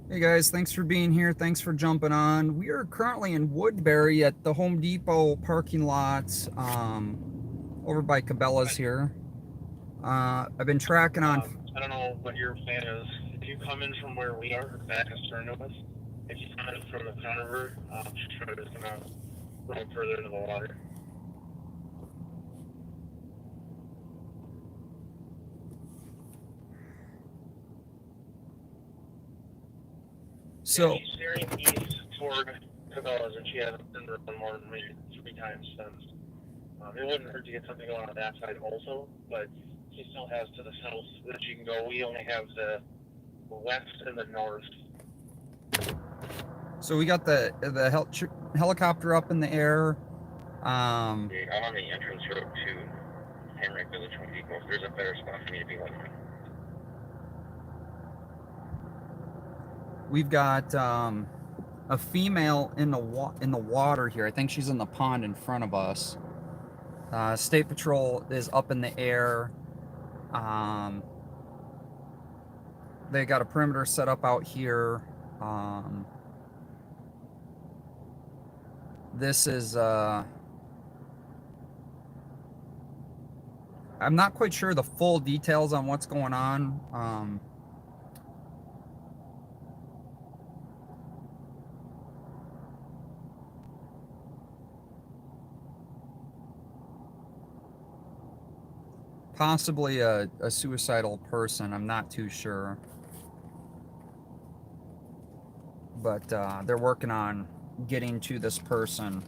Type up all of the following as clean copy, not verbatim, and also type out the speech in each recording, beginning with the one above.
Hey guys, thanks for being here. Thanks for jumping on. We are currently in Woodbury at the Home Depot parking lot over by Cabela's here. I've been tracking on. I don't know what your plan is. If you come in from where we are, back in St. Louis, if you come in from the Conover, sure it's gonna run further into the water. Yeah, So, she's steering east toward Cabela's, and she hasn't been run more than maybe 3 times since. It wouldn't hurt to get something going on that side also, but she still has to the south that she can go. We only have the west and the north. so we got the helicopter up in the air. Um, Okay, I'm on the entrance road to Hamrick Village Home Depot. If there's a better spot for me to be looking. we've got a female in the water here. I think she's in the pond in front of us. State Patrol is up in the air. Um, they got a perimeter set up out here. Um, this is I'm not quite sure the full details on what's going on. Possibly a suicidal person. I'm not too sure, but they're working on getting to this person.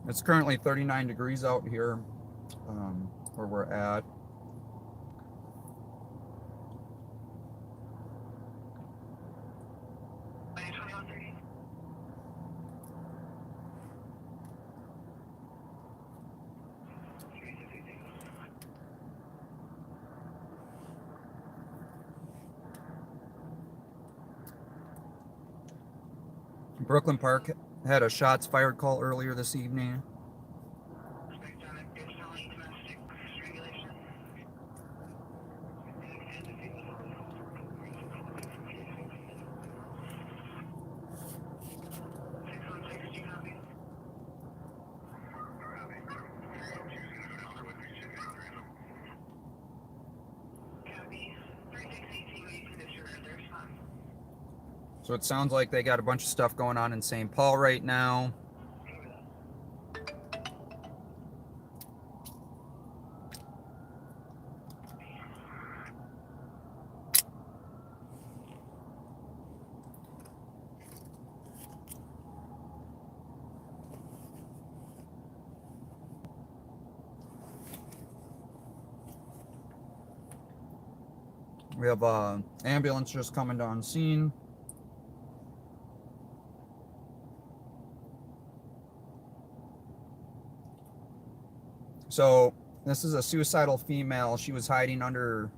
It's currently 39 degrees out here, where we're at. Brooklyn Park had a shots fired call earlier this evening. So it sounds like they got a bunch of stuff going on in St. Paul right now. We have ambulance just coming on scene. So this is a suicidal female. She was hiding under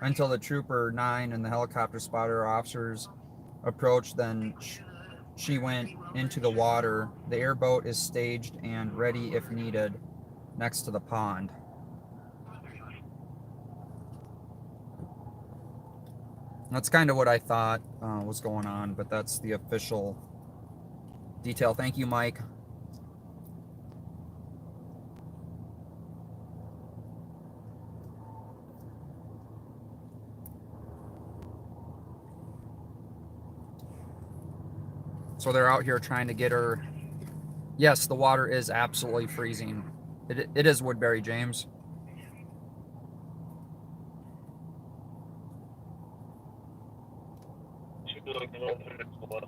until the trooper 9 and the helicopter spotter officers approached. Then she went into the water. The airboat is staged and ready if needed next to the pond. That's kind of what I thought was going on, but that's the official detail. Thank you, Mike. So they're out here trying to get her. Yes, the water is absolutely freezing. It is Woodbury, James. Should be like a little bit below.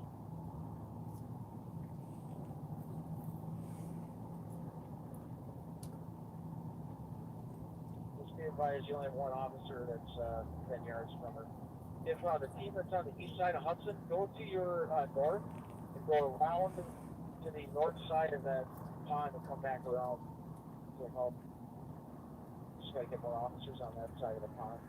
Just be advised, you only have one officer that's 10 yards from her. if the team that's on the east side of Hudson, go to your north and go around to the north side of that pond and come back around to help. Just gotta get more officers on that side of the pond.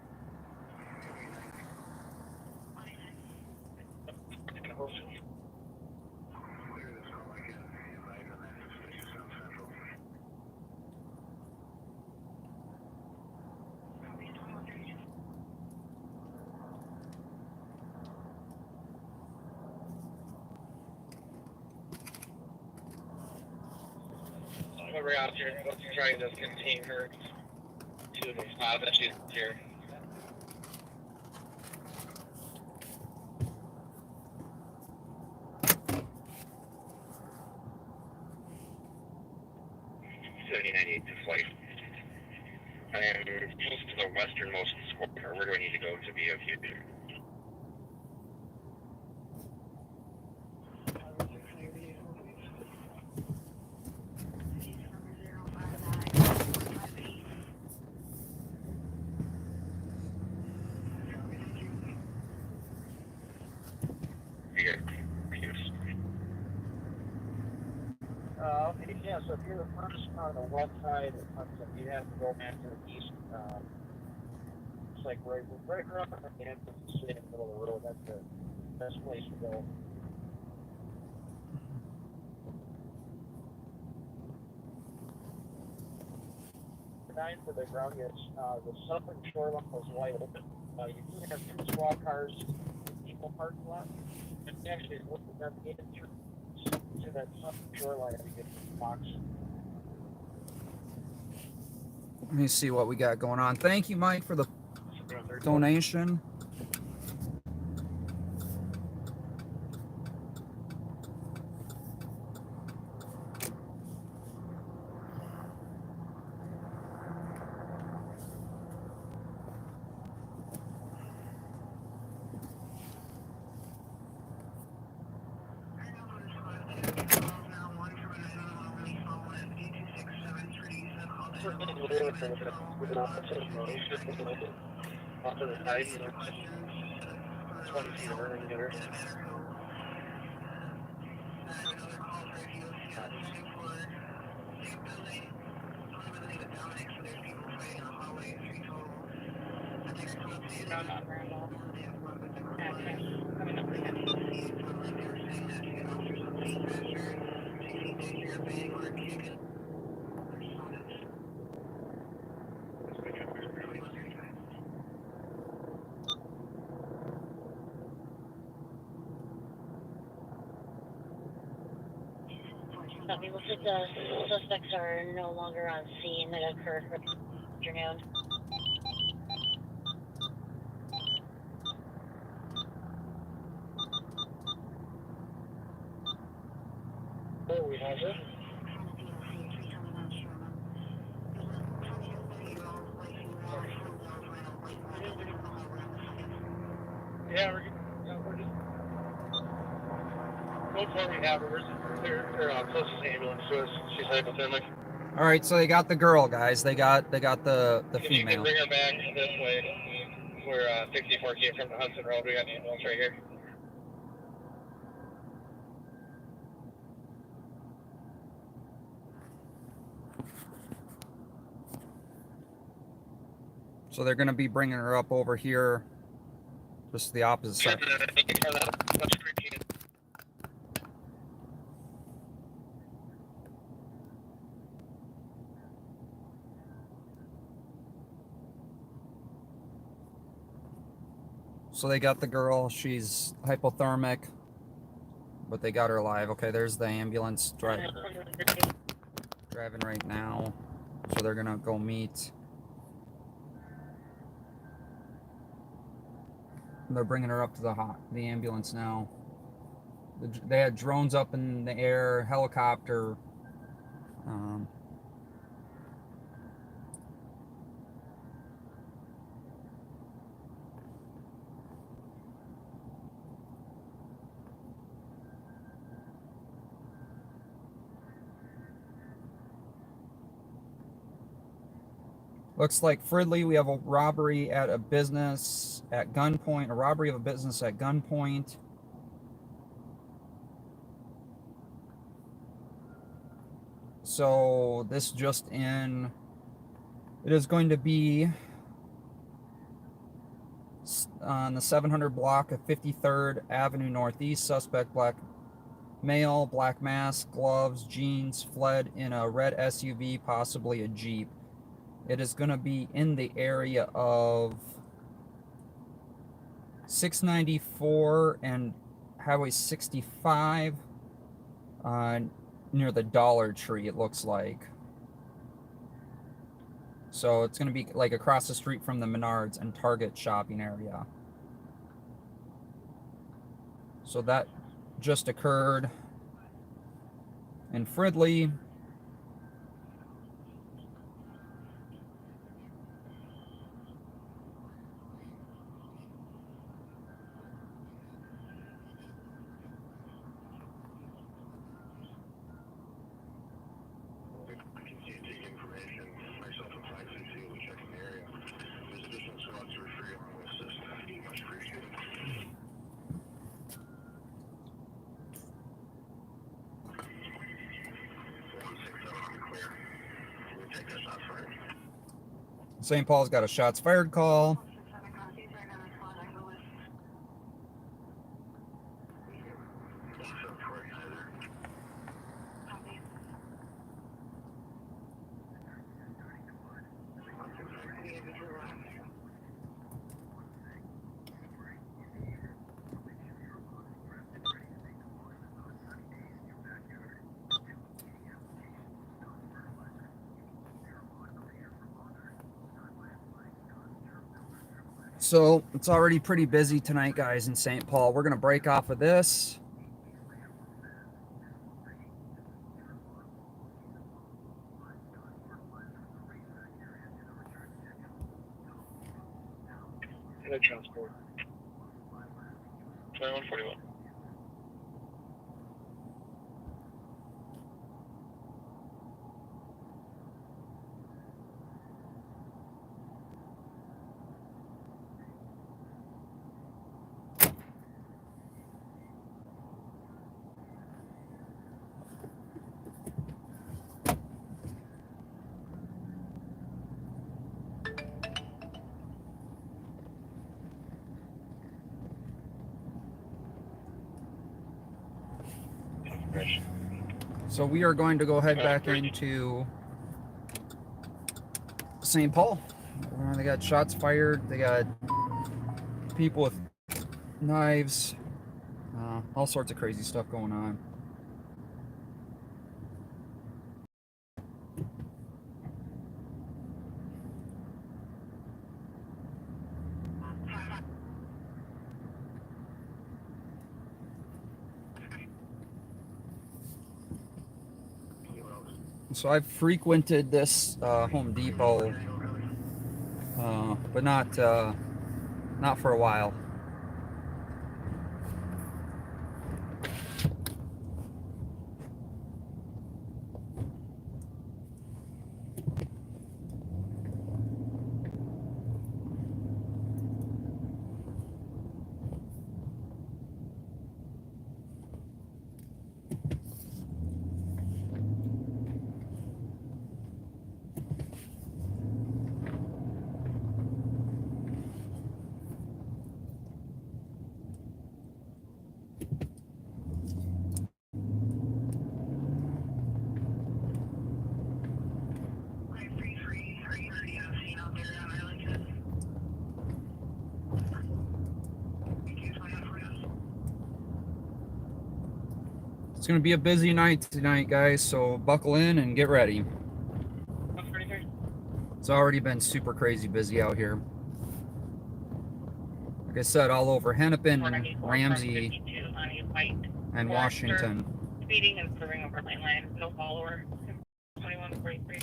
We're out here. Let's try to contain her to the spot that she's here. To flight. I am close to the westernmost square. Where do I need to go to be of you? Okay, yeah, so if you're the first on the west side of Hudson, you have to go back to the east. It's like right around the end of the city in the middle of the road. That's the best place to go. Nine for the ground gets the southern shoreline was wide open. You do have 2 squad cars in the equal parking lot. And actually, looking at the entrance to that southern shoreline, you get the box. Let me see what we got going on. Thank you, Mike, for the donation. Off to the side, 20 feet of running together. It looks like the suspects are no longer on scene that occurred for the afternoon. Oh, we have it. Yeah, we're just. Go for we have her. They're closest ambulance to us. She's hypothermic. All right, so they got the girl, guys. They got the If you female. can bring her back this way, we're 64 came from the Hudson Road. We got an ambulance right here. So they're going to be bringing her up over here, just the opposite side. So they got the girl. She's hypothermic, but they got her alive. Okay, there's the ambulance driving right now. So they're going to go meet. They're bringing her up to the ambulance now. They had drones up in the air, helicopter. Looks like Fridley, we have a robbery at a business at gunpoint, a robbery of a business at gunpoint. So this just in, it is going to be on the 700 block of 53rd Avenue Northeast. Suspect black male, black mask, gloves, jeans, fled in a red SUV, possibly a Jeep. It is going to be in the area of 694 and Highway 65, near the Dollar Tree, it looks like. So it's going to be like across the street from the Menards and Target shopping area. So that just occurred in Fridley. St. Paul's got a shots fired call. So it's already pretty busy tonight, guys, in St. Paul. We're going to break off of this. Transport. 2141. So we are going to go head back into St. Paul. They got shots fired. They got people with knives. All sorts of crazy stuff going on. So I've frequented this Home Depot, but not for a while. It's going to be a busy night tonight, guys, so buckle in and get ready. It's already been super crazy busy out here. Like I said, all over Hennepin, Ramsey, and Washington. Speeding and serving over lane line, no follower. 2143.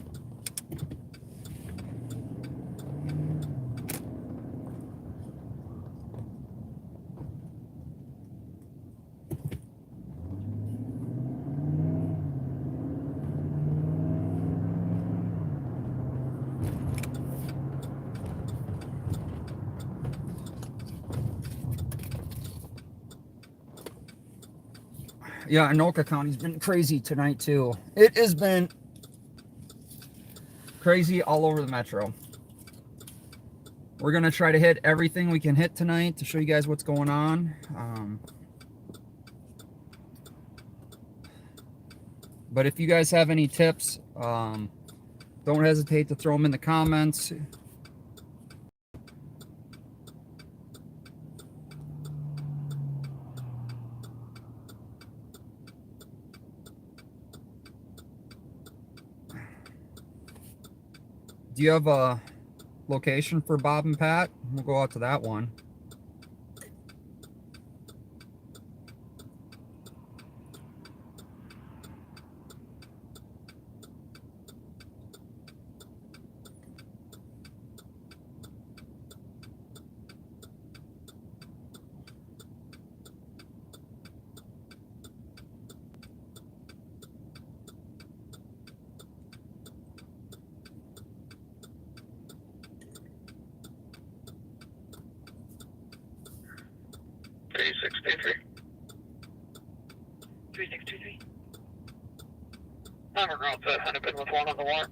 Yeah, Anoka County's been crazy tonight too. It has been crazy all over the metro. We're gonna try to hit everything we can hit tonight to show you guys what's going on. But if you guys have any tips, don't hesitate to throw them in the comments. Do you have a location for Bob and Pat? We'll go out to that one. Six, 3623. I'm around that had been with one on the water.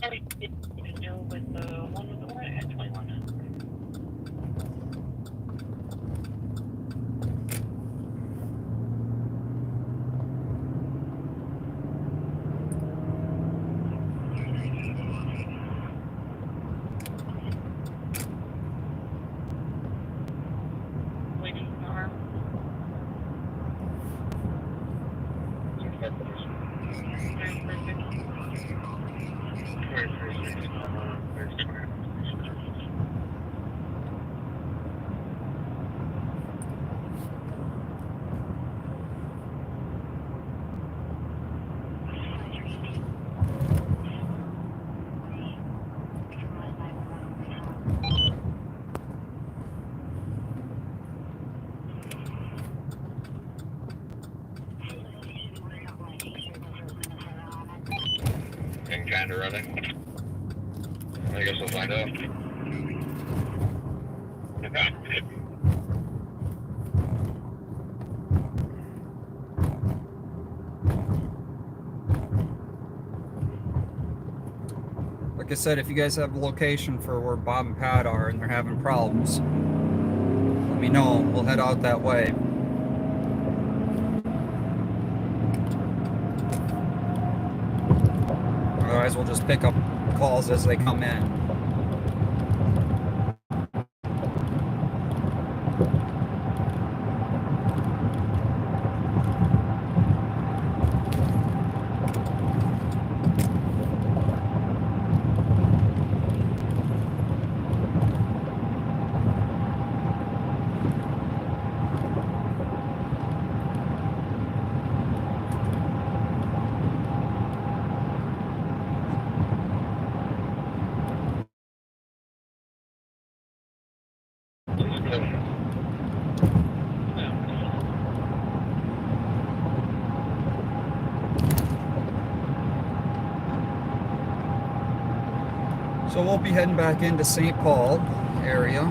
Sorry, you can deal with the one with the warrant at 21. Waiting for arm. And kind of running. I guess we'll find out. Like I said, if you guys have a location for where Bob and Pat are and they're having problems, let me know. We'll head out that way. Otherwise, we'll just pick up calls as they come in. So we'll be heading back into St. Paul area.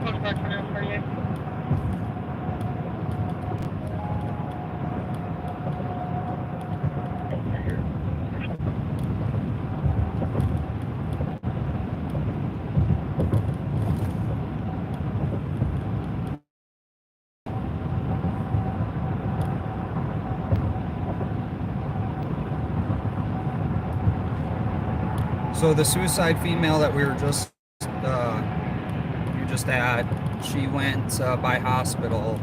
Postcard for now, 48. So the suicide female that we were just at, she went by hospital.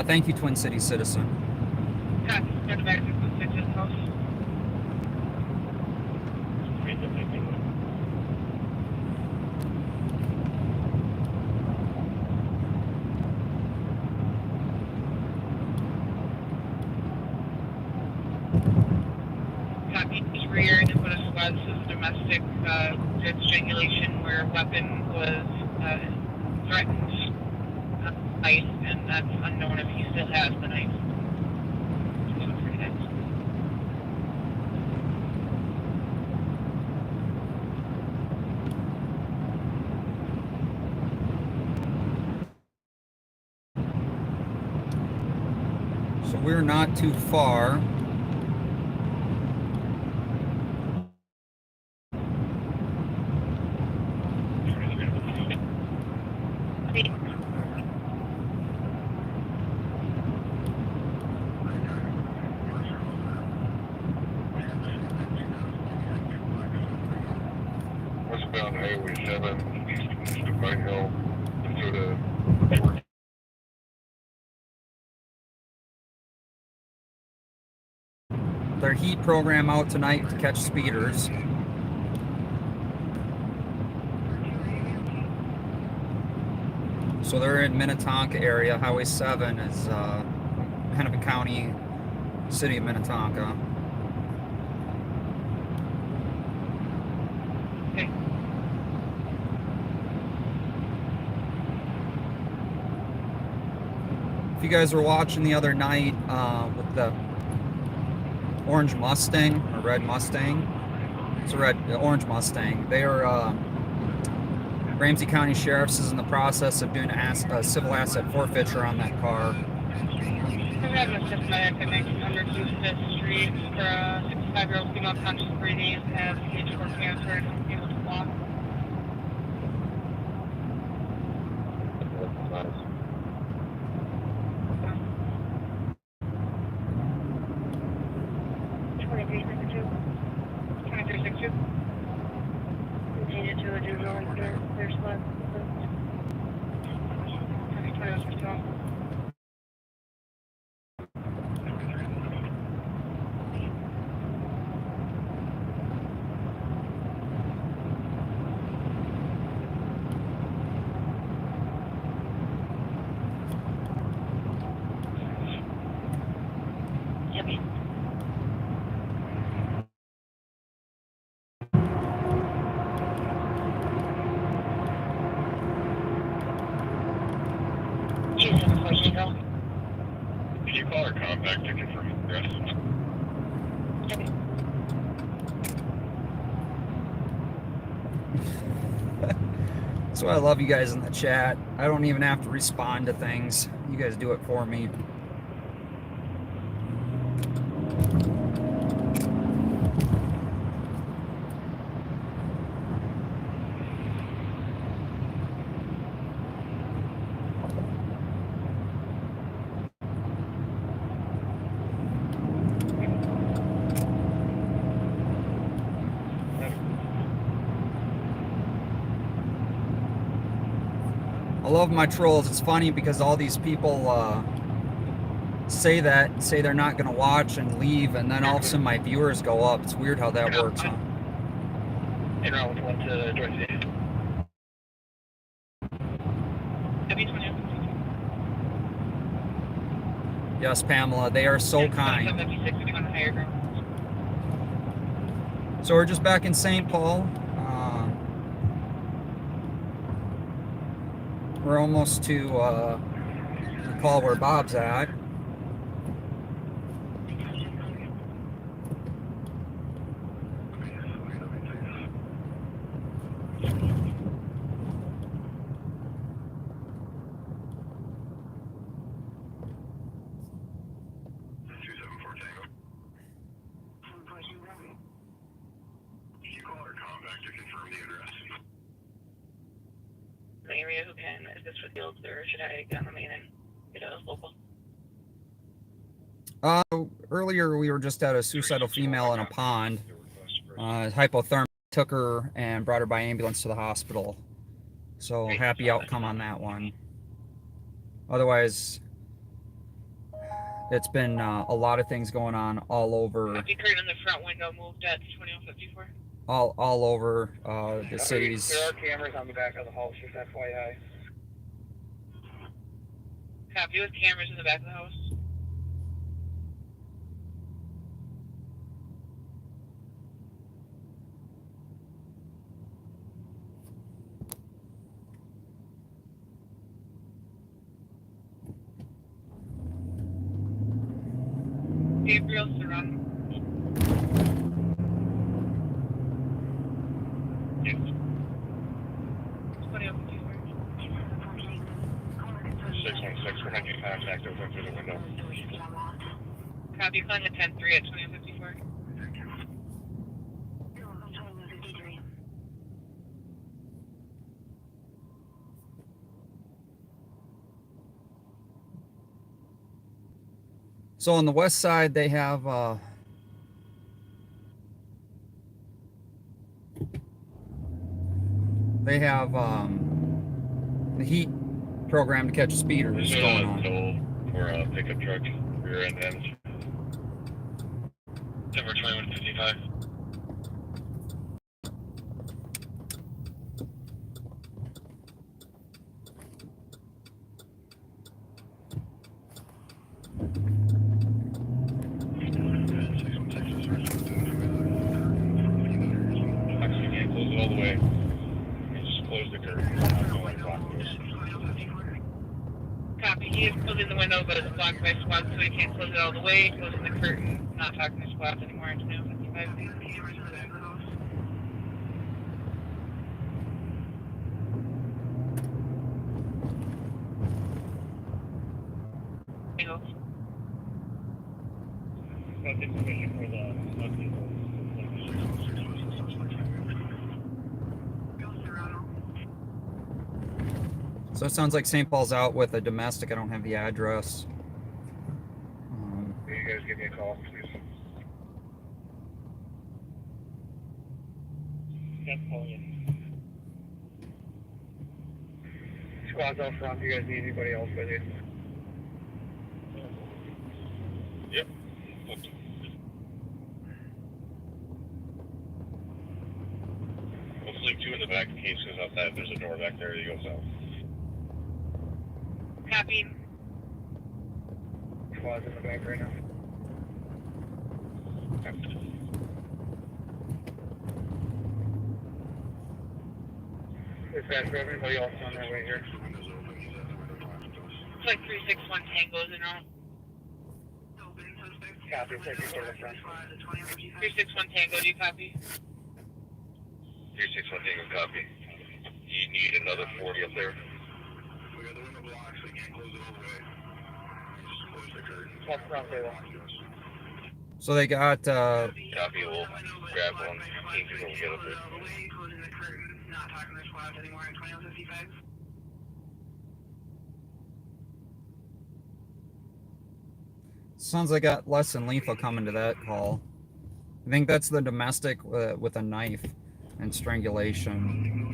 Thank you, Twin Cities citizen. Copy. Get back to the 6's house. Copy. Rear and put a this is domestic strangulation where a weapon was threatened, knife, and that's unknown if he still has the knife. So we're not too far. Westbound Highway 7, east of Pine Hill, Minnesota. Their heat program out tonight to catch speeders. So they're in Minnetonka area. Highway 7 is Hennepin County, city of Minnetonka. Okay. If you guys were watching the other night with the orange Mustang or red Mustang, it's a orange Mustang. They are Ramsey County Sheriff's is in the process of doing a civil asset forfeiture on that car. We're having a systematic at 1900 East 5th Street for a 65-year-old female conscious breathing has stage 4 cancer and is able to walk. Continue to a juvenile and their spot. Yep. Before you go. Can you call our compact to confirm the address? Okay. That's why I love you guys in the chat. I don't even have to respond to things. You guys do it for me. I love my trolls. It's funny because all these people say they're not going to watch and leave, and then all of a sudden my viewers go up. It's weird how that works, huh? En route with one to Dorothy. W20. Yes, Pamela, they are so kind. 76 would be on the higher ground. So we're just back in St. Paul. We're almost to the call where Bob's at. The area who can, if this reveals, or should I get on the main and get a local? Earlier we were just at a suicidal female in a pond. Hypothermia, took her and brought her by ambulance to the hospital. So happy outcome on that one. Otherwise, it's been a lot of things going on all over. Copy curtain in the front window moved at 2154. All over the cities. There are cameras on the back of the house, just FYI. Copy with cameras in the back of the house. Gabriel Serrano. Yes. 2054. 616, we're making contact over through the window. Copy, calling the 10-3 at 2054. So on the west side, they have the heat program to catch speeders going on. No, for a pickup truck, rear end ends. Number 2155. Actually, you can't close it all the way. You just close the curtain. Copy, he is closing the window, but it's blocked by squad, so he can't close it all the way. Closing the curtain, not talking to squads anymore at 2055. So it sounds like St. Paul's out with a domestic. I don't have the address. You guys give me a call, please. Squad's out front. You guys need anybody else with you? Yep. Hopefully 2 in the back in case goes outside. There's a door back there that goes out. Copy. Squad's in the back right now. Dispatch for everybody else on their way here. It's like 361 Tango's in route. Copy, take you for the front. 361 Tango, do you copy? 361 Tango copy. You need another 40 up there. We got the window blocked, so you can't close it all the way. Just close the curtain. Up front, they will. So they got Copy, we'll grab one. Team to go get up there. Not talking to squads anymore at 2155. sounds like got less than lethal coming to that call. I think that's the domestic with a knife and strangulation.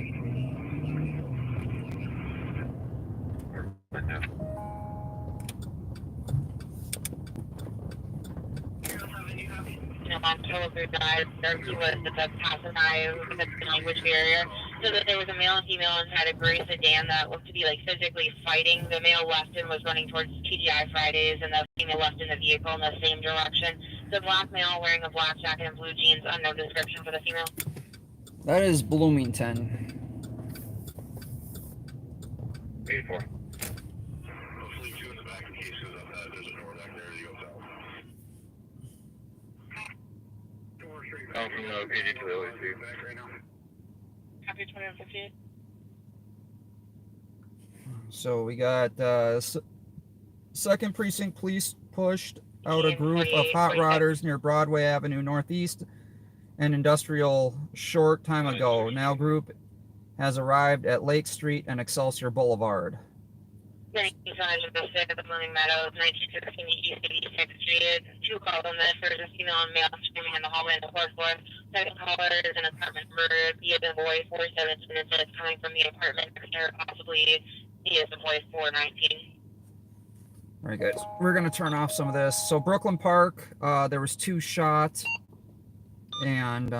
On Rollover Crash, he was the passerby with the language barrier, so that there was a male and female inside a gray sedan that looked to be like physically fighting. The male left and was running towards TGI Fridays, and the female left in the vehicle in the same direction. The black male wearing a black jacket and blue jeans, unknown description for the female. That is Bloomington. 84. Hopefully 2 in the back in case there's a door back there that goes out. From PG to LA2. Copy 2158. So we got second precinct police pushed out a group of hot rodders near Broadway Avenue Northeast and Industrial short time ago. Now group has arrived at Lake Street and Excelsior Boulevard. Thank you, Sergeant Bishop of the Blooming Meadows, 1915 East 86th Street. 2 calls on this. There's a female and male screaming in the hallway in the fourth floor. Second caller is an apartment murder. He is a boy 417 and says coming from the apartment next door, possibly he is a boy 419. All right, guys, we're gonna turn off some of this. So Brooklyn Park, there was 2 shots, and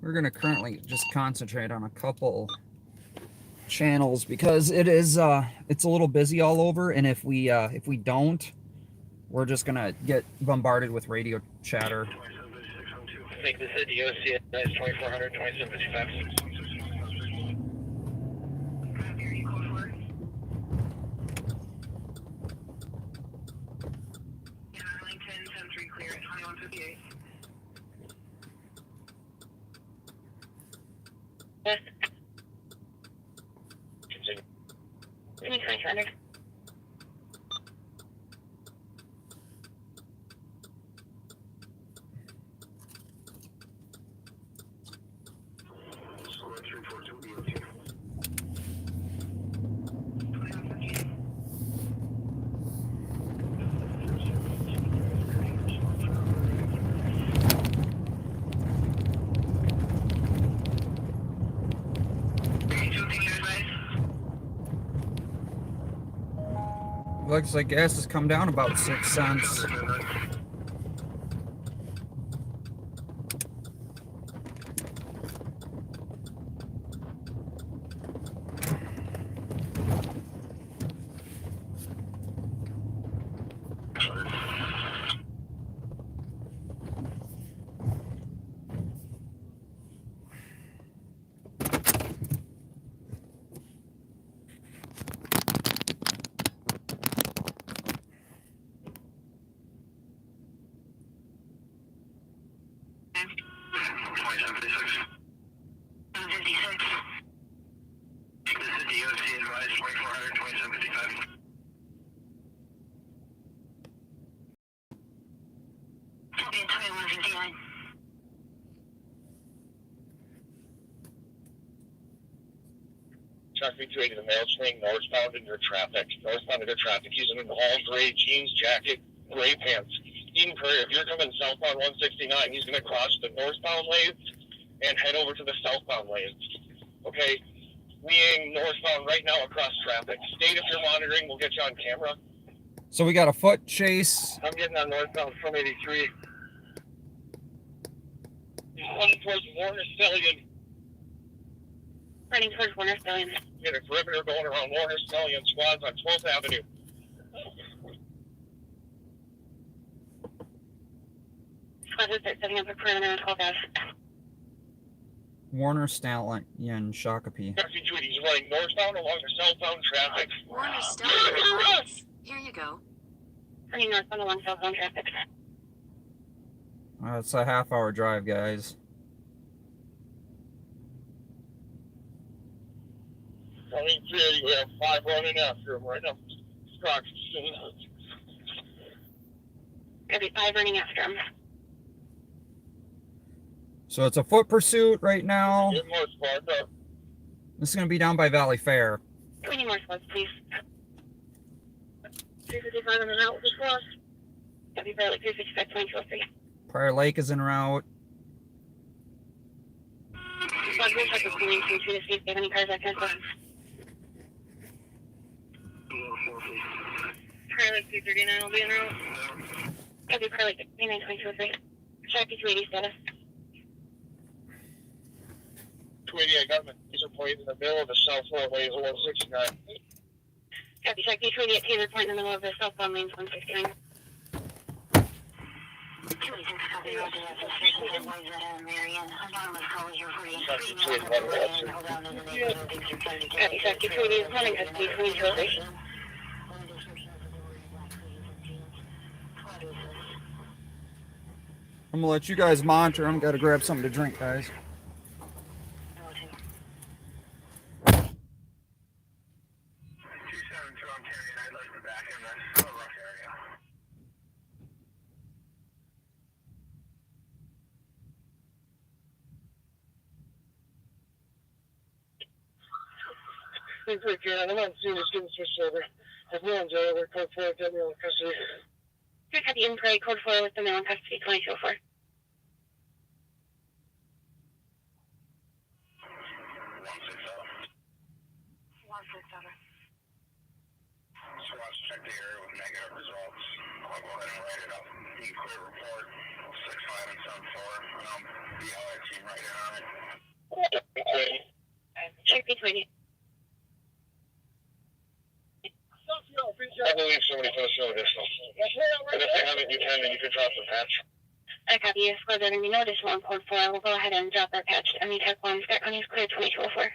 We're gonna currently just concentrate on a couple channels because it is it's a little busy all over, and if we don't, we're just gonna get bombarded with radio chatter. I think this is the OC is 2400, 2755. Yes. 2200. Looks like gas has come down about 6 cents. Traffic 280, the mail swing northbound into traffic. Northbound into traffic. He's in all gray jeans, jacket, gray pants. Eden Prairie, if you're coming southbound 169, he's going to cross the northbound lanes and head over to the southbound lanes. Okay? We aim northbound right now across traffic. State if you're monitoring, we'll get you on camera. So we got a foot chase. I'm getting on northbound from 83. He's running towards Warner Stallion. Running towards Warner Stallion. We had a perimeter going around Warner Stallion squads on 12th Avenue. Squads are setting up a perimeter on 12th Ave. Warner Stallion, Shakopee. Traffic 280, he's running northbound along the southbound traffic. Warner Stallion. Here you go. Running northbound along southbound traffic. It's a half-hour drive, guys. Running 380, we have 5 running after him right now. Scott's There'll be 5 running after him. So it's a foot pursuit right now. Get more squads up. This is going to be down by Valley Fair. We need more squads, please. 355 on the route with the squad. That'll be like 365, 2203. Prior Lake is en route. Squad, we'll check the screening to see if they have any cars that can go. Pilot 239 will be en route. That'll be Pilot 39, 2203. Traffic 280 status. 280, I got him. These are points in the middle of the southbound lanes of 169. Copy, check D280 at Taylor Point in the middle of the southbound lanes 169. Copy, check D280 is running at D280. I'm going to let you guys monitor. I'm got to grab something to drink, guys. Thanks for Karen. I'm on scene. Just getting switched over. There's no one's over. Code 4, get me on custody. Good copy, in Prairie, code 4 with the male in custody, 2204. SWAT's check the area with negative results. I'll go ahead and write it up. You can clear report 6-5 and 7-4. Yeah, I came right on it. Check between you. I believe somebody posted no additional. And if they haven't, you can drop the patch. I copy you. Squad there gonna be no additional on code 4. We'll go ahead and drop our patch. Any tech 1, Scott County's clear 2204.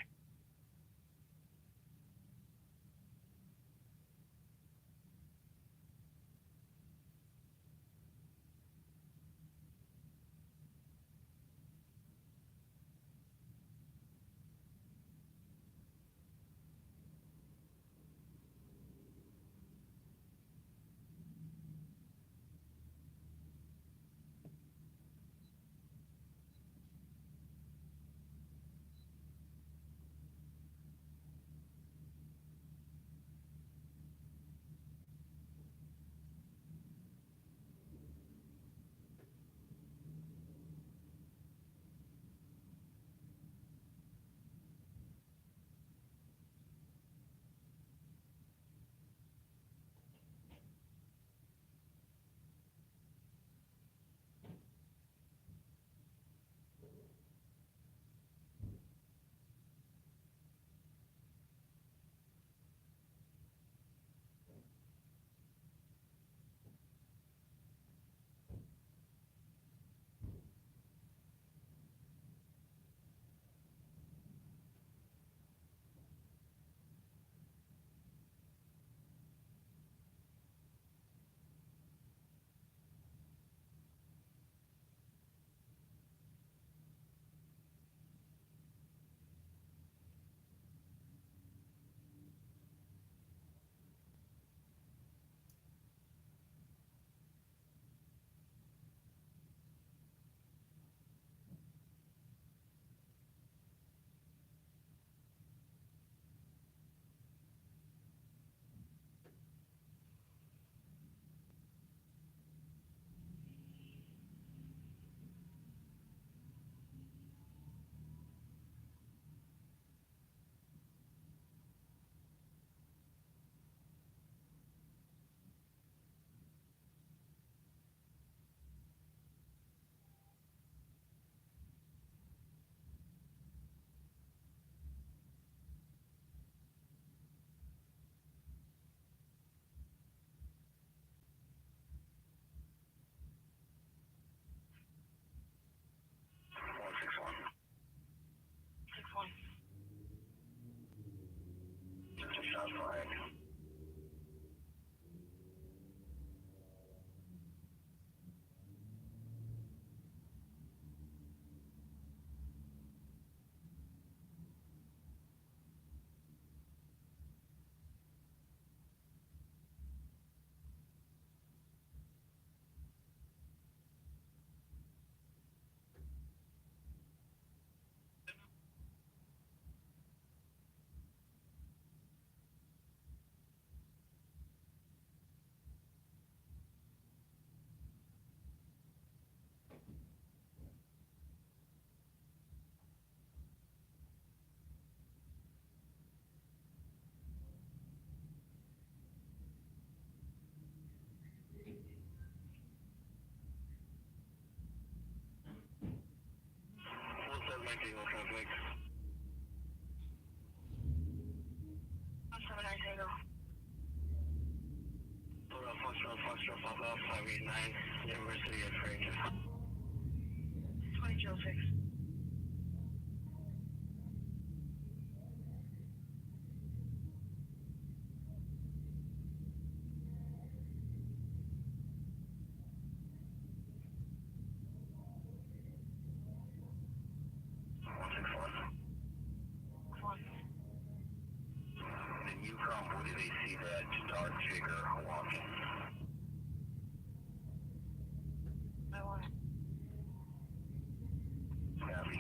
What's that making? What's that making? 790. Foxtrot, pop up, 589, University of Fraser. 2206. And you come, where do they see that dark figure walking? I want it. Copy.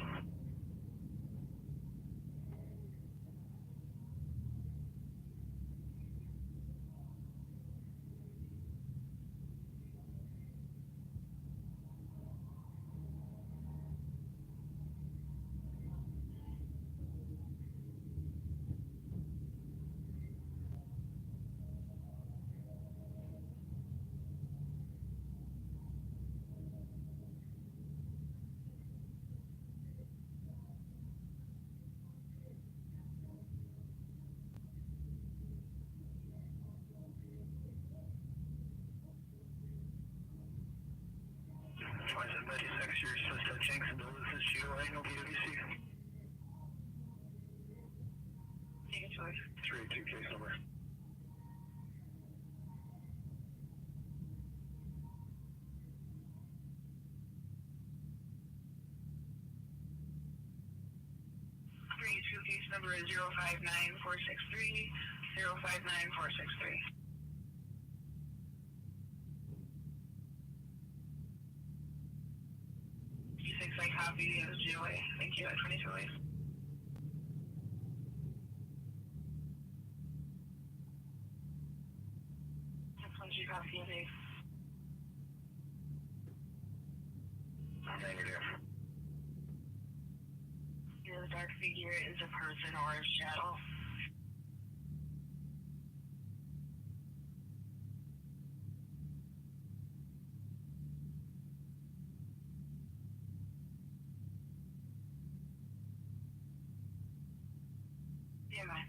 choice. 382 case number. Case number is 059463, 059463. Six, I copy as GOA. Thank you, at 2208. G copy, indeed. Negative. The dark figure is a person or a shadow. Yeah, man.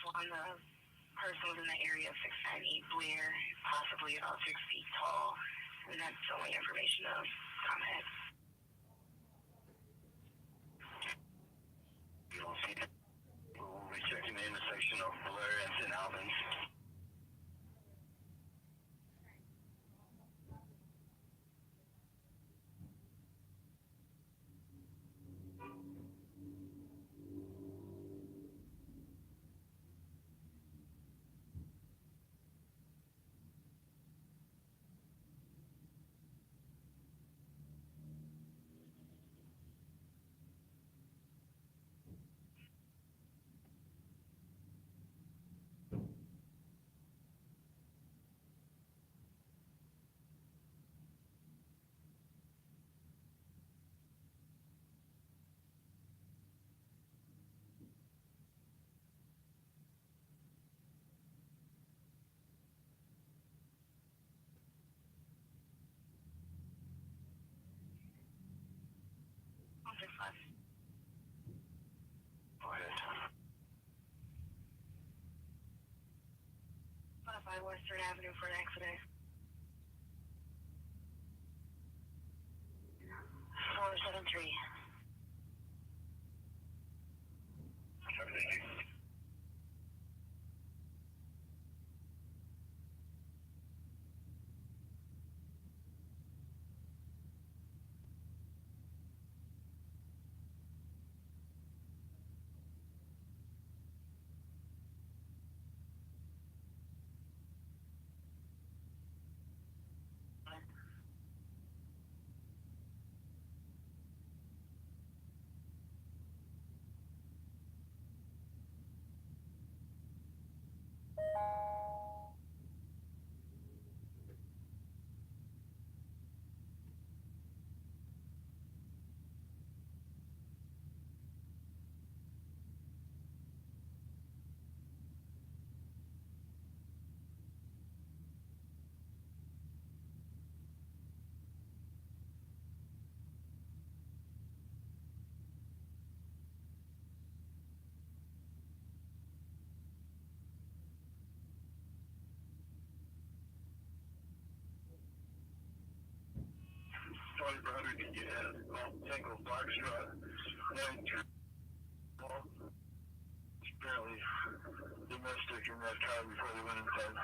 On the person was in the area of 698 Blair, possibly about 6 feet tall, and that's the only information of comment. You don't see it. We'll be checking the intersection of Blair and St. Albans. Go ahead. Modify Western Avenue for an accident. 473. Sorry, brother, did you have Tango Foxtrot 92? Apparently domestic in that car before they went inside.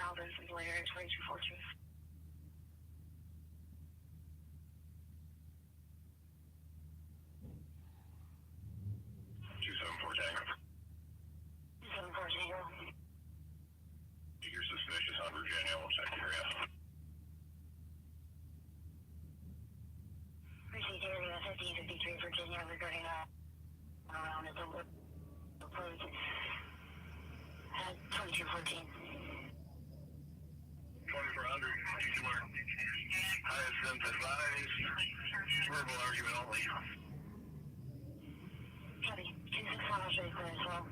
Alvin's later at 2214. 274 Tango. 274 Tango. You're suspicious on Virginia. We'll check your ass. Received area 1553 Virginia regarding around at the place at 2214. 2400. Highest advised. Verbal argument only. Copy. 261 will show you clear as well.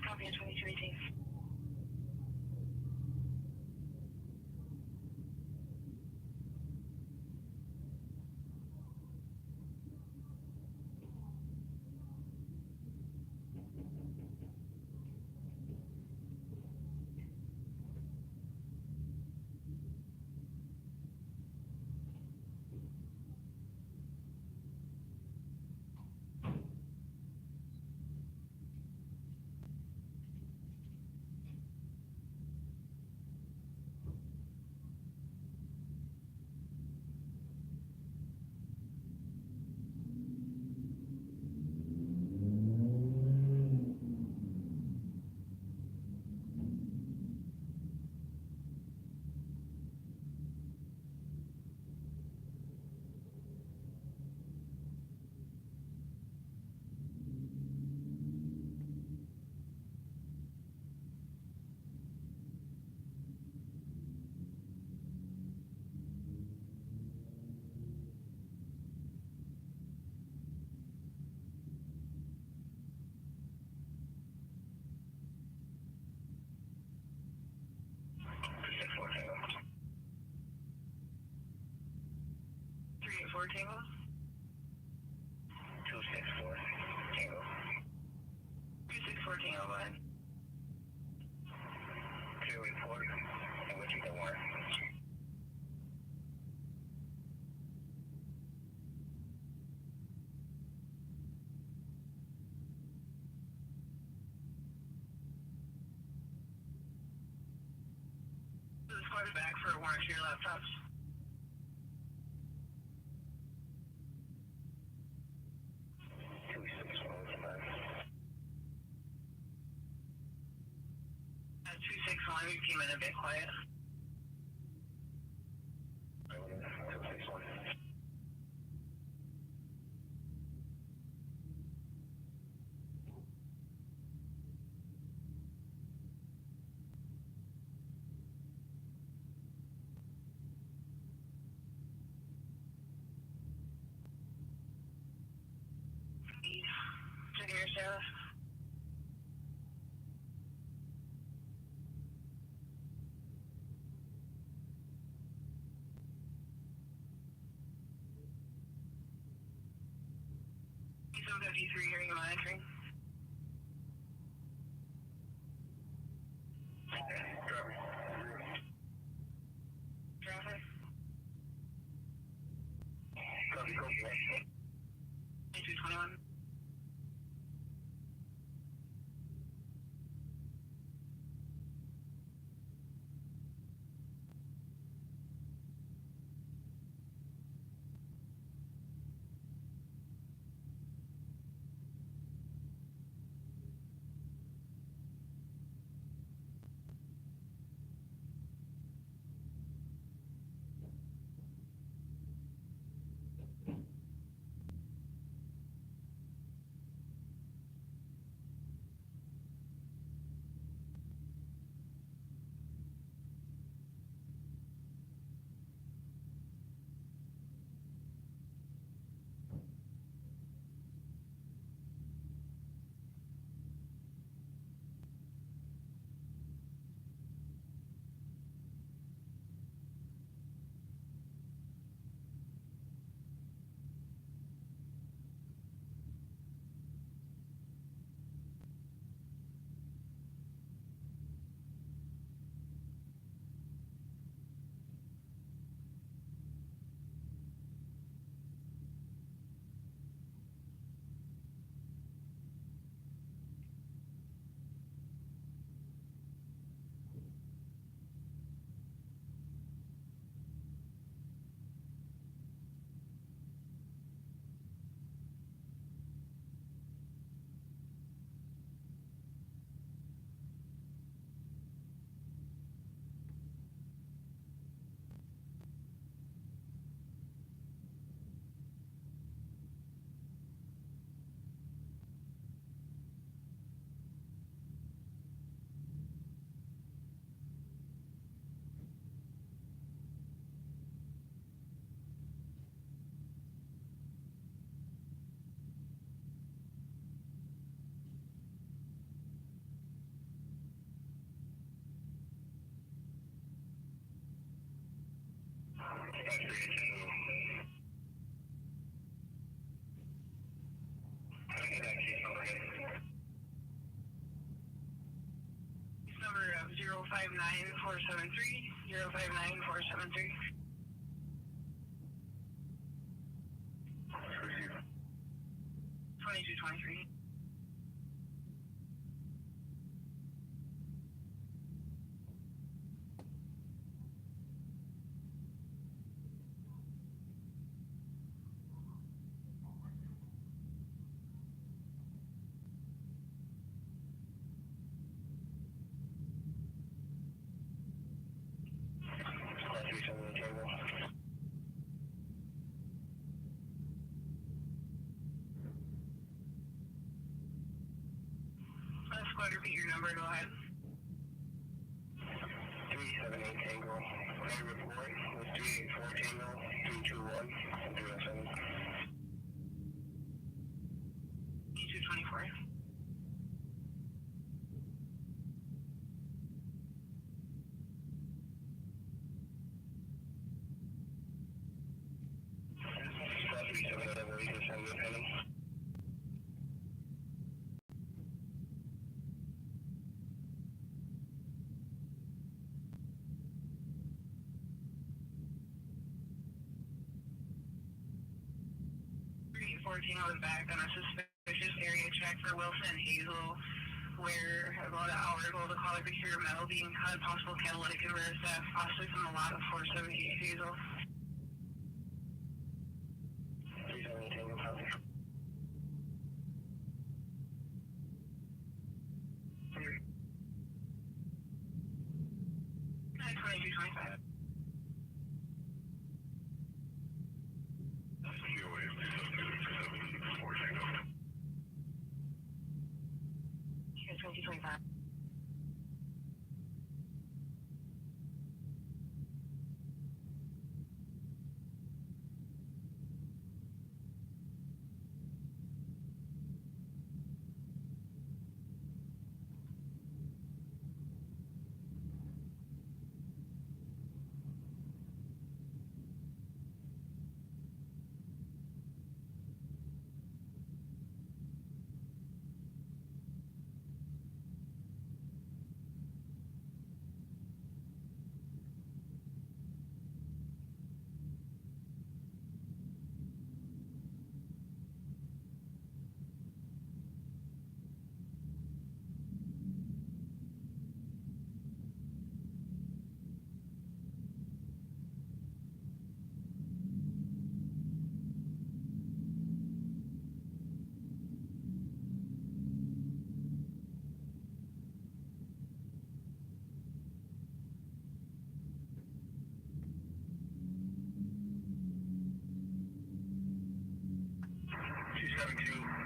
Copy 2218. 264 Tango. 264 Tango. 264 Tango, go ahead. 284. And what you got more? This is quite back for one or two laptops. At 261, you came in a bit quiet. 261. Checking your status. Eastern 53, hearing and monitoring. Traffic. Copy, copy. 2221. Number 059473, 059473. 2223. Squad, repeat your number, go ahead. 378 Tango. My report was 384 Tango, 321, 07. 2224. 14 was back on a suspicious area check for Wilson Hazel, where about an hour ago the caller could hear metal being cut, possible catalytic converter theft, possibly from a lot of 478 Hazel. 317 will copy. 2225. Here's 2225.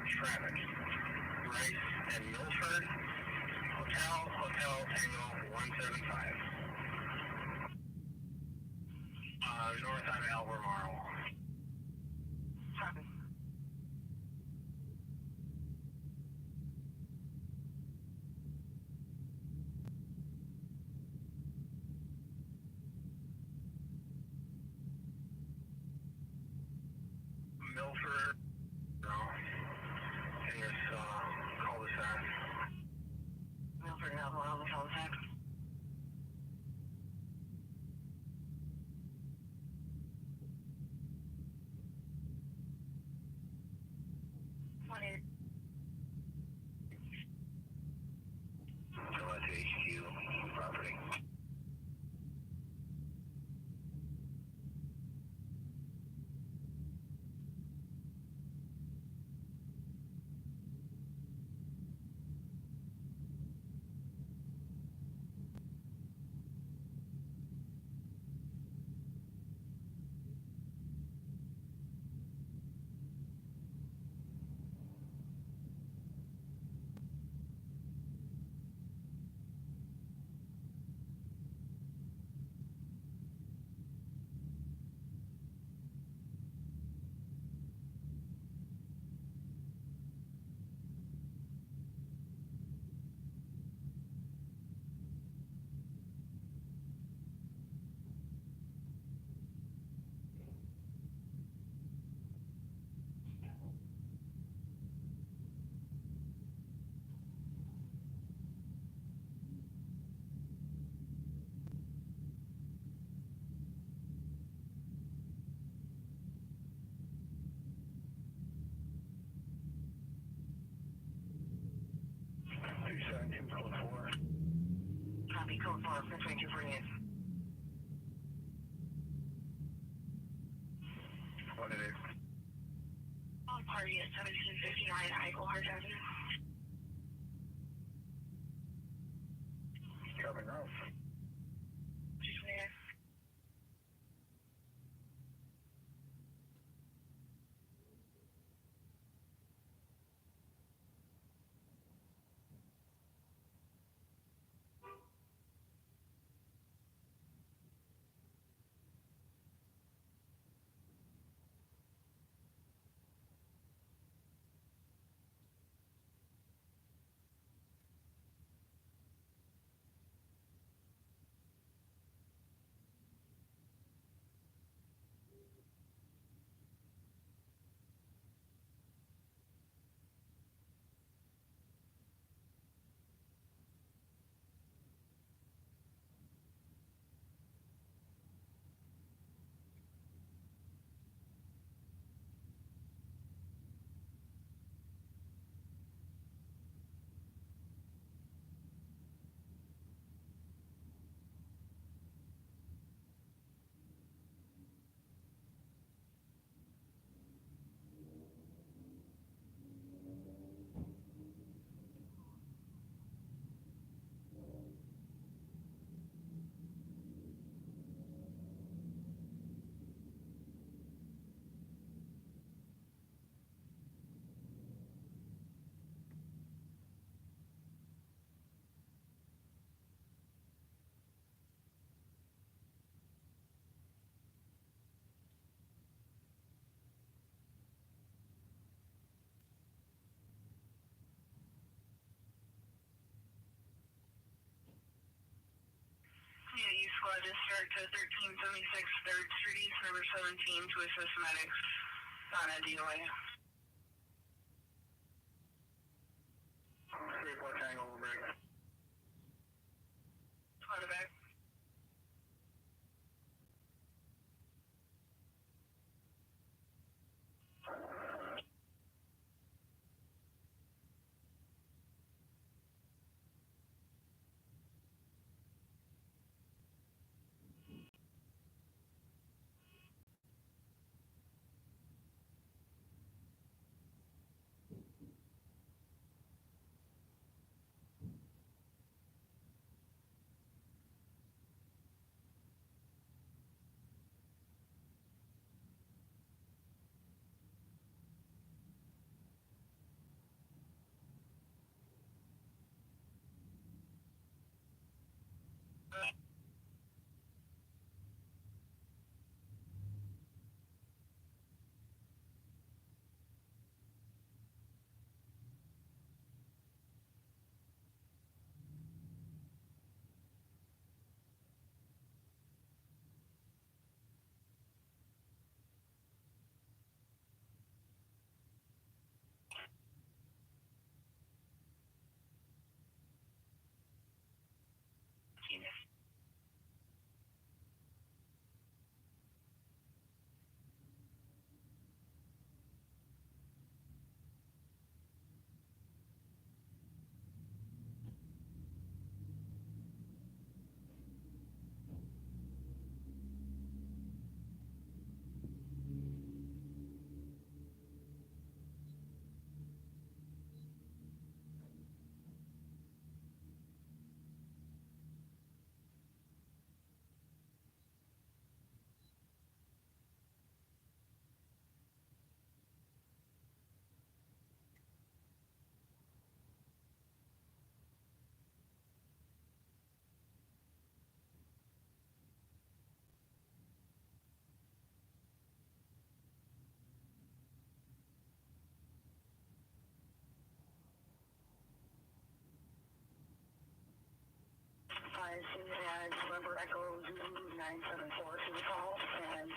Traffic, Rice and Milford, Hotel Tango 175. North on Albemarle. Copy. Milford, no. In this cul-de-sac. Milford and Albemarle in the cul-de-sac. What is? So that's HQ property. Copy, code 4, 2248. What is it? Party at 1759 Eichelhart Avenue. Coming out. Just where? discharge to 1376 3rd Street, River 17 to assist medics on a DOA. 34 Tango, break. Quarterback. I see that November Echo Zulu 974 to the call and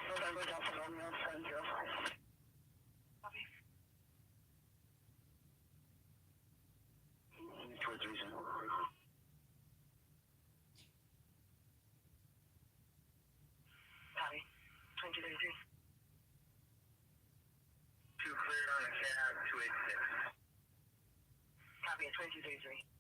November Delta Romeo 705. Copy. Towards reason. Copy. 2233. Two cleared on a cab, 286. Copy. 2233.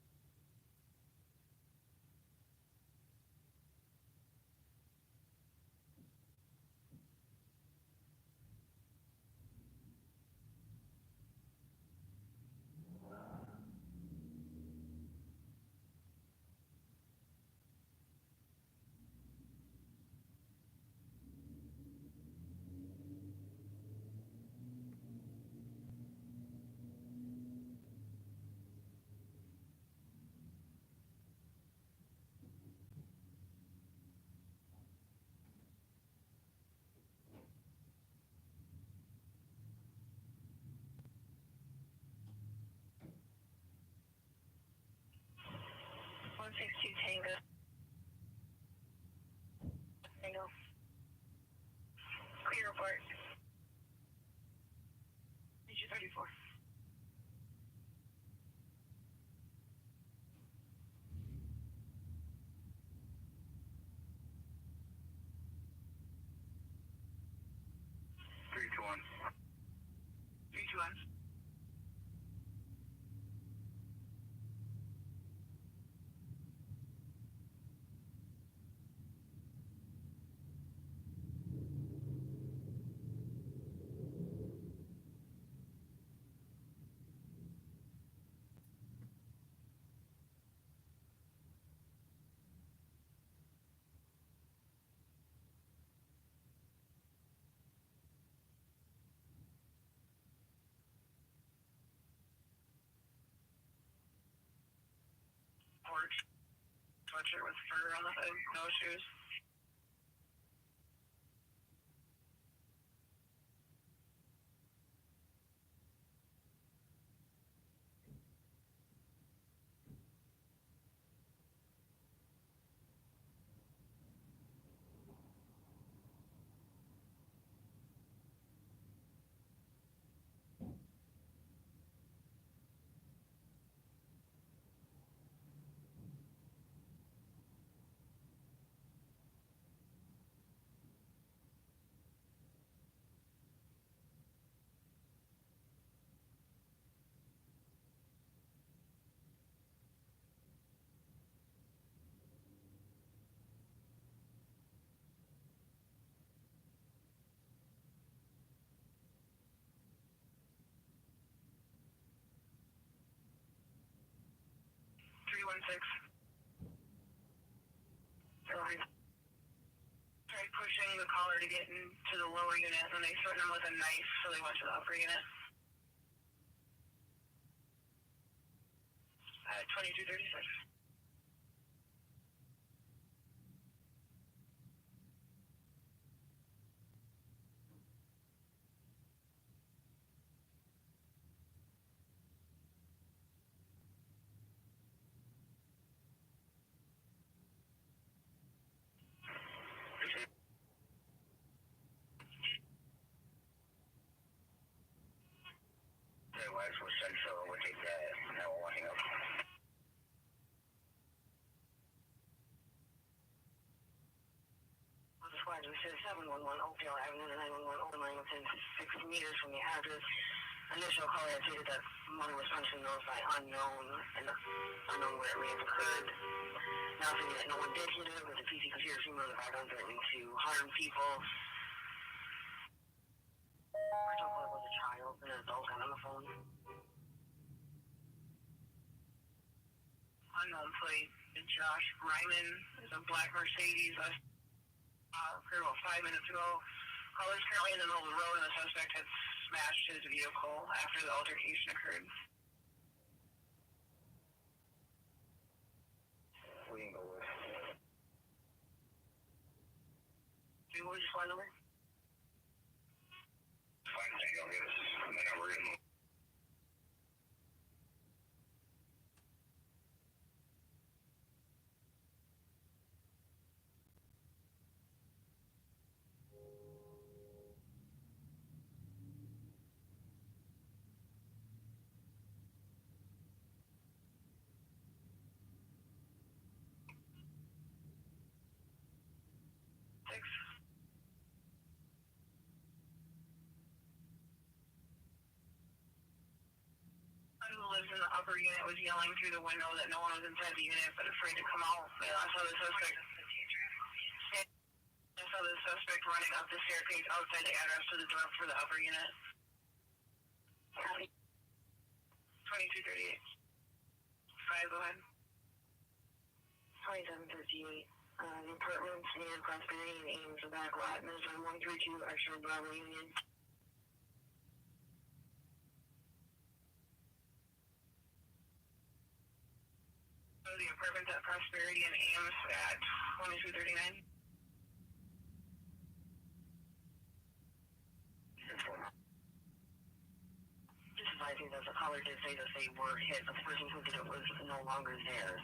Tango. Tango. Clear report. Page 34. Three to one. 321. Orange sweatshirt with fur on the hood, no shoes. 316. Tried pushing the caller to get into the lower unit, and they threatened him with a knife, so they went to the upper unit. 2236. We said 711 Oakdale Avenue to 911 Oakdale line within 6 meters from the address. Initial caller had stated that money was functioning notified unknown and unknown where it may have occurred. Now thinking that no one did hit it with a PC computer female in the background threatening to harm people. Original caller was a child and an adult on the phone. Unknown plate. Josh Ryman is a black Mercedes. Occurred about 5 minutes ago. Caller's currently in the middle of the road, and the suspect had smashed his vehicle after the altercation occurred. We can go with. What was your phone number? Fine, I'll get us the number in. Who lives in the upper unit was yelling through the window that no one was inside the unit but afraid to come out. I saw the suspect running up the staircase outside the address to the door for the upper unit. 2238. 5, go ahead. 2758. The apartments and Prosperity and Ames, the back lot, Minnesota 132, Extra Bravo Union. The apartments at Prosperity and Ames at 2239. Just advising that the caller did say that they were hit, but the person who did it was no longer there.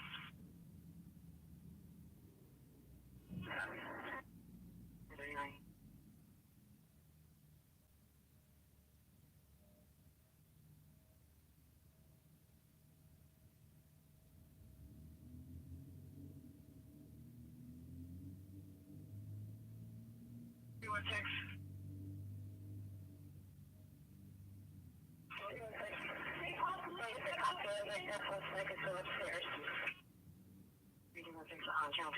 39. Upstairs. Reading the things on channel.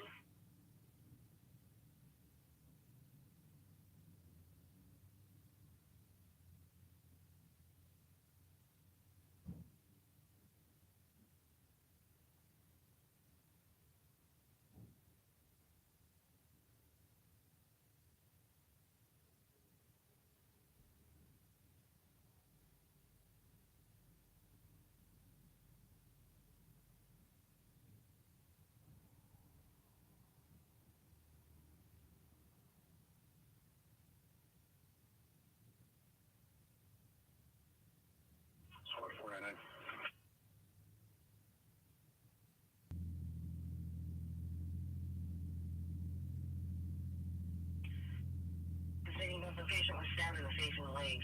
Stating that the patient was stabbed in the face and the legs.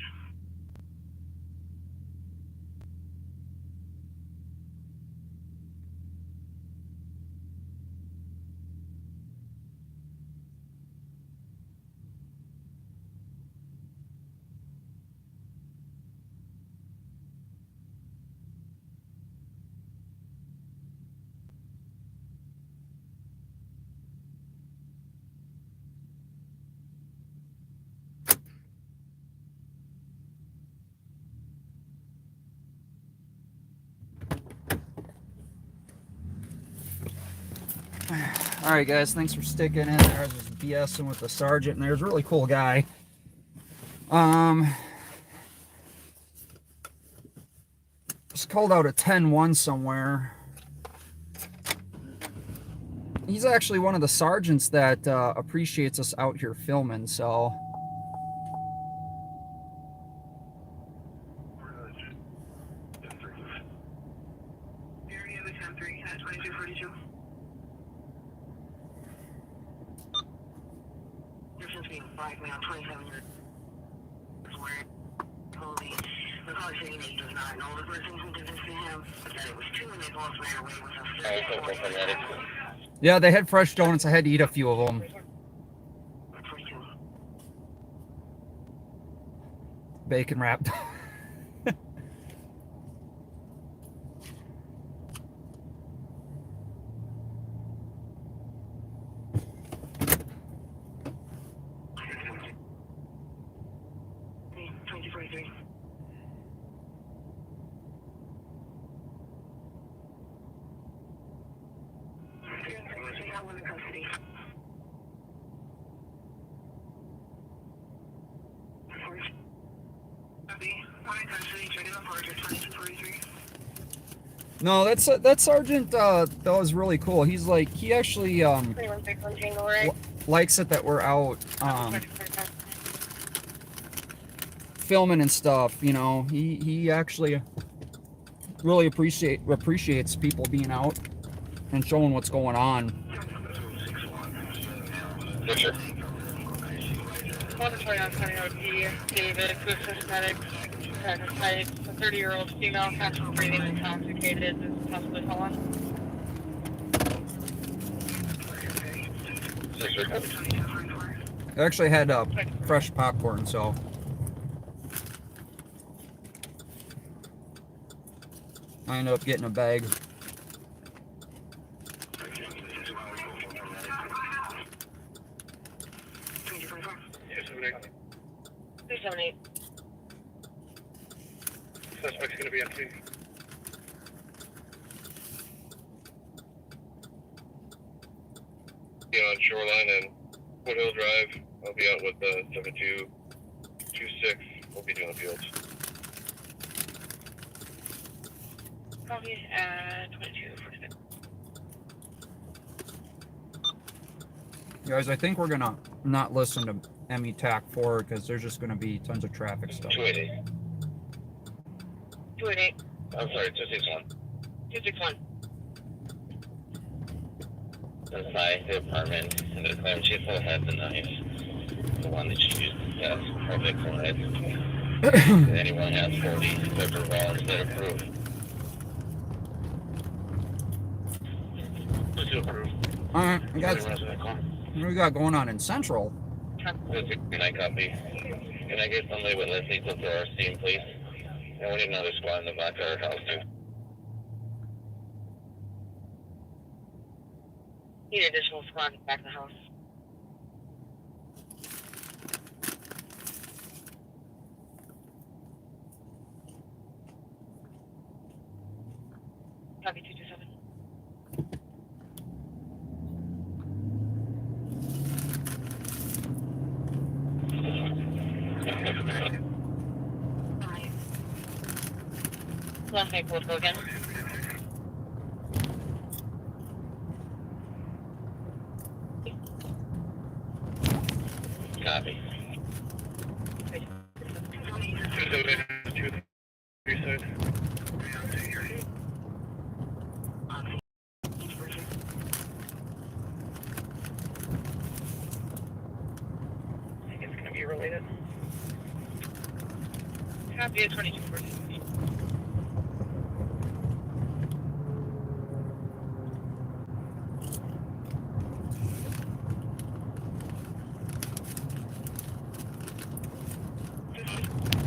All right, guys, thanks for sticking in there. I was just BSing with the sergeant, and there's a really cool guy. Just called out a 10-1 somewhere. He's actually one of the sergeants that appreciates us out here filming, so. Area of the 10-3 at 2242. Distance being 5 mile, 27 years. Where Colby, the caller saying that he does not know the person who did this to him, but that it was two and they both ran away with a 34. Yeah, they had fresh donuts. I had to eat a few of them. Bacon wrapped. No, that sergeant that was really cool. He's like, he actually likes it that we're out filming and stuff, you know. He actually really appreciates people being out and showing what's going on. Yes, sir. David, medics, a 30-year-old female, actually breathing intoxicated, is possibly fallen. Yes, sir. I actually had fresh popcorn, so. I ended up getting a bag. Suspect's going to be empty. Be on Shoreline and Woodhill Drive. I'll be out with 7226. We'll be doing the fields. Copy at 2246. Guys, I think we're gonna not listen to ME TAC 4 because there's just gonna be tons of traffic stuff. 288. 288. I'm sorry, 261. 261. Inside the apartment, and the claim she still had the knife. The one that she used as perfect for it. If anyone has 40 paper balls that approve. Alright, we got what we got going on in Central. 269 copy. Can I get somebody with Leslie to our scene, please? And we need another squad in the back of our house, too. Need additional squad back in the house. Copy 227. Last name, we'll go again. Copy. 278, 2 side. I think it's going to be related. Copy at 2240.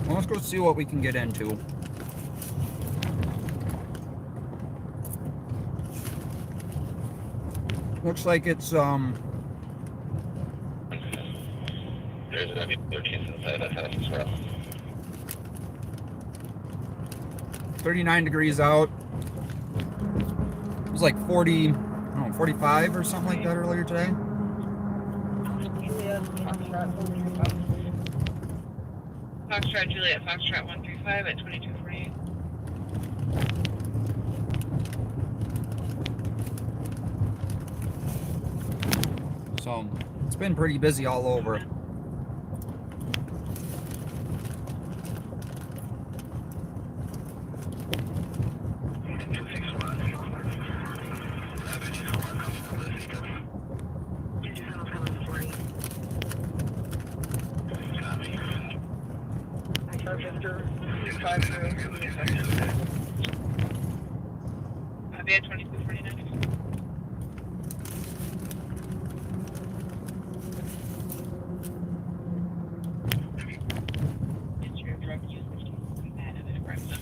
Well, let's go see what we can get into. Looks like it's There's going to be 13 inside that house as well. 39 degrees out. It was like 40, I don't know, 45 or something like that earlier today. Foxtrot Juliet, Foxtrot 135 at 2248. So it's been pretty busy all over. I'll be at 2249. It's your drug use and an aggressive.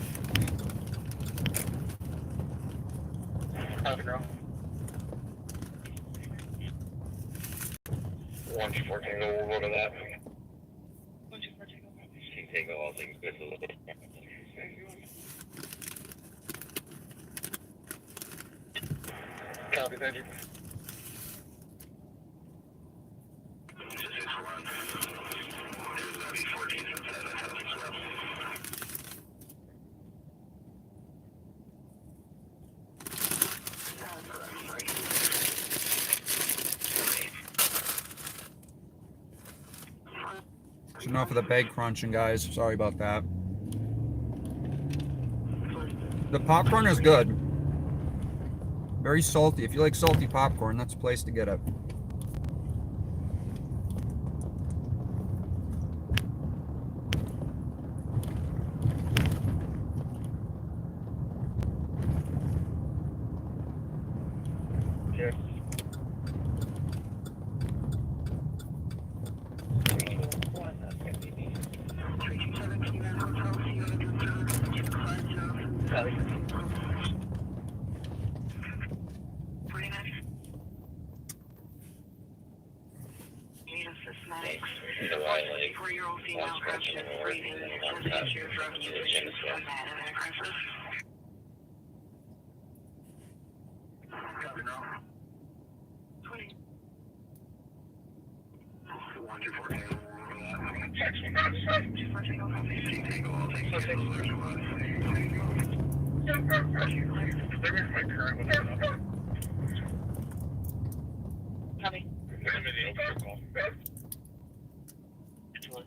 How's it go? 124 Tango, we'll go to that. 124 take over. Tango, all things good to look at. Copy, thank you. Enough of the bag crunching, guys. Sorry about that. The popcorn is good. Very salty. If you like salty popcorn, that's a place to get it. Cheers. The right leg. 4-year-old female crashed breathing. Sensitive to your drug use issues from that and a crisis. Copy now. 20. 124 Tango, my current one. Copy. Which one?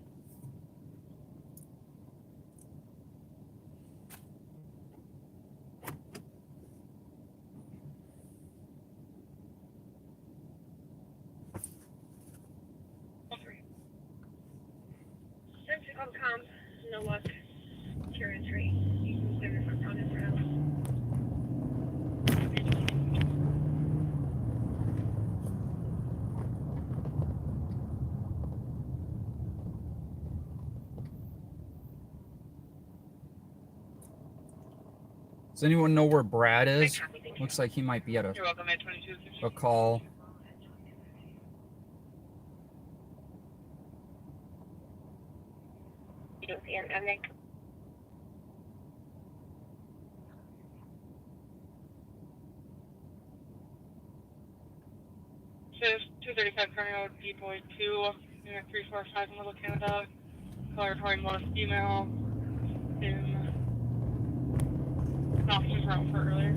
Since on comms, no luck. Carrier 3. You can clear from Providence House. Does anyone know where Brad is? Looks like he might be at You're welcome at 22. a call. And then Says 235 Carnio, Depoy 2, Unit 345 in Little Canada. Caller reporting most female in officer's route for earlier.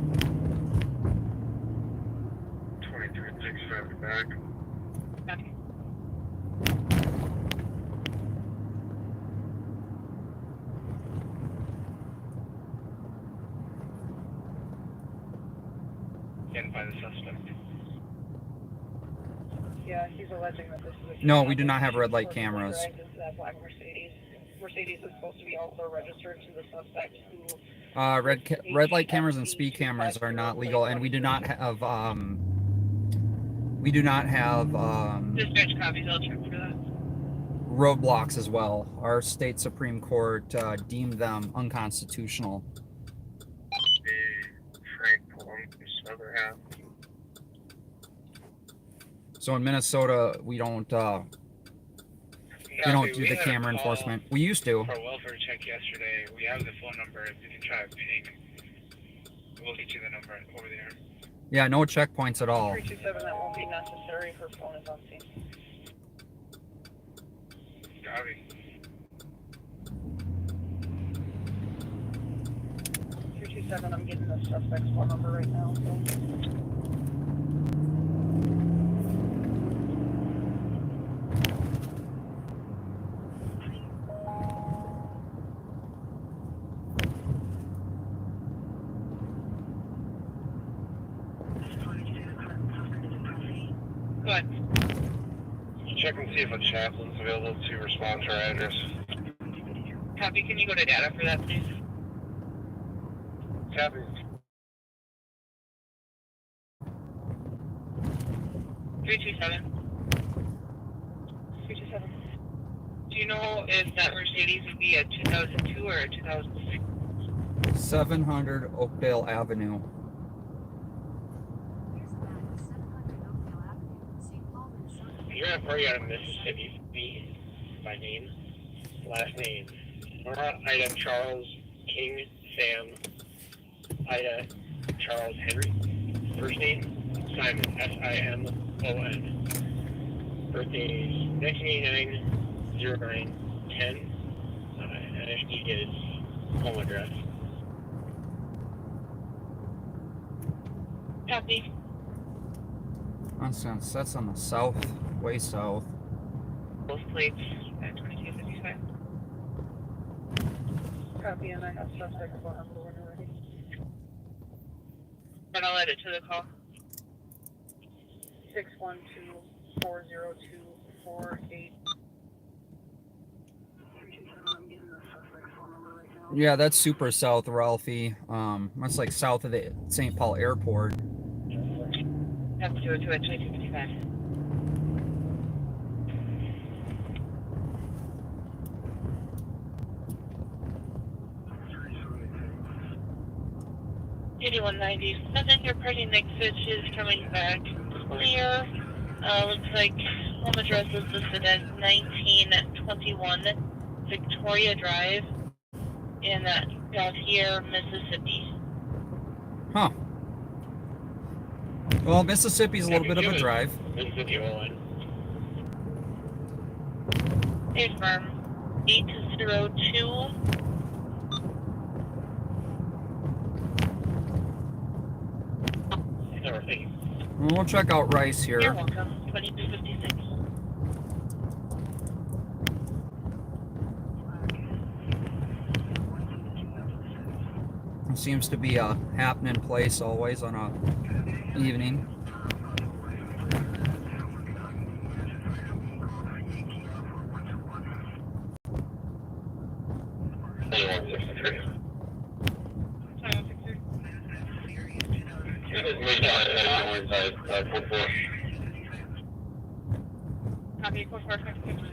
2365 back. Copy. Again by the suspect. yeah, he's alleging that this is a No, we do not have red light cameras. That black Mercedes. Mercedes is supposed to be also registered to the suspect who Red light cameras and speed cameras are not legal, and we do not have Dispatch copies, I'll check for that. roadblocks as well. Our state Supreme Court deemed them unconstitutional. Frank Columbus, other half. So in Minnesota, we don't do the camera enforcement. We used to. For a welfare check yesterday, we have the phone number. If you can try to ping, we'll get you the number over there. Yeah, no checkpoints at all. 327, that won't be necessary. Her phone is on scene. Copy. 327, I'm getting the suspect's phone number right now. So. Good. Check and see if a chaplain's available to respond to our address. Copy. Can you go to data for that, please? Copy. 327. 327. Do you know if that Mercedes would be a 2002 or a 2006? 700 Oakdale Avenue. You're at Fargo, Mississippi. B, by name, last name. Nora, Ida, Charles, King, Sam, Ida, Charles, Henry. First name, Simon, S-I-M-O-N. Birthday, 1989, 0910. NSD is home address. Copy. Nonsense. That's on the south, way south. Both plates at 2255. Copy, and I have suspect's phone number when you're ready. And I'll add it to the call. 612-402-48. Yeah, that's super south, Ralphie. That's like south of the St. Paul Airport. Have to do it to at 2255. $81.97. Your party next switch is coming back clear. Looks like home address is listed as 1921 Victoria Drive in Gautier, Mississippi. Huh. Well, Mississippi's a little bit of a drive. Mississippi, Owen. Affirm 802. Northeast. We'll check out Rice You're here. welcome. 2256. It seems to be a happening place always on a evening. Copy 4456.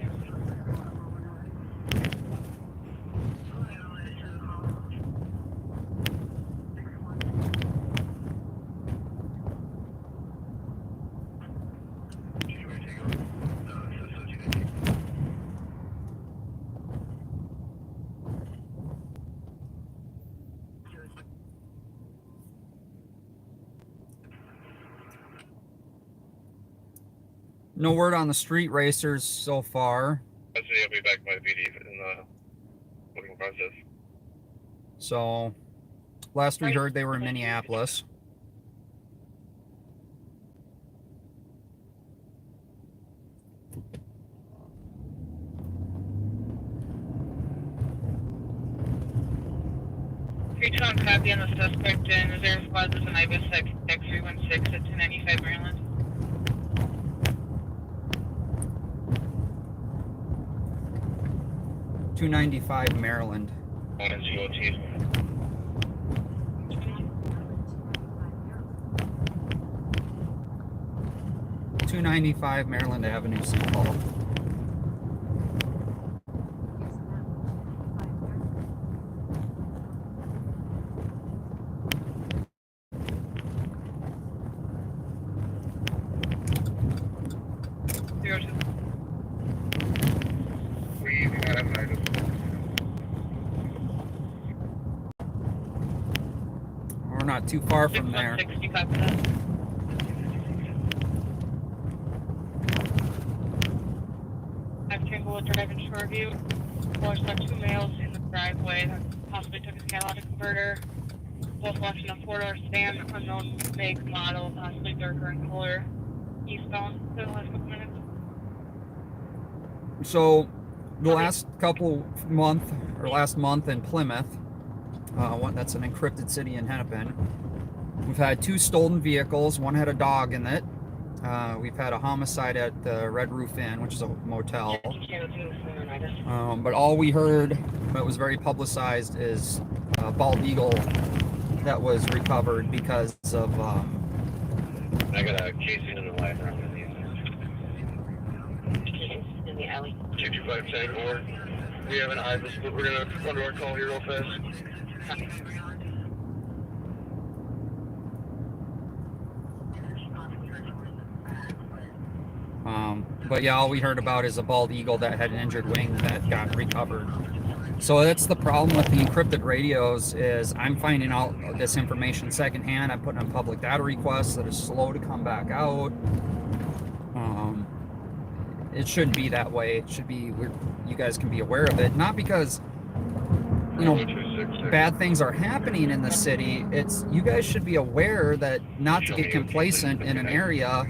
No word on the street racers so far. I'd say I'll be back by the PD in the booking process. So, last we heard they were in Minneapolis. Three-tone copy on the suspect in Reserve Plaza and Ibis X316 at 295 Maryland. .295 Maryland. On GOT. .295 Maryland Avenue, St. Paul. We do not have an item. We're not too far from there. 660, copy that. I've Tanglewood driving Shoreview. Well, saw 2 males in the driveway that possibly took a catalytic converter. Both left in a 4-door sedan, unknown make, model, possibly darker in color, eastbound for the last couple minutes. So the last month in Plymouth, that's an encrypted city in Hennepin, we've had 2 stolen vehicles. One had a dog in it. We've had a homicide at the Red Roof Inn, which is a motel. But all we heard, that was very publicized, is a bald eagle that was recovered because of I got a casing in the light around In the alley. 225 Tango. We have an Ibis, but we're gonna run to our call here real fast. but yeah, all we heard about is a bald eagle that had an injured wing that got recovered. So that's the problem with the encrypted radios, is I'm finding out this information secondhand. I'm putting in public data requests that are slow to come back out. It shouldn't be that way. It should be, you guys can be aware of it. Not because, bad things are happening in the city. It's, you guys should be aware that not to get complacent in an area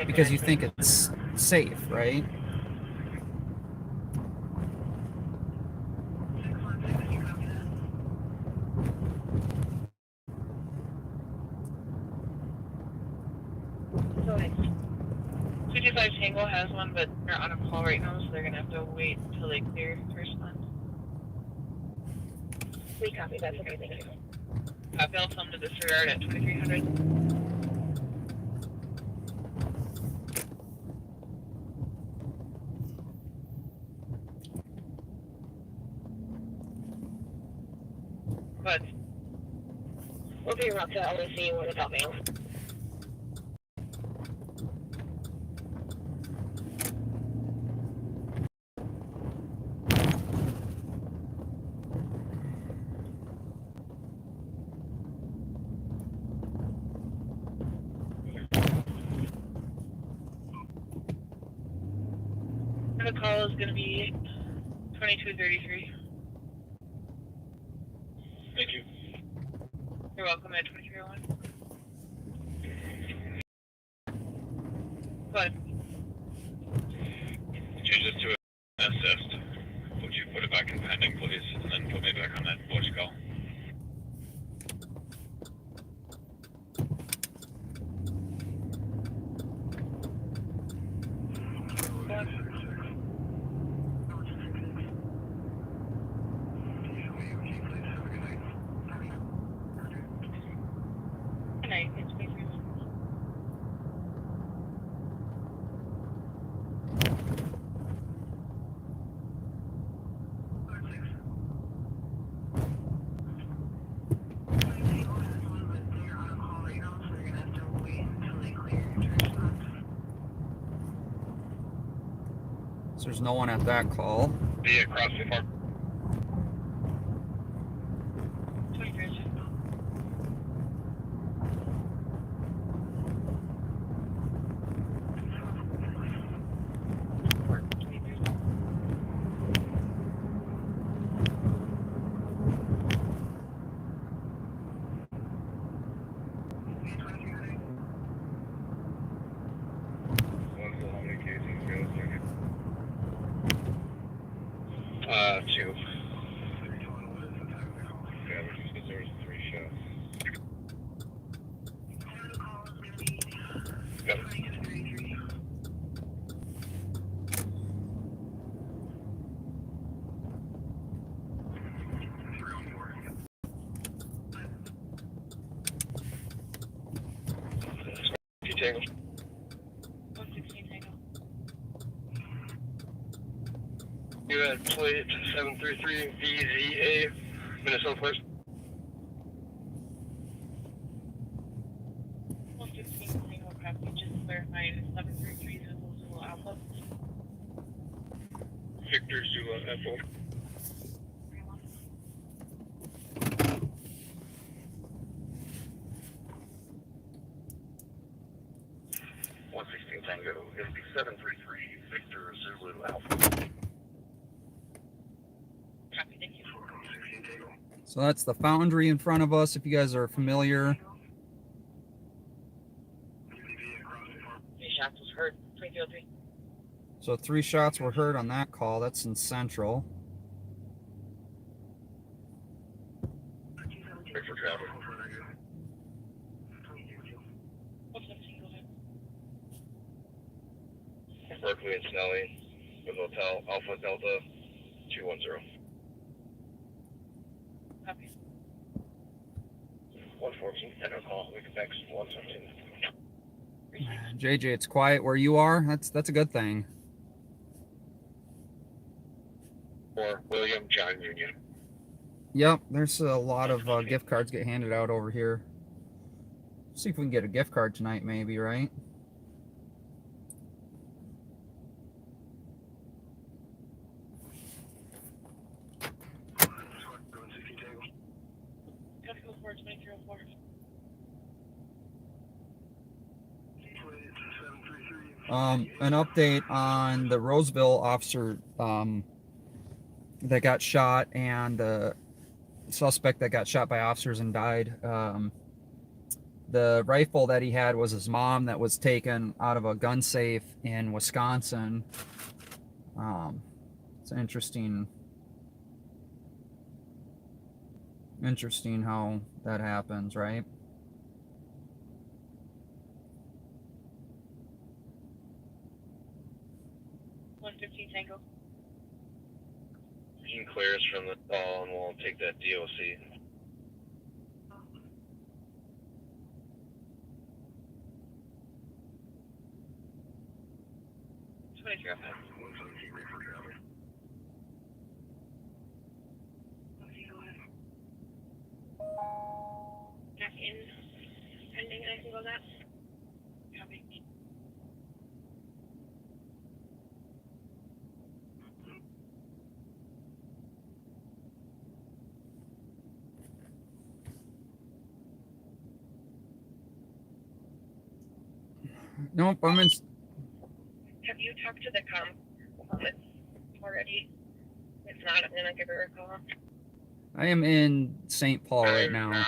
because you think it's safe, right? Go ahead. 225 Tango has one, but they're on a call right now, so they're gonna have to wait until they clear to respond. We copy, that's okay, thank you. Copy, I'll tell them to disregard at 2300. But we'll be around to LAC when it's helping. The call is going to be 2233. Thank you. You're welcome at 2301. But Change this to an assist. Would you put it back in pending, please, and then put me back on that voice call? good night. It's me. So there's no one at that call. Be across the farm. 23. How many casings go? 2. Yeah, which is because there was 3 shots. Yep. Tango. 116 Tango. You had plate 733 VZA, Minnesota First. 116 Tango copy, just clarifying 733 Zulu Alpha. Victor Zula Echo. 733 Victor Zulu Alpha. Copy, thank you. So that's the foundry in front of us, if you guys are familiar. 3 shots was heard. 303. So 3 shots were heard on that call. That's in Central. Victor Travel. What's that single there? Berkeley and Snelling with Hotel Alpha Delta 210. Copy. 114, Echo call, we can text 117. JJ, it's quiet where you are. That's a good thing. For William John Union. Yep, there's a lot of gift cards get handed out over here. See if we can get a gift card tonight, maybe, right? Copy, go forward, 2304. An update on the Roseville officer that got shot and the suspect that got shot by officers and died. The rifle that he had was his mom that was taken out of a gun safe in Wisconsin. It's interesting how that happens, right? Tango. You can clear us from the call and we'll take that DOC. Back in. Pending, and I can go that. Copy. Nope, I'm in. Have you talked to the already? If not, I'm gonna give her a call. I am in St. Paul right now.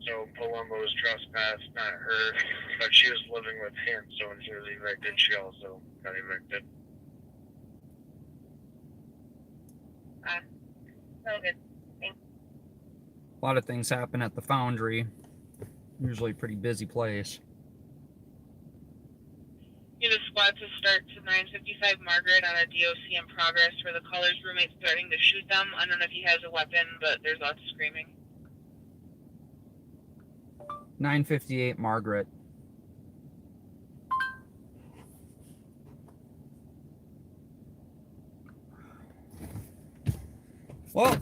So Palumbo's trespassed, not her, but she was living with him, so when she was evicted, she also got evicted. So good. A lot of things happen at the foundry. Usually a pretty busy place. Need a squad to start to 955 Margaret on a DOC in progress where the caller's roommate's starting to shoot them. I don't know if he has a weapon, but there's lots of screaming. 958 Margaret. Well,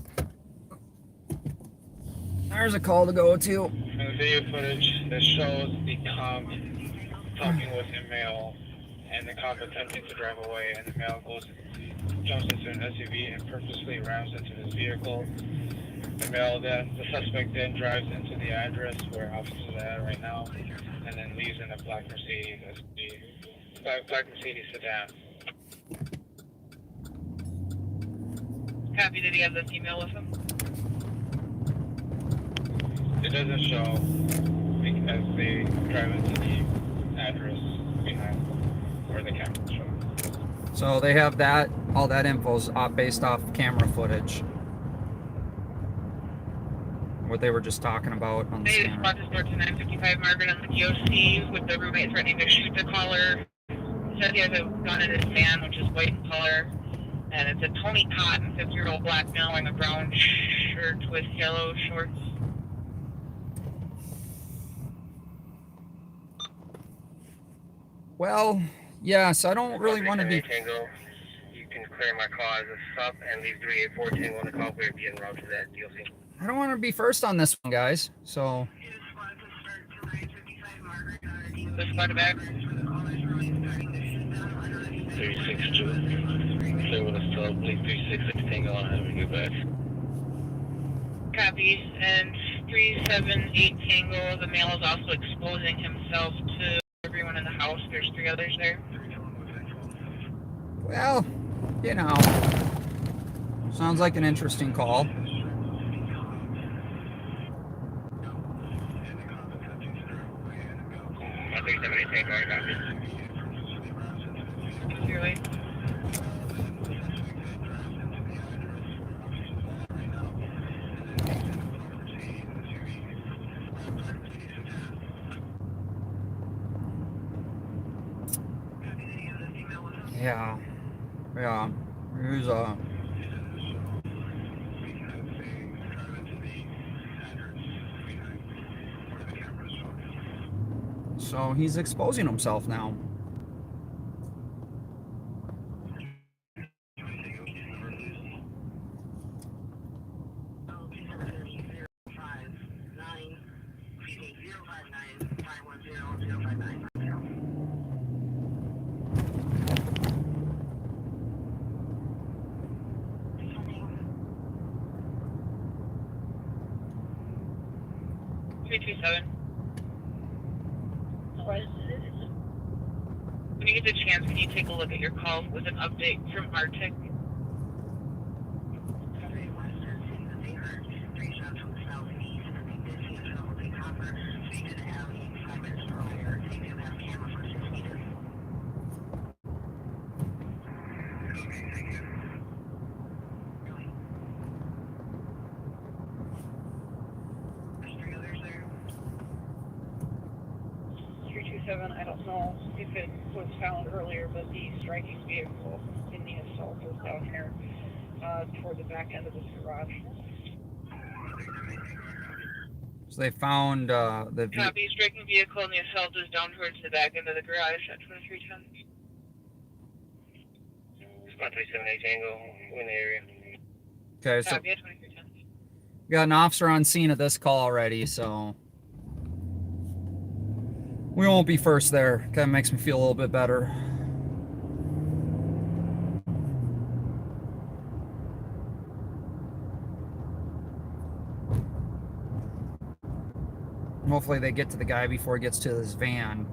there's a call to go to. And the video footage that shows the cop talking with a male and the cop attempting to drive away, and the male jumps into an SUV and purposely rams into his vehicle. The suspect then drives into the address where officers are at right now, and then leaves in a black Mercedes sedan. Copy, did he have the female with him? It doesn't show because they drive into the address behind where the camera's showing. So they have that, all that info's based off camera footage. What they were just talking about on the They scanner. squad to start to 955 Margaret on the DOC with the roommate threatening to shoot the caller. He says he has a gun in his van, which is white in color. And it's a Tony Cotton, 50-year-old black male wearing a brown shirt with yellow shorts. Well, yes, I don't really want to be. Tango, you can clear my car as a sub and leave 3814 on the call. We're being routed to that DOC. I don't want to be first on this one, guys. So The squad back. 362. Clear with us till 366 Tango on how we get back. Copy. And 378 Tango, the male is also exposing himself to everyone in the house. There's 3 others there. Well, you know, sounds like an interesting call. Really? Yeah. Yeah. Here's a. So he's exposing himself now. When you get the chance, can you take a look at your call with an update from Arctic? I don't know if it was found earlier, but the striking vehicle in the assault was down here toward the back end of this garage. So they found the. Copy. Striking vehicle in the assault is down towards the back end of the garage at 2310. Spot 378 Tango in the area. Okay, so Copy at 2310. we got an officer on scene at this call already, so we won't be first there. Kind of makes me feel a little bit better. Hopefully they get to the guy before he gets to his van.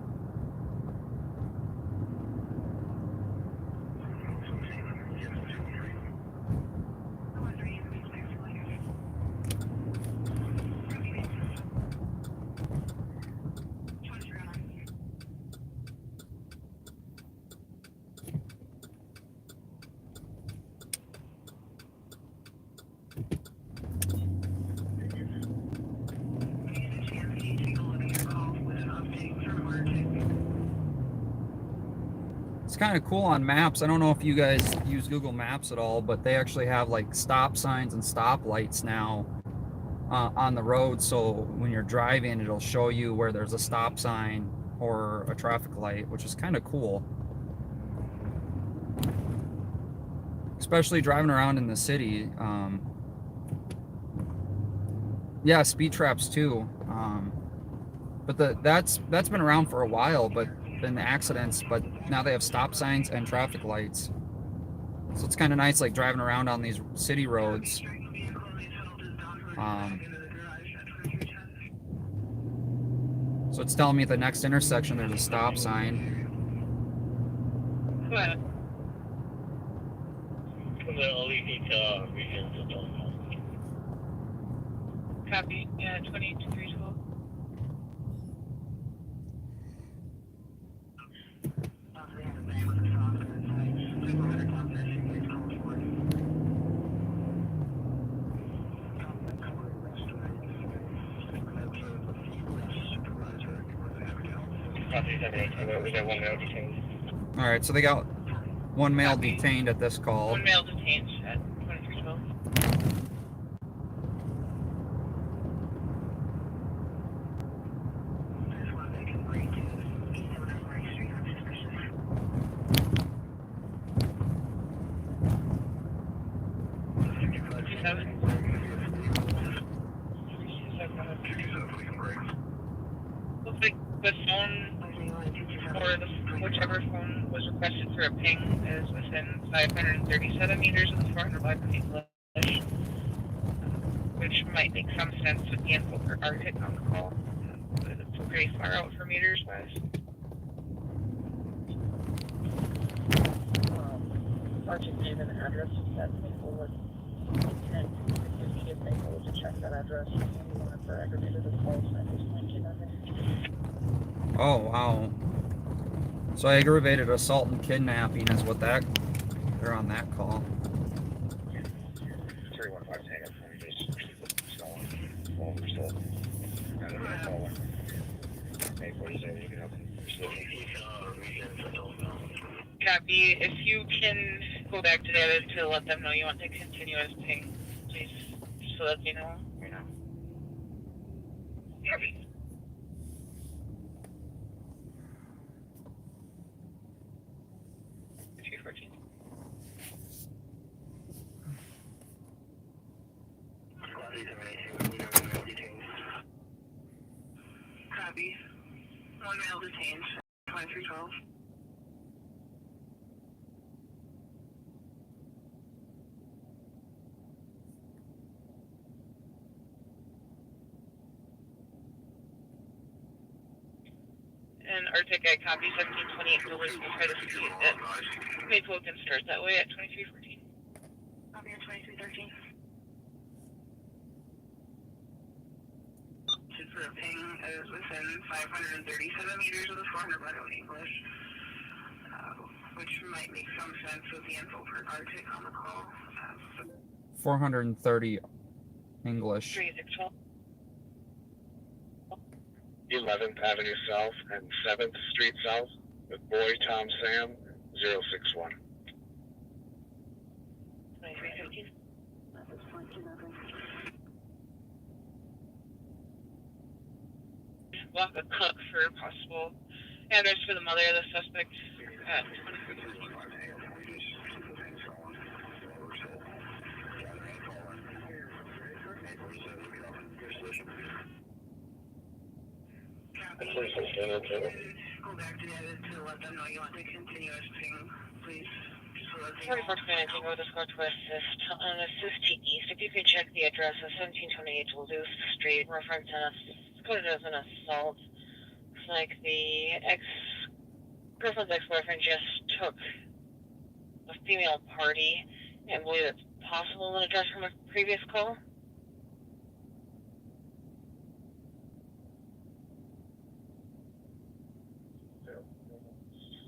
It's kind of cool on maps. I don't know if you guys use Google Maps at all, but they actually have like stop signs and stop lights now on the road. So when you're driving, it'll show you where there's a stop sign or a traffic light, which is kind of cool. Especially driving around in the city. Yeah, speed traps too. But that's been around for a while, but been accidents, but now they have stop signs and traffic lights. So it's kind of nice, like driving around on these city roads. So it's telling me at the next intersection there's a stop sign. Go ahead. Copy. Yeah, 2312. We got one male detained. All right, so they got one male detained at this call. One male detained at 2312. Looks like the phone or whichever phone was requested for a ping is within 537 meters of the 400 block of English, which might make some sense with the info for Arctic on the call. But it's pretty far out for meters wise. articulated an address that people would intend if they go to check that address. And we wanted for aggravated assault, and I just mentioned that. Oh, wow. So aggravated assault and kidnapping is what they're on that call. 315 Tango, just over, so. Hey, what is it? You can help me. Copy. If you can go back to that to let them know you want to continue as ping, please, just so that they know. Copy. Copy. 1 male detained, 2312. And Arctic, I copy 1728 Duluth. We'll try to see it. Maybe we can start that way at 2314. Copy at 2313. For a ping is within 537 meters of the 400 letter in English, which might make some sense with the info for Arctic on the call. 430 English. 3612. 11th Avenue South and 7th Street South with Boy Tom Sam 061. 2315. Block a cook for possible address for the mother of the suspect at 2315. Go back to the edit to let them know you want to continue as ping, please. So that they 4419 go to score to assist. On assist to east, if you could check the address of 1728 Duluth Street, reference coded as an assault. Looks like the girlfriend's ex-boyfriend just took a female party and believe it's possible an address from a previous call.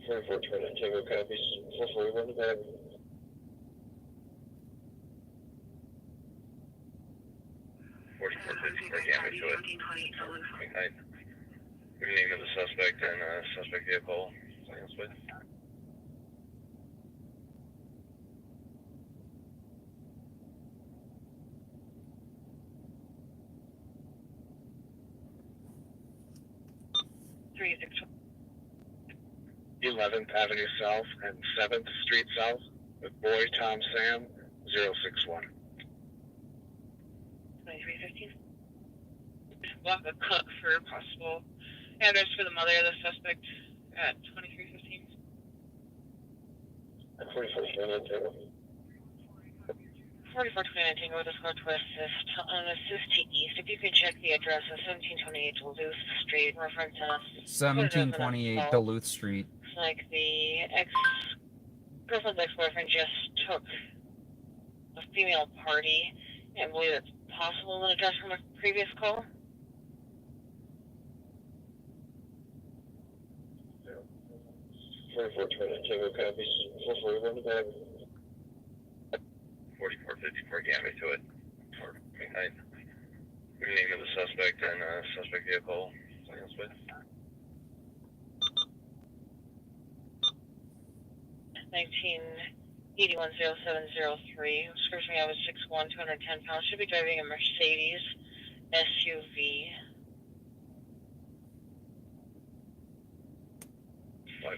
Tango copies 441 to bed. 4450 for damage to it. Good name of the suspect and suspect vehicle. License plate. Three six 11th Avenue South and 7th Street South with Boy Tom Sam 061. 2315. Block a cook for possible address for the mother of the suspect at 2315. 4429 Tango with a score to assist. On assist to east, if you could check the address of 1728 Duluth Street, reference 1728 Duluth Street. Looks like the girlfriend's ex-boyfriend just took a female party and believe it's possible an address from a previous call. Tango copies 441 to bed. 4454 damage to it. 429. Good name of the suspect and suspect vehicle. License plate. 19810703. Description I was 6'1", 210 pounds. Should be driving a Mercedes SUV. So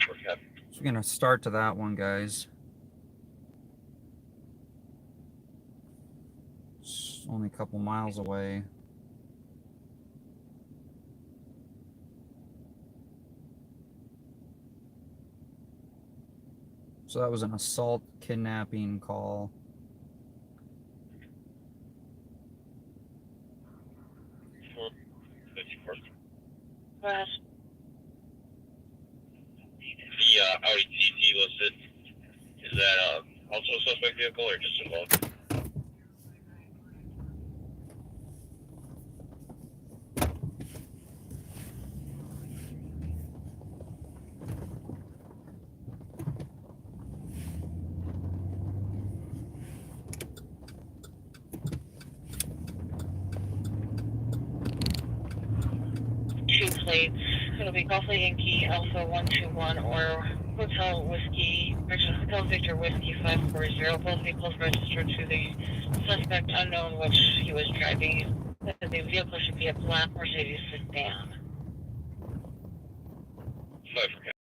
we're gonna start to that one, guys. It's only a couple miles away. So that was an assault kidnapping call. Well, The Audi TC listed, is that Also a suspect vehicle or just involved? Two plates. It'll be Golf Yankee Alpha 121 or Hotel Whiskey, actually Hotel Victor Whiskey 540. Both vehicles registered to the suspect unknown, which he was driving. The vehicle should be a black Mercedes sedan. 5 for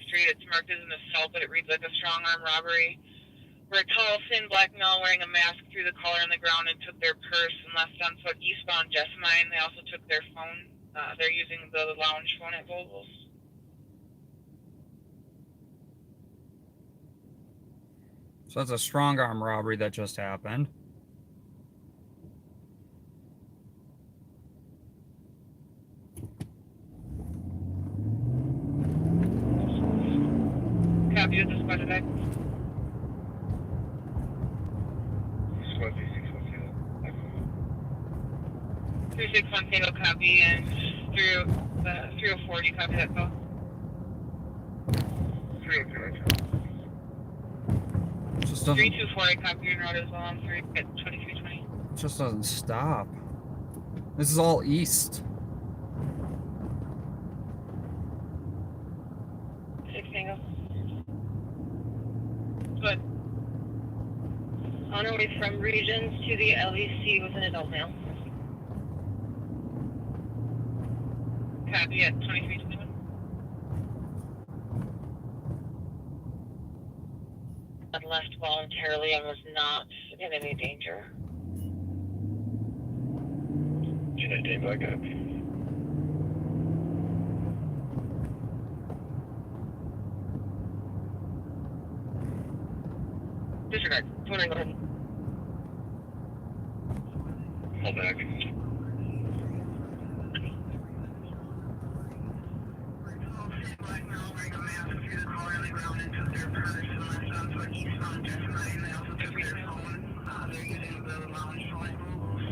Street. It's marked as an assault, but it reads like a strong arm robbery. Where a tall, thin black male wearing a mask threw the collar on the ground and took their purse and left on foot eastbound Jessamine. They also took their phone. They're using the lounge phone at Vogel's. So that's a strong arm robbery that just happened. Copy of the squad today. Squad 3610. 361 Tango copy and 3040 copy that call. 302. Just doesn't, 3240 copy your note as well on 3 at 2320. just doesn't stop. This is all east. 6 Tango. Good. On our way from Regions to the LEC with an adult male. Copy at 2321. Left voluntarily and was not in any danger. Should I take back up? Disregard. 29, go ahead. Hold back. Black male wearing a mask threw the collar on the ground and took their purse and left on foot eastbound Jessamine. They also took their phone. They're using the lounge phone at Google's.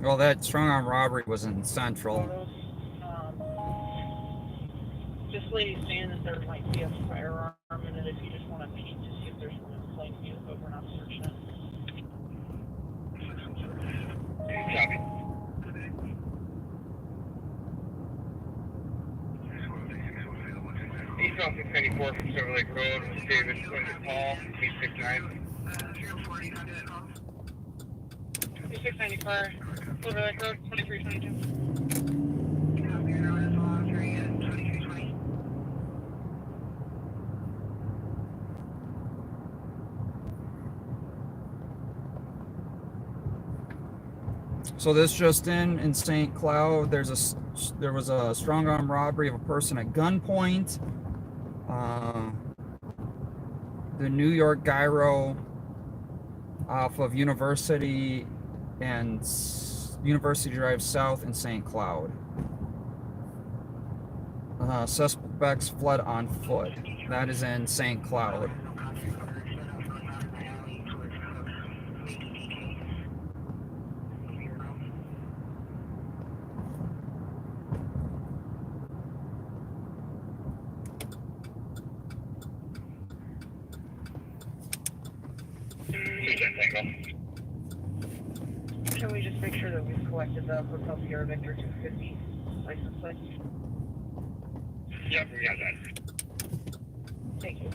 Well, that strong arm robbery was in Central. This lady's saying that there might be a firearm in it if you just want to peek to see if there's one in plain view, but we're not searching it. Copy. Eastbound 694 from Silver Lake Road, David Clinton Hall, 869. 040 copy that call. 694, Silver Lake Road, 2322. Copy your note as well on 3 at 2320. So this just in St. Cloud, there was a strong arm robbery of a person at gunpoint. The New York Gyro off of University and University Drive South in St. Cloud. Suspects fled on foot. That is in St. Cloud. Can we just make sure that we've collected the Hotel Sierra Victor 250 license plate? Yep, we got that. Thank you.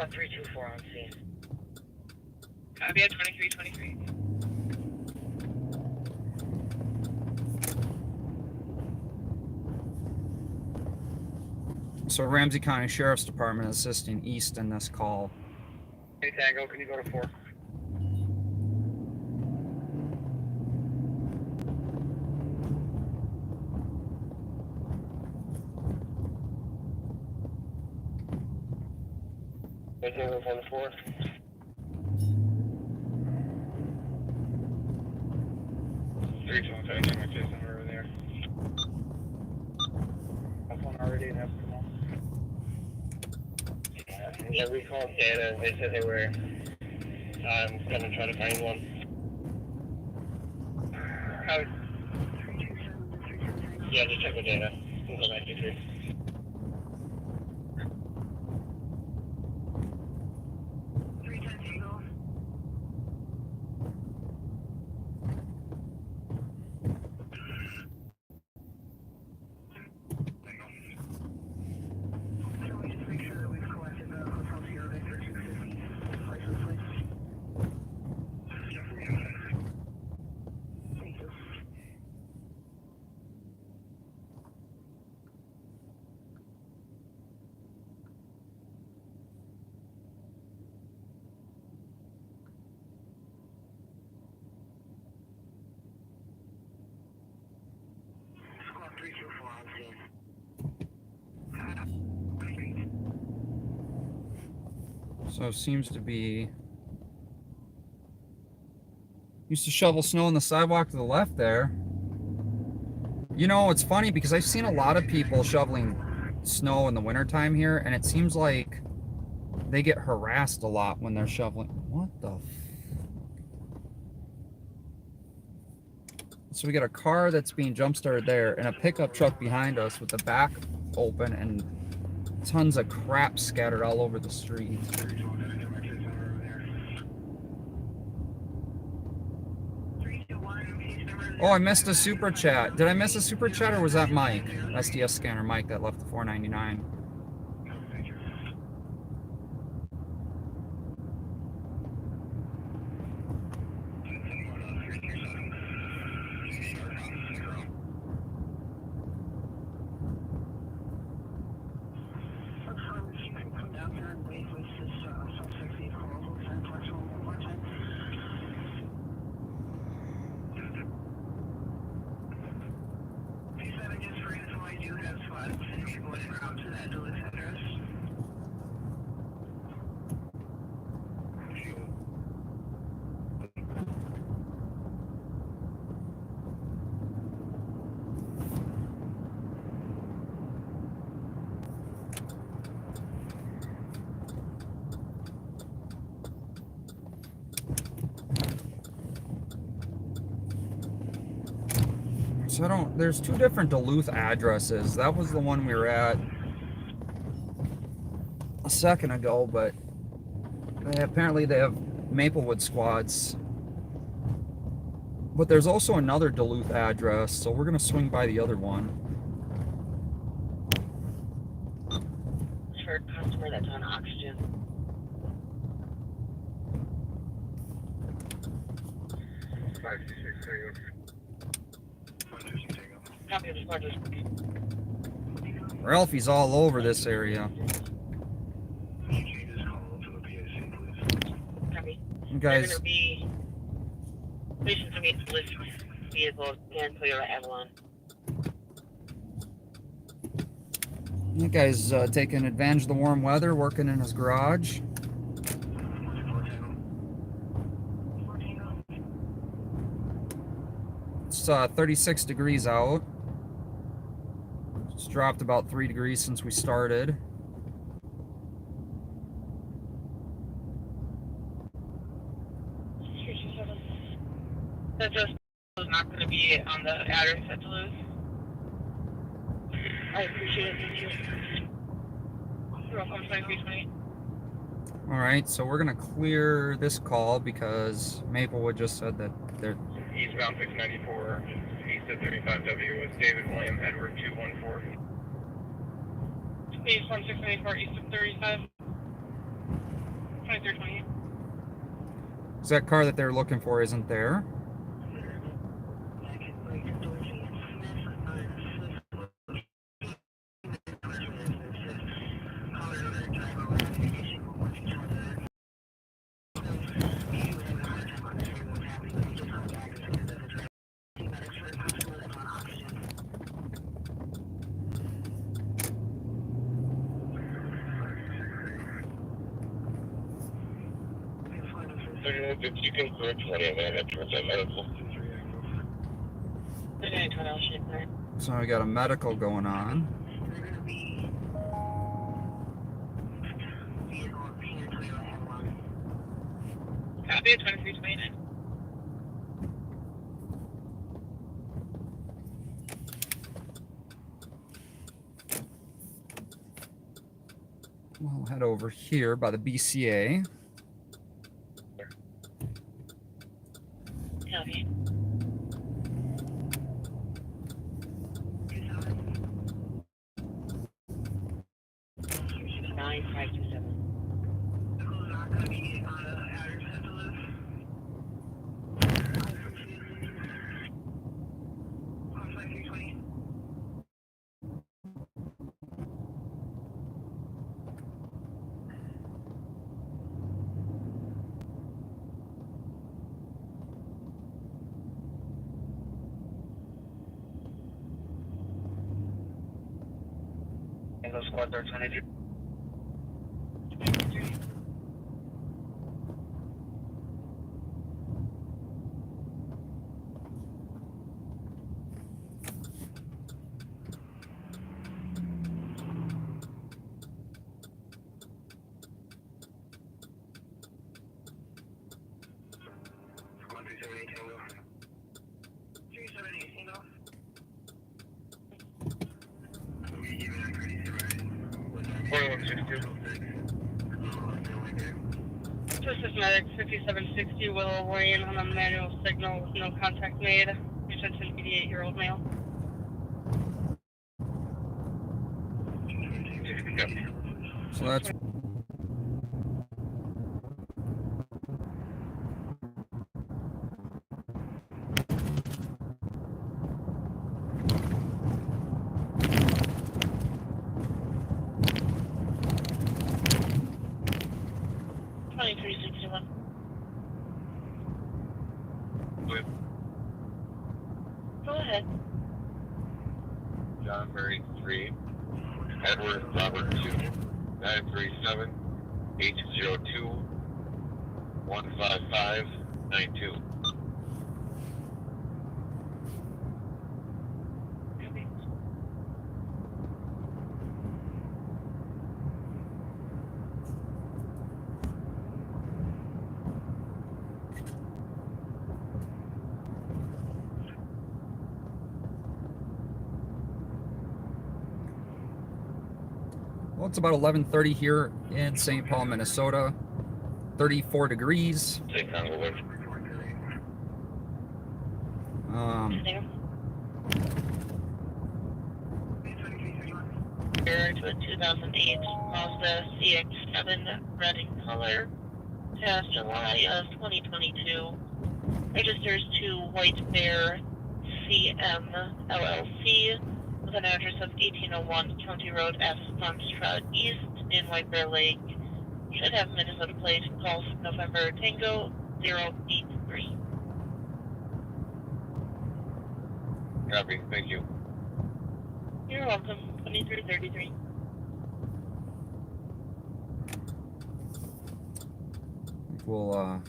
Squad 324 on scene. Copy at 2323. So Ramsey County Sheriff's Department assisting East in this call. Hey, Tango, can you go to 4? Hey, Tango, 4. 325, I'm chasing over there. That's one already, and that's one. Yeah, we called data. They said they were gonna try to find one. Yeah, just check with data. We'll go back to 3. So it seems to be... Used to shovel snow on the sidewalk to the left there. You know, it's funny because I've seen a lot of people shoveling snow in the wintertime here, and it seems like they get harassed a lot when they're shoveling. What the So we got a car that's being jump-started there, and a pickup truck behind us with the back open, and tons of crap scattered all over the street. Oh, I missed a super chat. Did I miss a super chat, or was that Mike? SDS scanner Mike that left the $4.99. So I don't, there's two different Duluth addresses. That was the one we were at a second ago, but apparently they have Maplewood squads. But there's also another Duluth address, so we're gonna swing by the other one. For a customer that's on oxygen. Copy of squad. Ralphie's all over this area. Copy. You They're guys, going to be stationed to meet the list vehicles and Toyota Avalon. you guys taking advantage of the warm weather, working in his garage. It's 36 degrees out. It's dropped about 3 degrees since we started. That just is not going to be on the address at Duluth. I appreciate it. Thank you. You're welcome. 2320. Alright, so we're gonna clear this call because Maplewood just said that they're... Eastbound 694, east of 35W with David William Edward 214. Eastbound 694, east of 35. 2328. Because that car that they're looking for isn't there. If you can clear 20 minutes towards that medical. 3920. So we got a medical going on. Copy 2329. We'll head over here by the BCA. Copy. 9527. Tango Squad 1323. Squad 378 Tango. 378 Tango. We give it a courtesy ride. 4162. This is Medic 5760 Willow Lane on a manual signal with no contact made. Attention 88-year-old male. So that's Go ahead. John Murray 3, Edward Robert 2, 937 802 15592. well, it's about 11:30 here in St. Paul, Minnesota. 34 degrees. Take Congo West. Here to a 2008 Mazda CX-7 red in color. Past July of 2022. Registers to White Bear CM LLC with an address of 1801 County Road F. Foxtrot East in White Bear Lake. Should have Minnesota plate. Call November Tango 083. Copy, thank you. You're welcome. 2333. We'll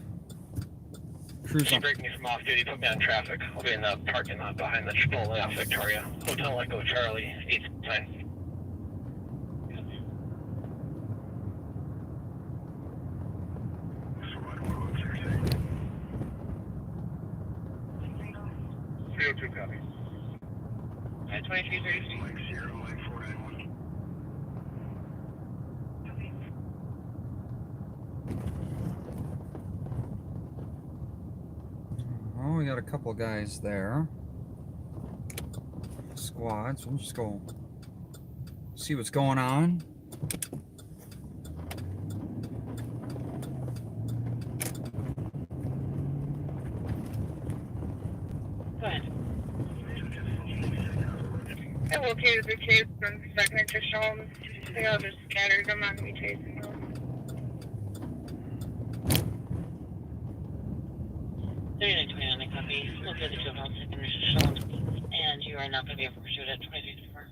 cruise Can you on. break me from off duty? Put me on traffic. I'll be in the parking lot behind the Chipotle off Victoria. Hotel Echo Charlie, 8-9. CO2 copy. 2333. Oh, we got a couple guys there. Squads. We'll just go see what's going on. Go ahead. I located the kids from second to show them. They all just scattered. I'm not going to be chasing them. 3929, copy. Located the juvenile second to shown, and you are not going to be able to pursue it at 2354.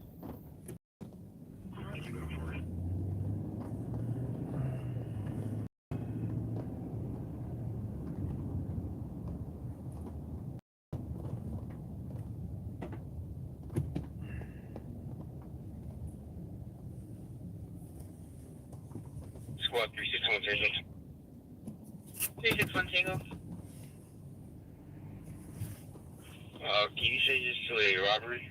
Squad 361 Tango. 361 Tango. Can you say just to a robbery?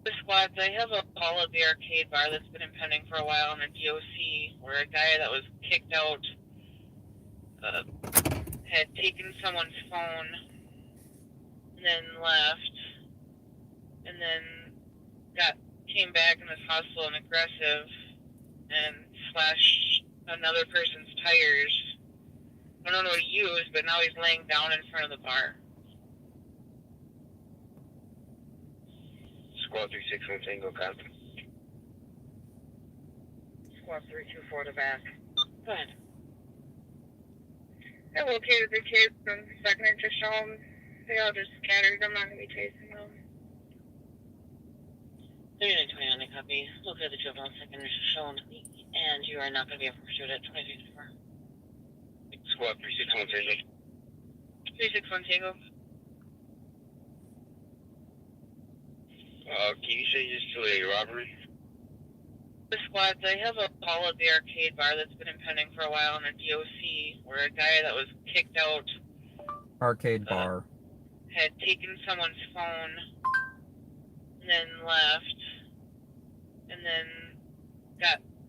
The squads, I have a call at the arcade bar that's been impending for a while on a DOC where a guy that was kicked out had taken someone's phone and then left and then came back and was hostile and aggressive and slashed another person's tires. I don't know what he used, but now he's laying down in front of the bar. Squad 361 Tango, copy. Squad 324 to back. Go ahead. I located the kids from second to show them. They all just scattered. I'm not going to be chasing them. 3929, copy. Located the juvenile second to shown, and you are not going to be able to pursue it at 2354. Squad 361 Tango. 361 Tango. Can you say just to a robbery? The squads, I have a call at the arcade bar that's been impending for a while on a DOC where a guy that was kicked out Arcade bar. had taken someone's phone and then left and then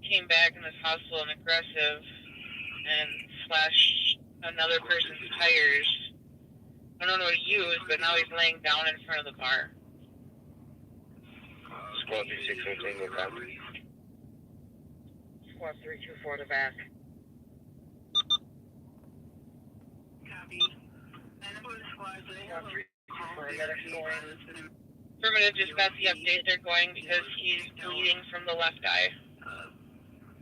came back and was hostile and aggressive and slashed another person's tires. I don't know what he used, but now he's laying down in front of the bar. Squad 361 Tango, copy. Squad 324 to back. Copy. And for the squads, they have Affirmative, just got the update. They're going because he's bleeding from the left eye.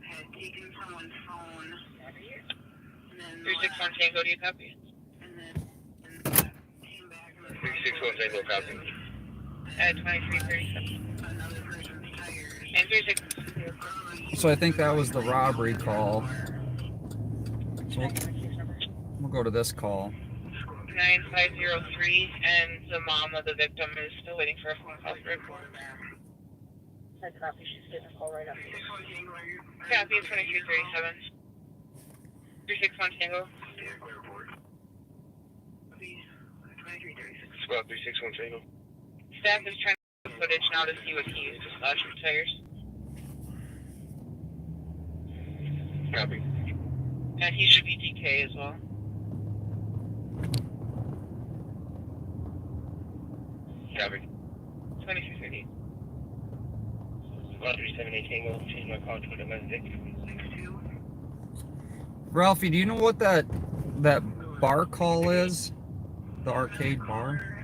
had taken someone's phone. And then 361 Tango, do you copy? And then came back and was 361 Tango, copy. At 2337. another person's tires. And 361. So I think that was the robbery call. So we'll go to this call. 9503, and the mom of the victim is still waiting for a phone call for a report. I copy, she's getting a call right after this. Copy, 2337. 361 Tango. Squad 361 Tango. Staff is trying to get footage now to see what he used to slash his tires. Copy. And he should be DK as well. Copy. 2330. Squad 378 Tango, change my call to a domestic. Ralphie, do you know what that bar call is? The arcade bar?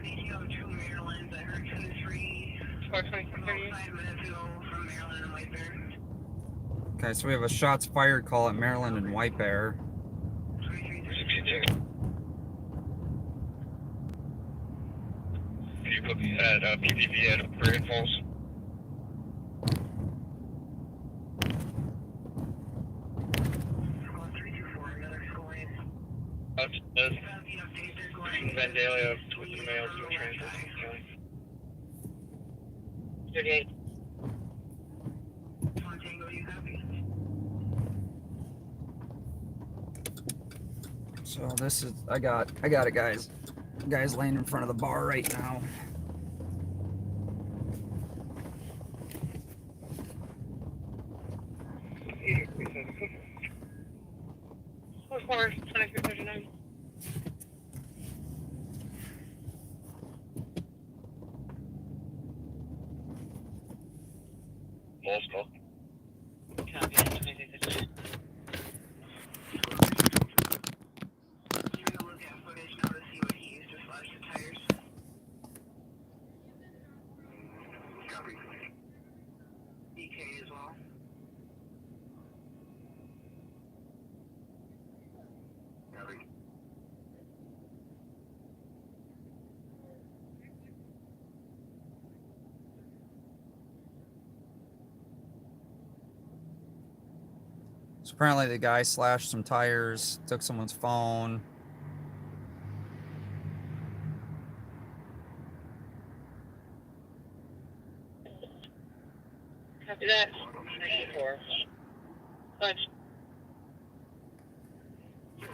2330. Okay, so we have a shots fired call at Maryland and White Bear. 62. Can you put me at PPV at Prairie Falls? Vandalia with the mail to transit. 38. So this is I got it, guys. Guy's laying in front of the bar right now. What's more? 2339. False call. Copy, 2339. So apparently the guy slashed some tires, took someone's phone. Copy that. 94. Bunch. Not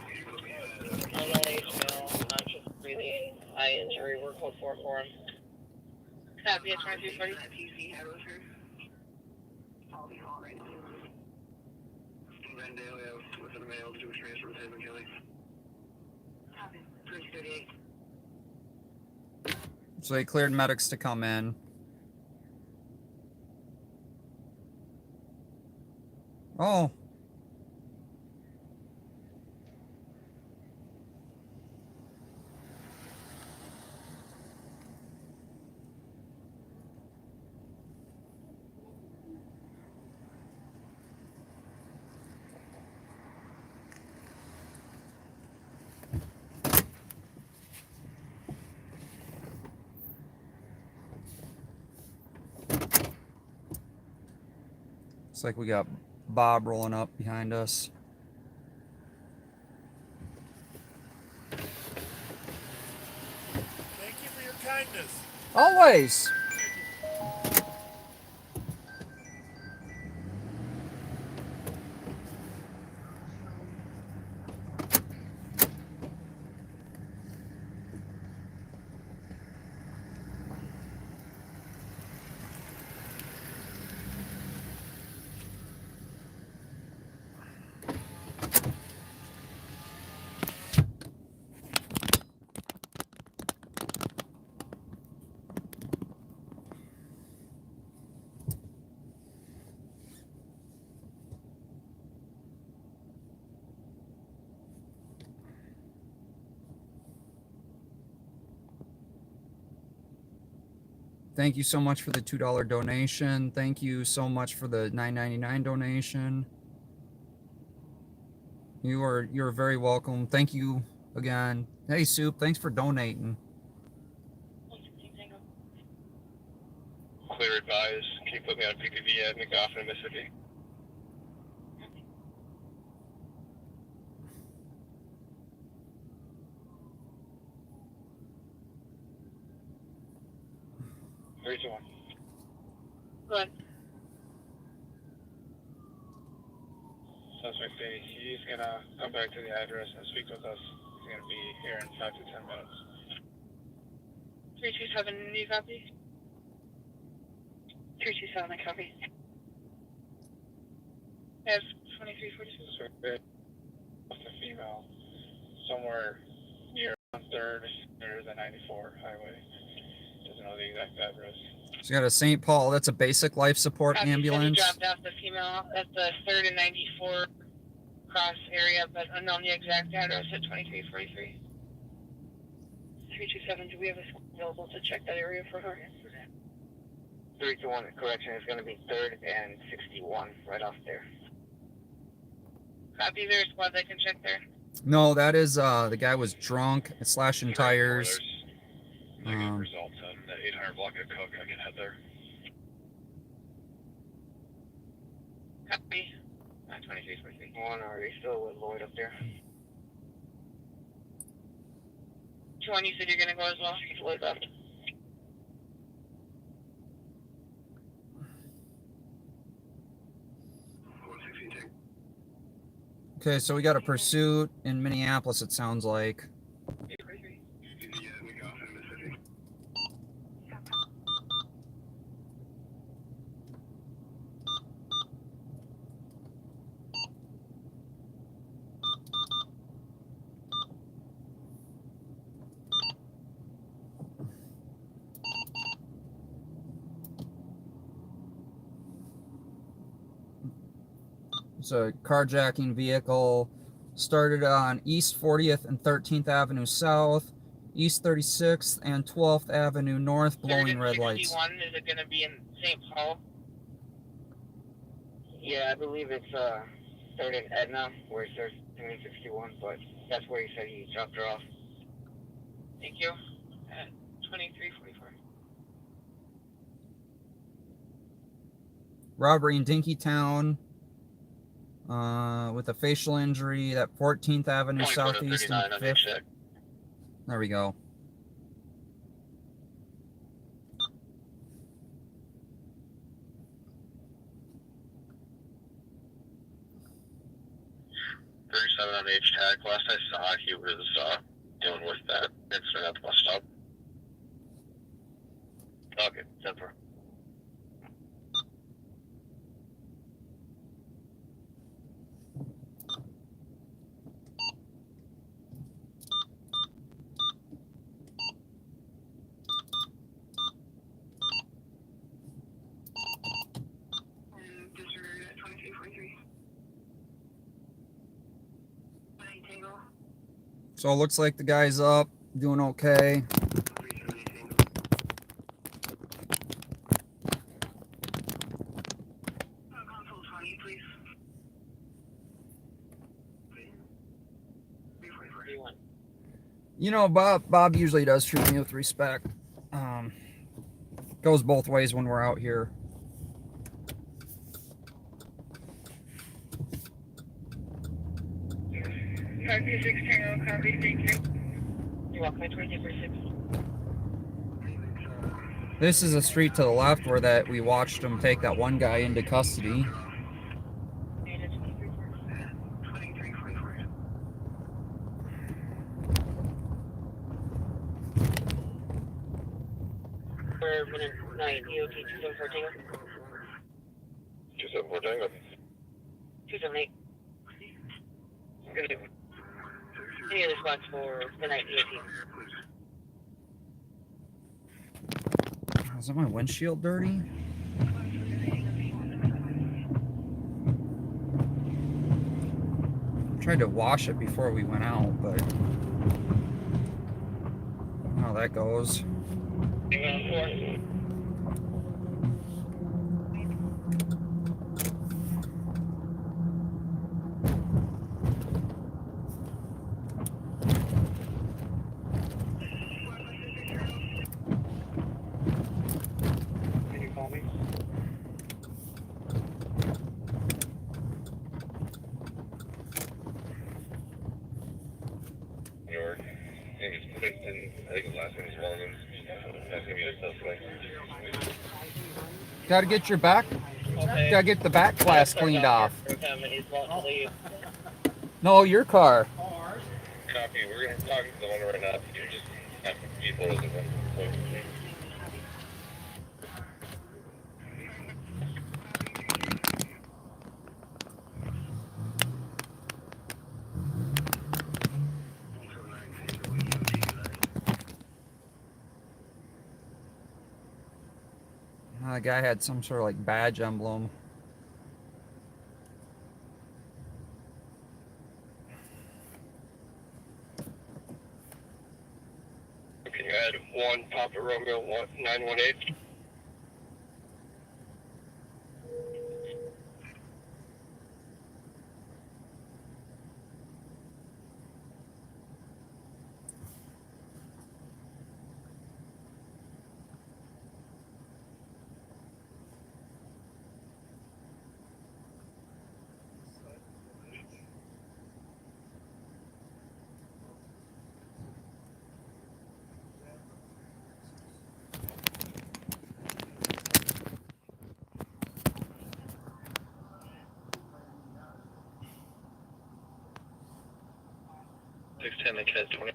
just really eye injury. We're code 4 for him. Copy it. 2340. I'll be home right soon. Vendale, yeah, within the mail, do a transfer with him and Kelly. Copy. 338. So they cleared medics to come in. Oh. Looks like we got Bob rolling up behind us. Thank you for your kindness. Always. Thank you so much for the $2 donation. Thank you so much for the $9.99 donation. You're very welcome. Thank you again. Hey Soup, thanks for donating. Clear advise. Keep looking at PPV at McGoffin, Mississippi. Three, two, one. Good. Suspect say he's gonna come back to the address and speak with us. He's gonna be here in 5 to 10 minutes. 327, you copy? 327, I copy. Yes, 2346. Suspect a female somewhere near 3rd near the 94 highway. Doesn't know the exact address. She's got a St. Paul. That's a basic life support Copy, ambulance. said he dropped off the female at the 3rd and 94 cross area, but unknown the exact address at 2343. 327, do we have a available to check that area for her? 321, correction, is going to be 3rd and 61, right off there. Copy, is there a squad that can check there? No, that is the guy was drunk, slashing tires. Negative results on the 800 block of Coke. I can head there. Copy. 2343. One, are you still with Lloyd up there? 21, you said you're going to go as well? Lloyd left. Okay, so we got a pursuit in Minneapolis, it sounds like. It's a carjacking vehicle. Started on East 40th and 13th Avenue South, East 36th and 12th Avenue North, blowing red lights. 61, is it going to be in St. Paul? Yeah, I believe it's 3rd and Edna, where it says 361, but that's where he said he dropped her off. Thank you. At 2344. Robbery in Dinkytown. with a facial injury at 14th Avenue 24 to Southeast 39 and on 5th. check. There we go. On H tag. Last I saw, he was dealing with that incident at the bus stop. Okay, 10-4. And disregard at 2343. Tango. So it looks like the guy's up, doing okay. 370 Tango. Console 20, please. 344. You know, Bob usually does treat me with respect. Goes both ways when we're out here. Factory 6 Tango, copy, thank you. You're welcome. 2246. This is a street to the left where that we watched him take that one guy into custody. 2344. For minute 9, EOT 274 Tango. 274 Tango. 278. Any other spots for the night EOT? Is that my windshield dirty? Tried to wash it before we went out, but how that goes. Can you call me? York. I think it's Kristen. I think his last name is Wellman. That's gonna be a tough thing. Gotta get your back. Gotta get the back glass cleaned off. No, your car. Copy. We're gonna talk to the owner right now. You just have to be photos of him. The guy had some sort of like badge emblem. Can you add 1 Papa Romeo 918? The kid 20.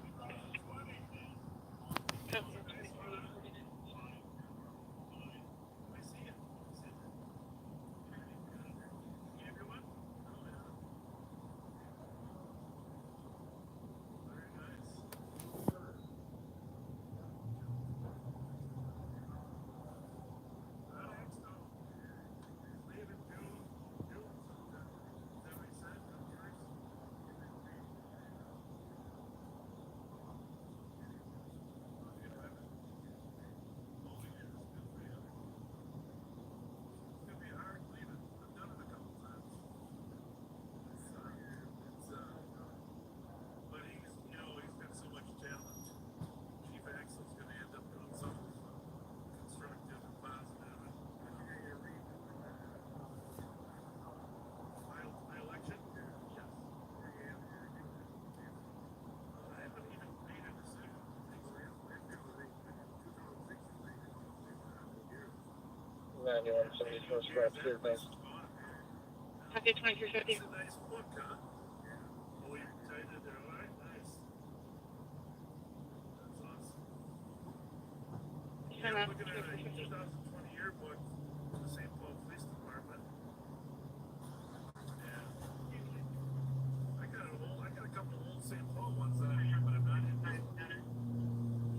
9171 scrap clear, thanks. Copy 2350. Send that 2350.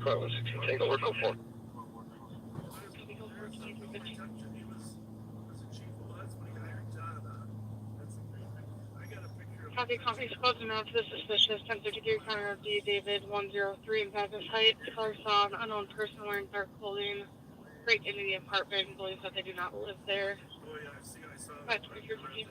Carlos, take over, go for it. Copy, company supposed to know to the suspicious 1053 County Road D, David 103 in Baptist Heights. Caller saw an unknown person wearing dark clothing break into the apartment and believes that they do not live there. 52350.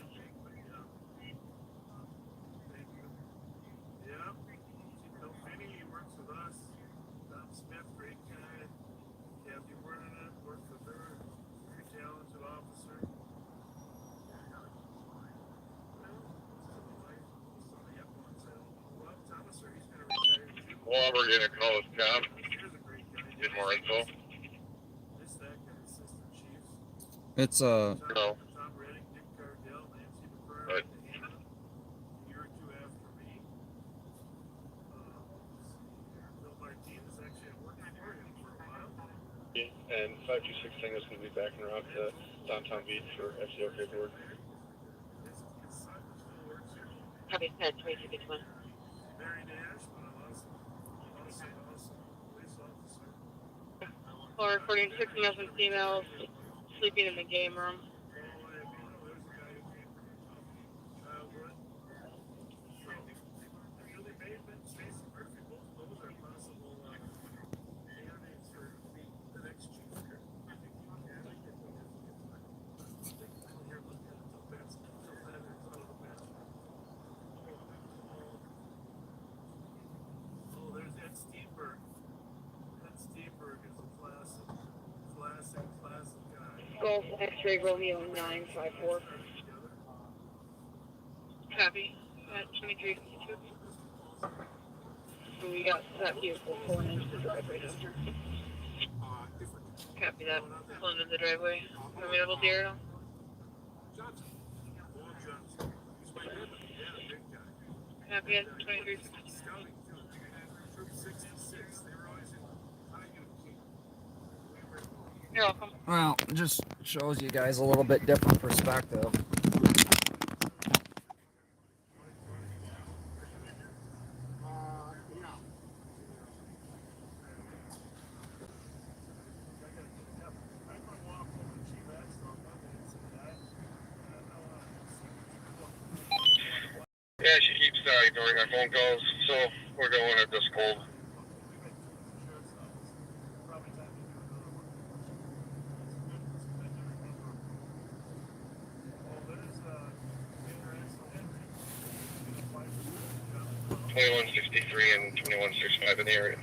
Well, we're gonna call us Tom. Get more info. It's No. But and 526 thing is going to be backing around to downtown beach for FCO paperwork. Copy, 2251. Caller recording 6 males and females sleeping in the game room. Golf X-ray Romeo 954. Copy. At 2352. And we got that vehicle pulling into the driveway down here. Copy that. Pulling into the driveway. Available zero. Copy at 2352. You're welcome. well, it just shows you guys a little bit different perspective. yeah, she keeps ignoring our phone calls, so we're going at this cold. .2163 and 2165 in the area.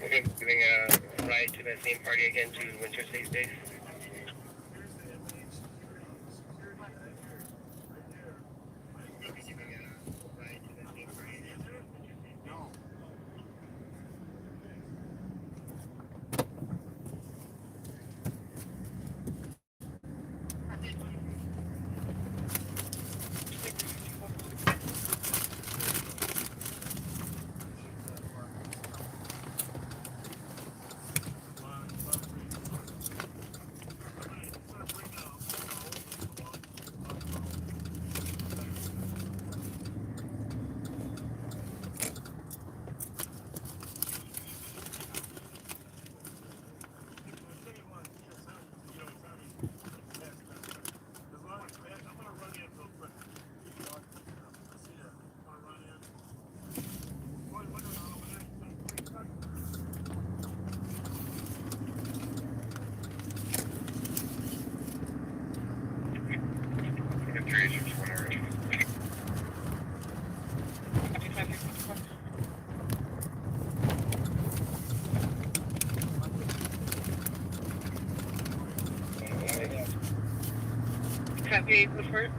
Okay, giving a ride to that same party again to Winter State Base. Copy, Woodford.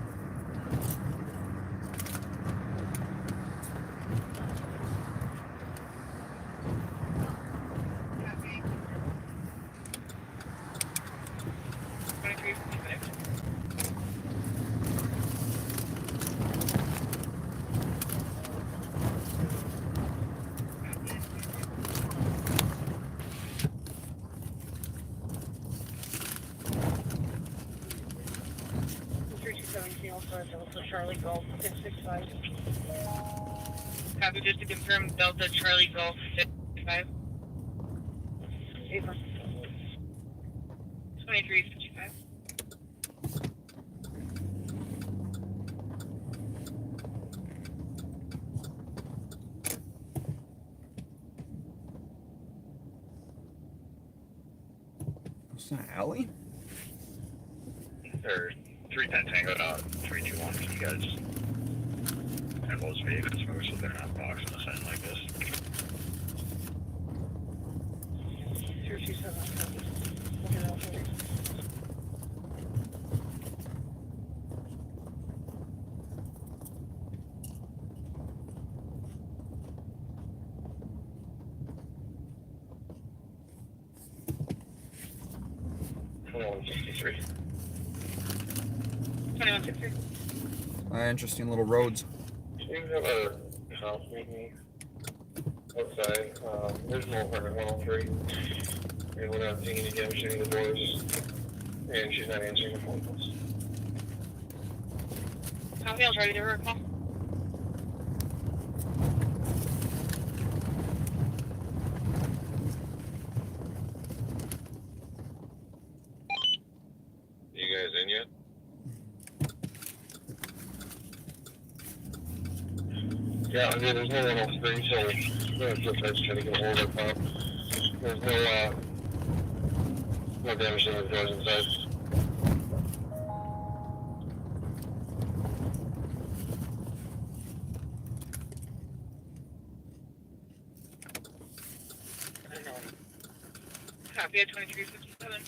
Alpha Delta Charlie Golf 665. Copy, just to confirm, Delta Charlie Golf 665. Ava. 2355. Is that Allie? Or 310 Tango out 321. Can you guys have those vehicles move so they're not boxing us in like this? 027. Copy. Look at Alpha. $21.63. 2163. Interesting little roads. Do you have a house meeting outside? There's no apartment 103. And we're not seeing any damage to the doors. And she's not answering the phone calls. Copy, I'll try to give her a call. You guys in yet? Yeah, I mean, there's no one else free, so I'm gonna just try to get a hold of her. There's no damage to the doors inside. Copy at 2357.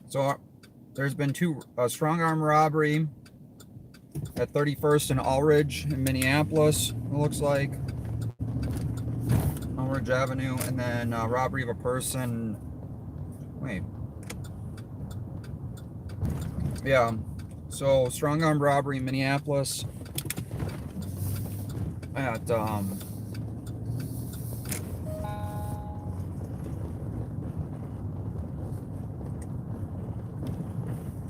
So there's been a strong arm robbery at 31st and Ulridge in Minneapolis, it looks like. Ulridge Avenue, and then robbery of a person. Wait. Yeah. So strong arm robbery in Minneapolis at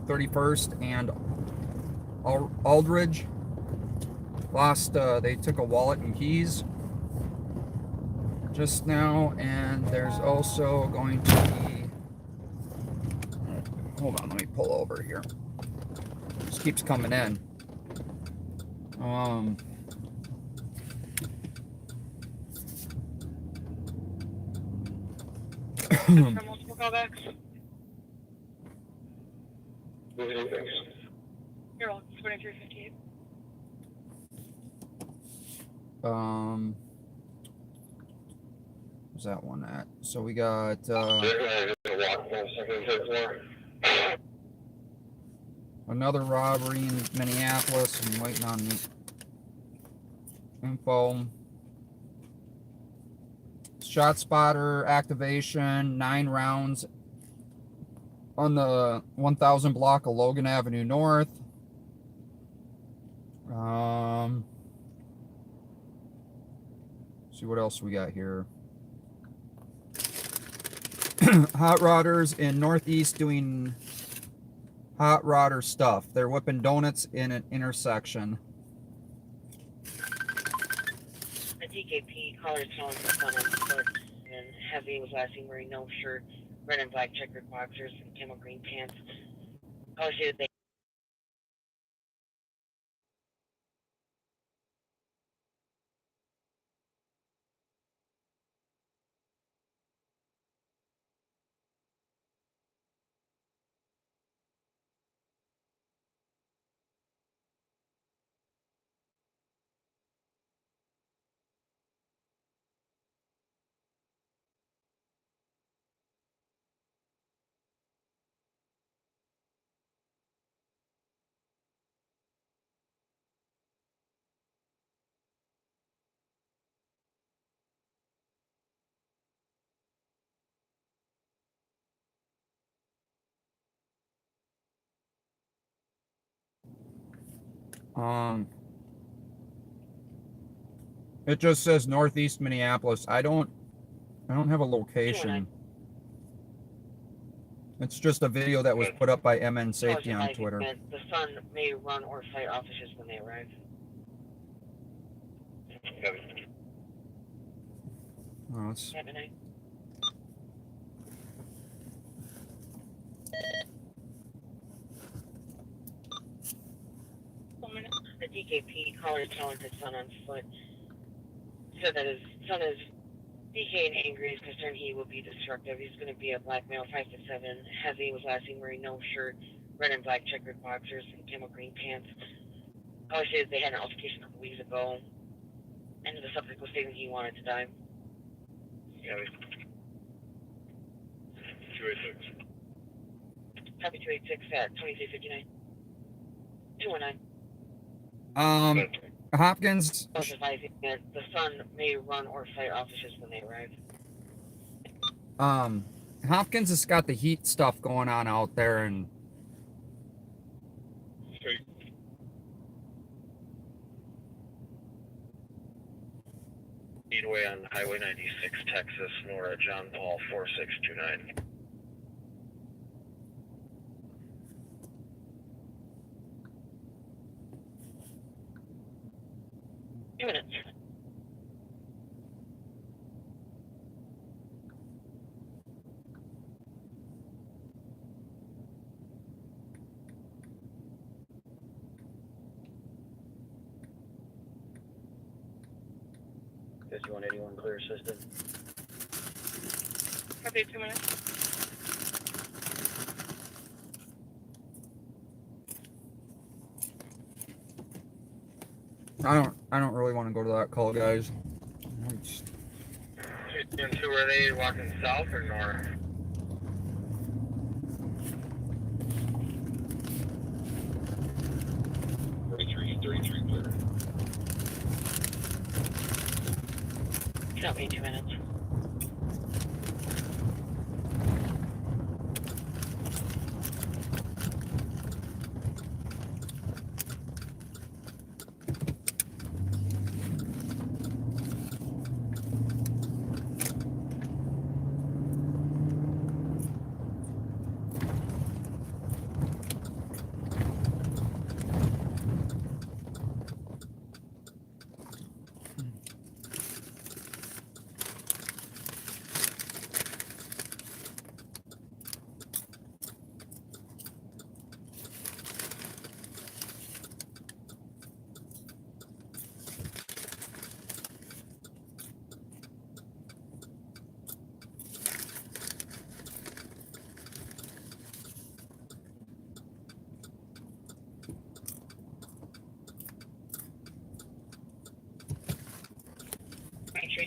31st and Aldridge. They took a wallet and keys just now, and there's also going to be, hold on, let me pull over here. This keeps coming in. Multiple callbacks. You're welcome. 2358. Where's that one at? So we got another robbery in Minneapolis. I'm waiting on the info. Shot spotter activation, 9 rounds on the 1000 block of Logan Avenue North. See what else we got here. Hot rodders in Northeast doing hot rodder stuff. They're whipping donuts in an intersection. A DKP caller telling us on foot and heavy was last seen wearing no shirt, red and black checkered boxers, and camel green pants. Caller said they It just says Northeast Minneapolis. I don't have a location. It's just a video that was put up by MN Safety on Twitter. The sun may run or fight officers when they arrive. Oh, it's... The DKP caller telling his son on foot said that his son is DK and angry. Is concerned he will be destructive. He's going to be a black male, 5'7", heavy, was last seen wearing no shirt, red and black checkered boxers, and camel green pants. Caller said they had an altercation a couple weeks ago, and the subject was stating he wanted to die. Yeah. 286. Copy 286 at 2359. 219. Hopkins. I was advising that the sun may run or fight officers when they arrive. Hopkins has got the heat stuff going on out there, and Speedway on Highway 96, Texas, Nora, John Paul 4629. Minutes. $5181 clear system. Copy 2 minutes. I don't really want to go to that call, guys. Into were they walking south or north? Clear. Copy 2 minutes.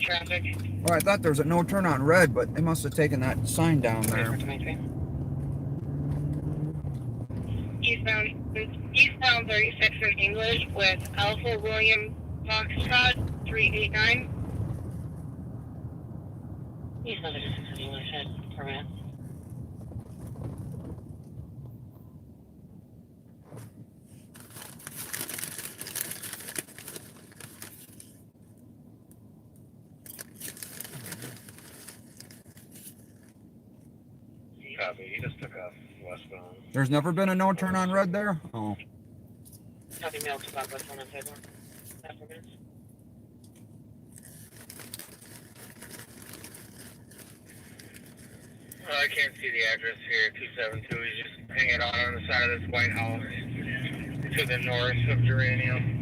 Traffic. Well, I thought there was a no turn on red, but they must have taken that sign down there. Eastbound 36 in English with Alpha William Foxtrot 389. Eastbound 36 in English at permit. Copy, he just took off westbound. There's never been a no turn on red there? Oh. Copy mail to Bob West 1 on sidewalk. 4 minutes. I can't see the address here. 272. He's just hanging on the side of this White House to the north of Geranium.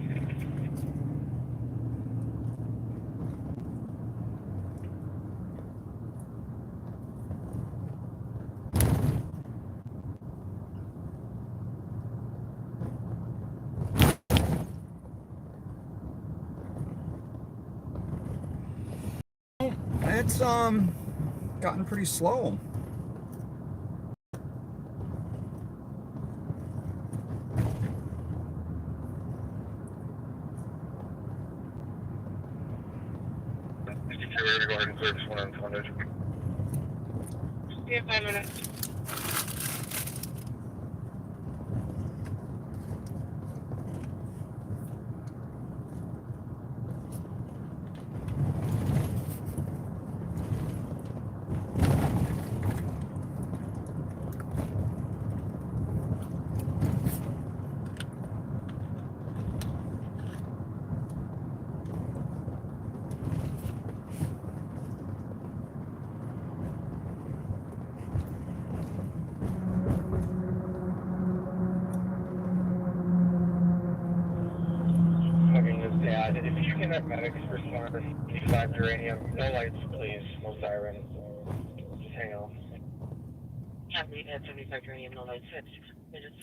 It's gotten pretty slow. We're gonna go ahead and clear this one on frontage. We have 5 minutes. if you can have medics respond to 5 uranium, no lights, please, no sirens. Just hang out. Yeah, we've had 75 uranium, no lights, 6 minutes.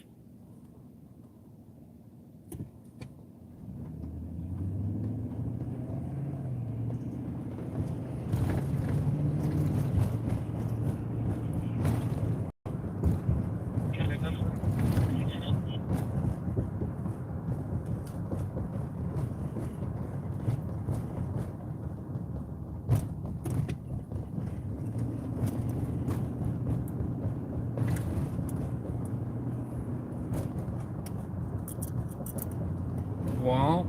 Well,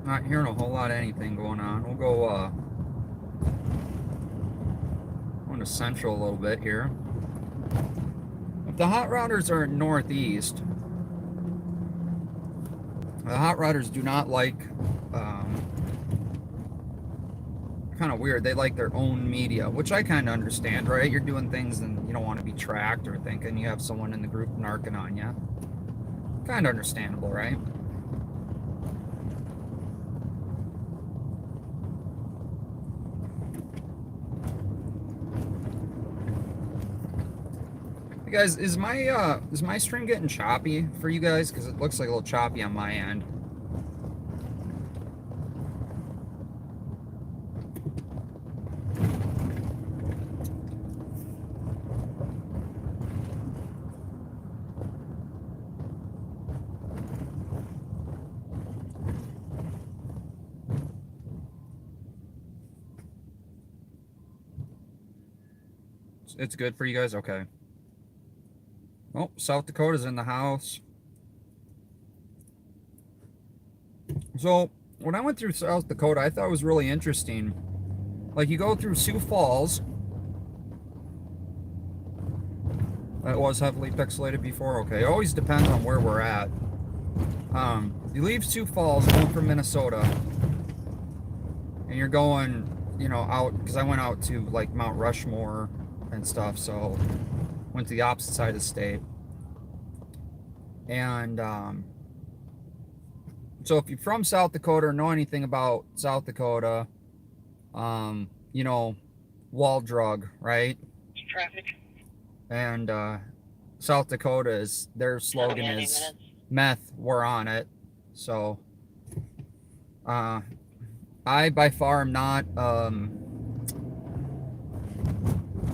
not hearing a whole lot of anything going on. We'll go to Central a little bit here. If the hot routers are northeast, the hot routers do not like, kind of weird, they like their own media, which I kind of understand, right? You're doing things and you don't want to be tracked or thinking you have someone in the group narking on you. Kind of understandable, right? Hey guys, is my stream getting choppy for you guys? Because it looks like a little choppy on my end. It's good for you guys? Okay. Oh, South Dakota's in the house. So, when I went through South Dakota, I thought it was really interesting. Like, you go through Sioux Falls. That was heavily pixelated before? Okay, it always depends on where we're at. You leave Sioux Falls, going from Minnesota. And you're going, you know, out, because I went out to, like, Mount Rushmore and stuff, so went to the opposite side of the state. And so if you're from South Dakota or know anything about South Dakota, you know, wall drug, right? Traffic. And South Dakota is, their slogan is meth, we're on it. So I by far am not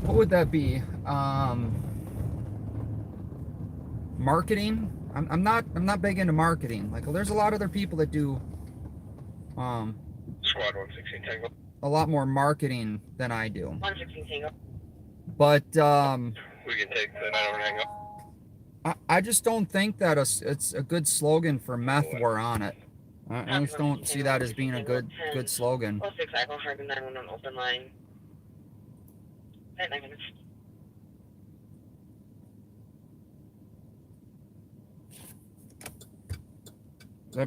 what would that be? Marketing. I'm not big into marketing. Like, well, there's a lot of other people that do Squad 116 Tango. a lot more marketing than I do. 116 Tango. But We can take the 9 Tango. I just don't think that it's a good slogan for meth, we're on it. I just don't see that as being a good slogan. 06 Echo Harvey 911 open line. 9 minutes.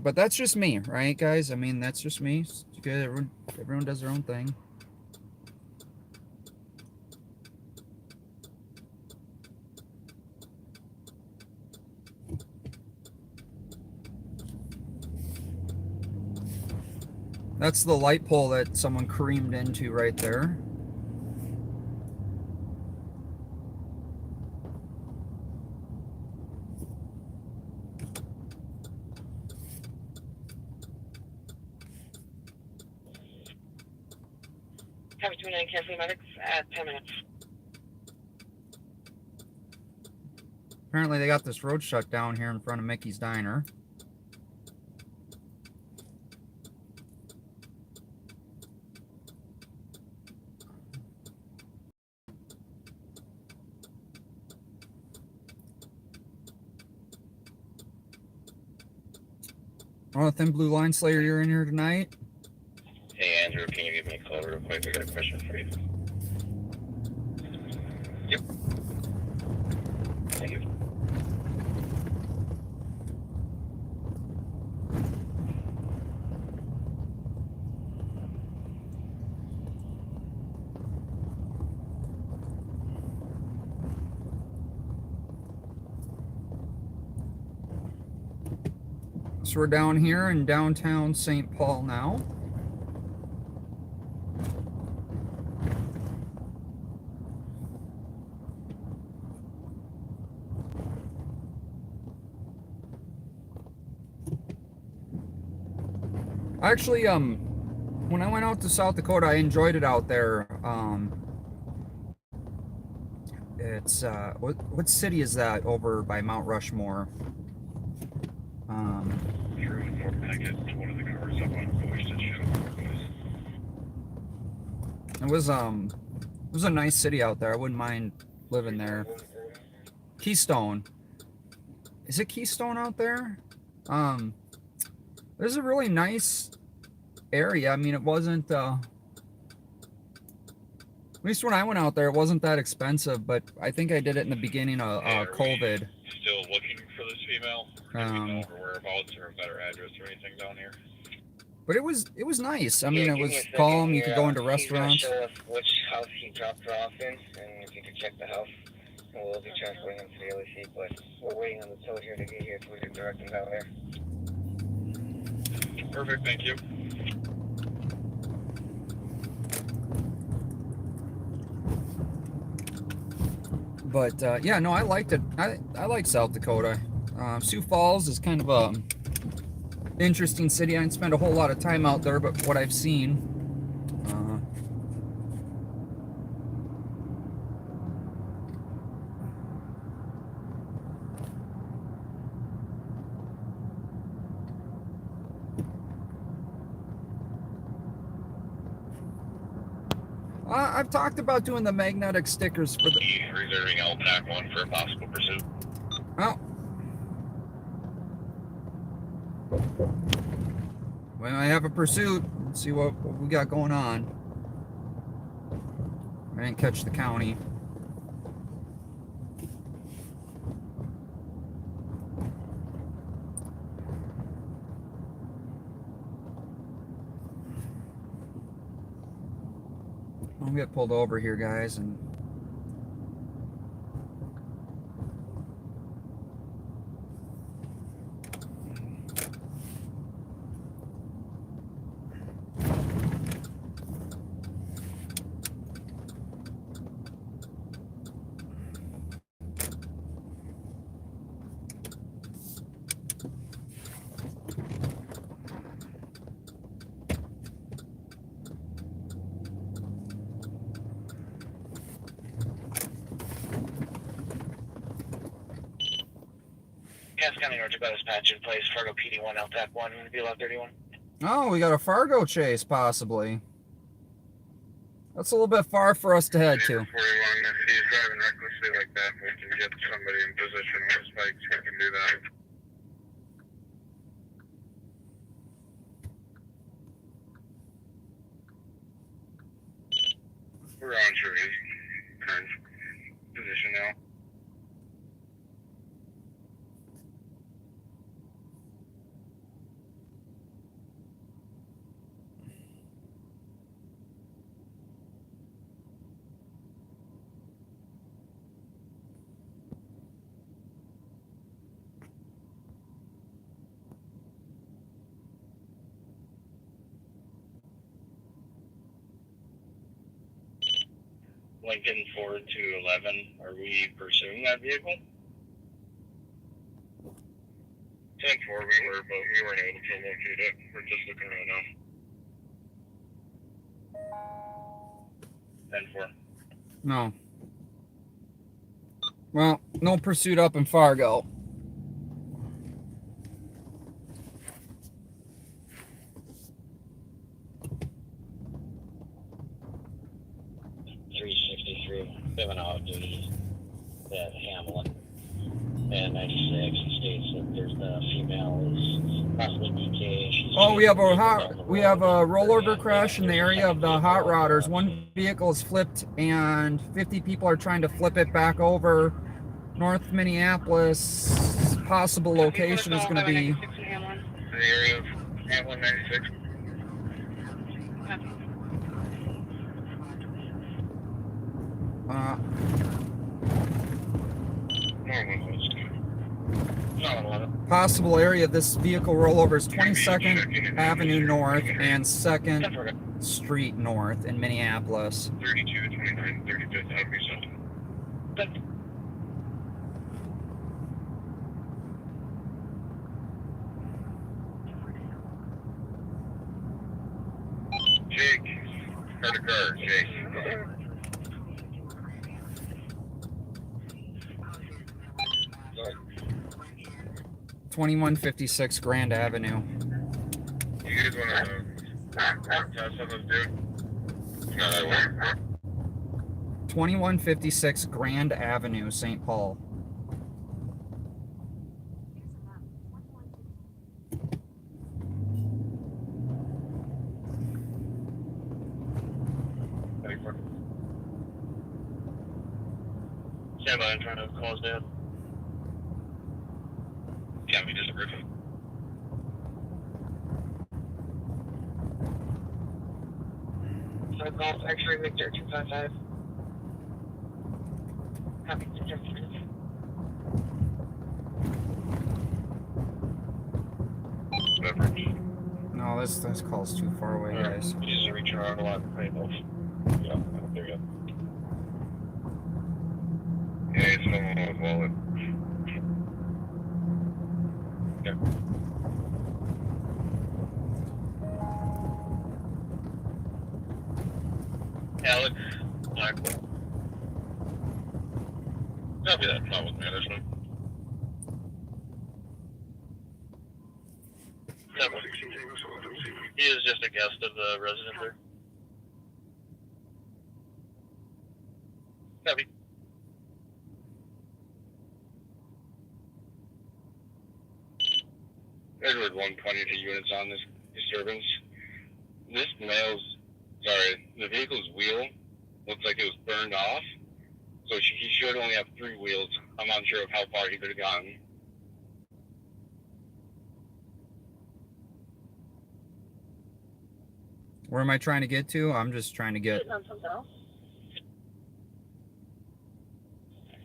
But that's just me, right, guys? I mean, that's just me. It's good. Everyone does their own thing. That's the light pole that someone creamed into right there. Cover 29 Carefree Medics at 10 minutes. Apparently they got this road shut down here in front of Mickey's Diner. Oh, Thin Blue Line Slayer, you're in here tonight? Hey Andrew, can you give me a call real quick? I got a question for you. Yep. Thank you. So we're down here in downtown St. Paul now. Actually, when I went out to South Dakota, I enjoyed it out there. It's what city is that over by Mount Rushmore? Sure, before I get one of the cars up on Bush to show It was a nice city out there. I wouldn't mind living there. Keystone. Is it Keystone out there? There's a really nice area. I mean, it wasn't at least when I went out there, it wasn't that expensive, but I think I did it in the beginning of COVID. Still looking for this female? Do we know her whereabouts or a better address or anything down here? But it was nice. I mean, it was calm. You could go into restaurants. He's gonna show us which house he dropped her off in, and if you could check the house, and we'll be transporting him to the LAC. But we're waiting on the tow here to get here, so we can direct him down there. Perfect, thank you. But yeah, no, I liked it. I like South Dakota. Sioux Falls is kind of a interesting city. I didn't spend a whole lot of time out there, but what I've seen. I've talked about doing the magnetic stickers for the. Reserving LPAC 1 for a possible pursuit. Oh. When I have a pursuit, let's see what we got going on. I didn't catch the county. I'll get pulled over here, guys, and Cass County, North Dakota dispatch in place. Fargo PD 1, LTAC 1, BLF 31. oh, we got a Fargo Chase, possibly. That's a little bit far for us to head to. 41, if he's driving recklessly like that, we can get somebody in position with spikes, we can do that. We're on Cherry's current position now. Lincoln 4 to 11, are we pursuing that vehicle? 10-4 we were, but we weren't able to locate it. We're just looking right now. 10-4. No. Well, no pursuit up in Fargo. Been out duty at Hamlin and 96 states that there's the female is possibly BK. Oh, we have a rollover crash in the area of the hot rodders. One vehicle is flipped and 50 people are trying to flip it back over. North Minneapolis. Possible location is going to be The area of Hamlin 96. uh, Norman was good. Possible area of this vehicle rollover is 22nd Avenue North and 2nd Street North in Minneapolis. 3229, 35th Avenue South. Jake, car to car, Jake. 2156 Grand Avenue. You guys want to test on this dude? No, that way. 2156 Grand Avenue, St. Paul. Stand by, I'm trying to call his dad. Yeah, we just agreed. So Golf X-ray Victor 255. Copy the difference. No, this call's too far away, guys. He's reaching around a lot of tables. Yeah, there you go. Yeah, it's someone with wallet. Yeah. Alex, Blackwell. Copy that, not with management. He is just a guest of the resident there. Copy. Edward 120 to units on this disturbance. The vehicle's wheel looks like it was burned off, so he should only have 3 wheels. I'm not sure of how far he could have gotten. Where am I trying to get to? I'm just trying to get... On something else?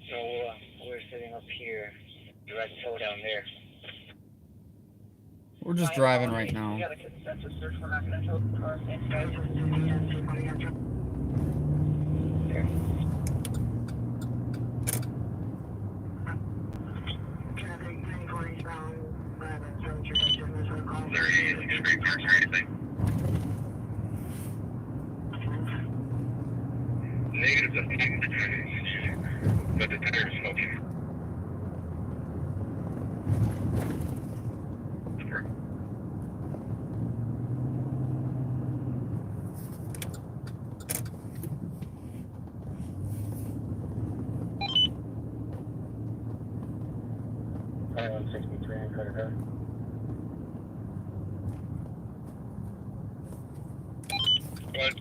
So we're sitting up here, direct tow down there. We're just driving right now. We got a consensus search. We're not going to tow the car. Thanks, guys. Is there any street cars or anything? Negative, but the tire is smoking. On 63 and cut it out. What?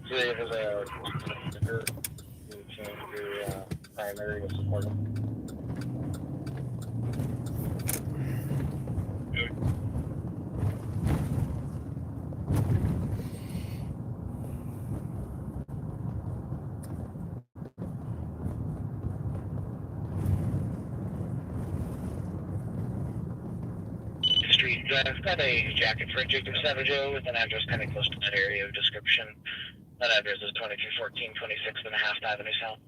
So they have a sticker to change the primary to support them. Street, I've got a jacket for Jacob Savageau with an address kind of close to that area of description. That address is 2214 26th and a half Avenue South.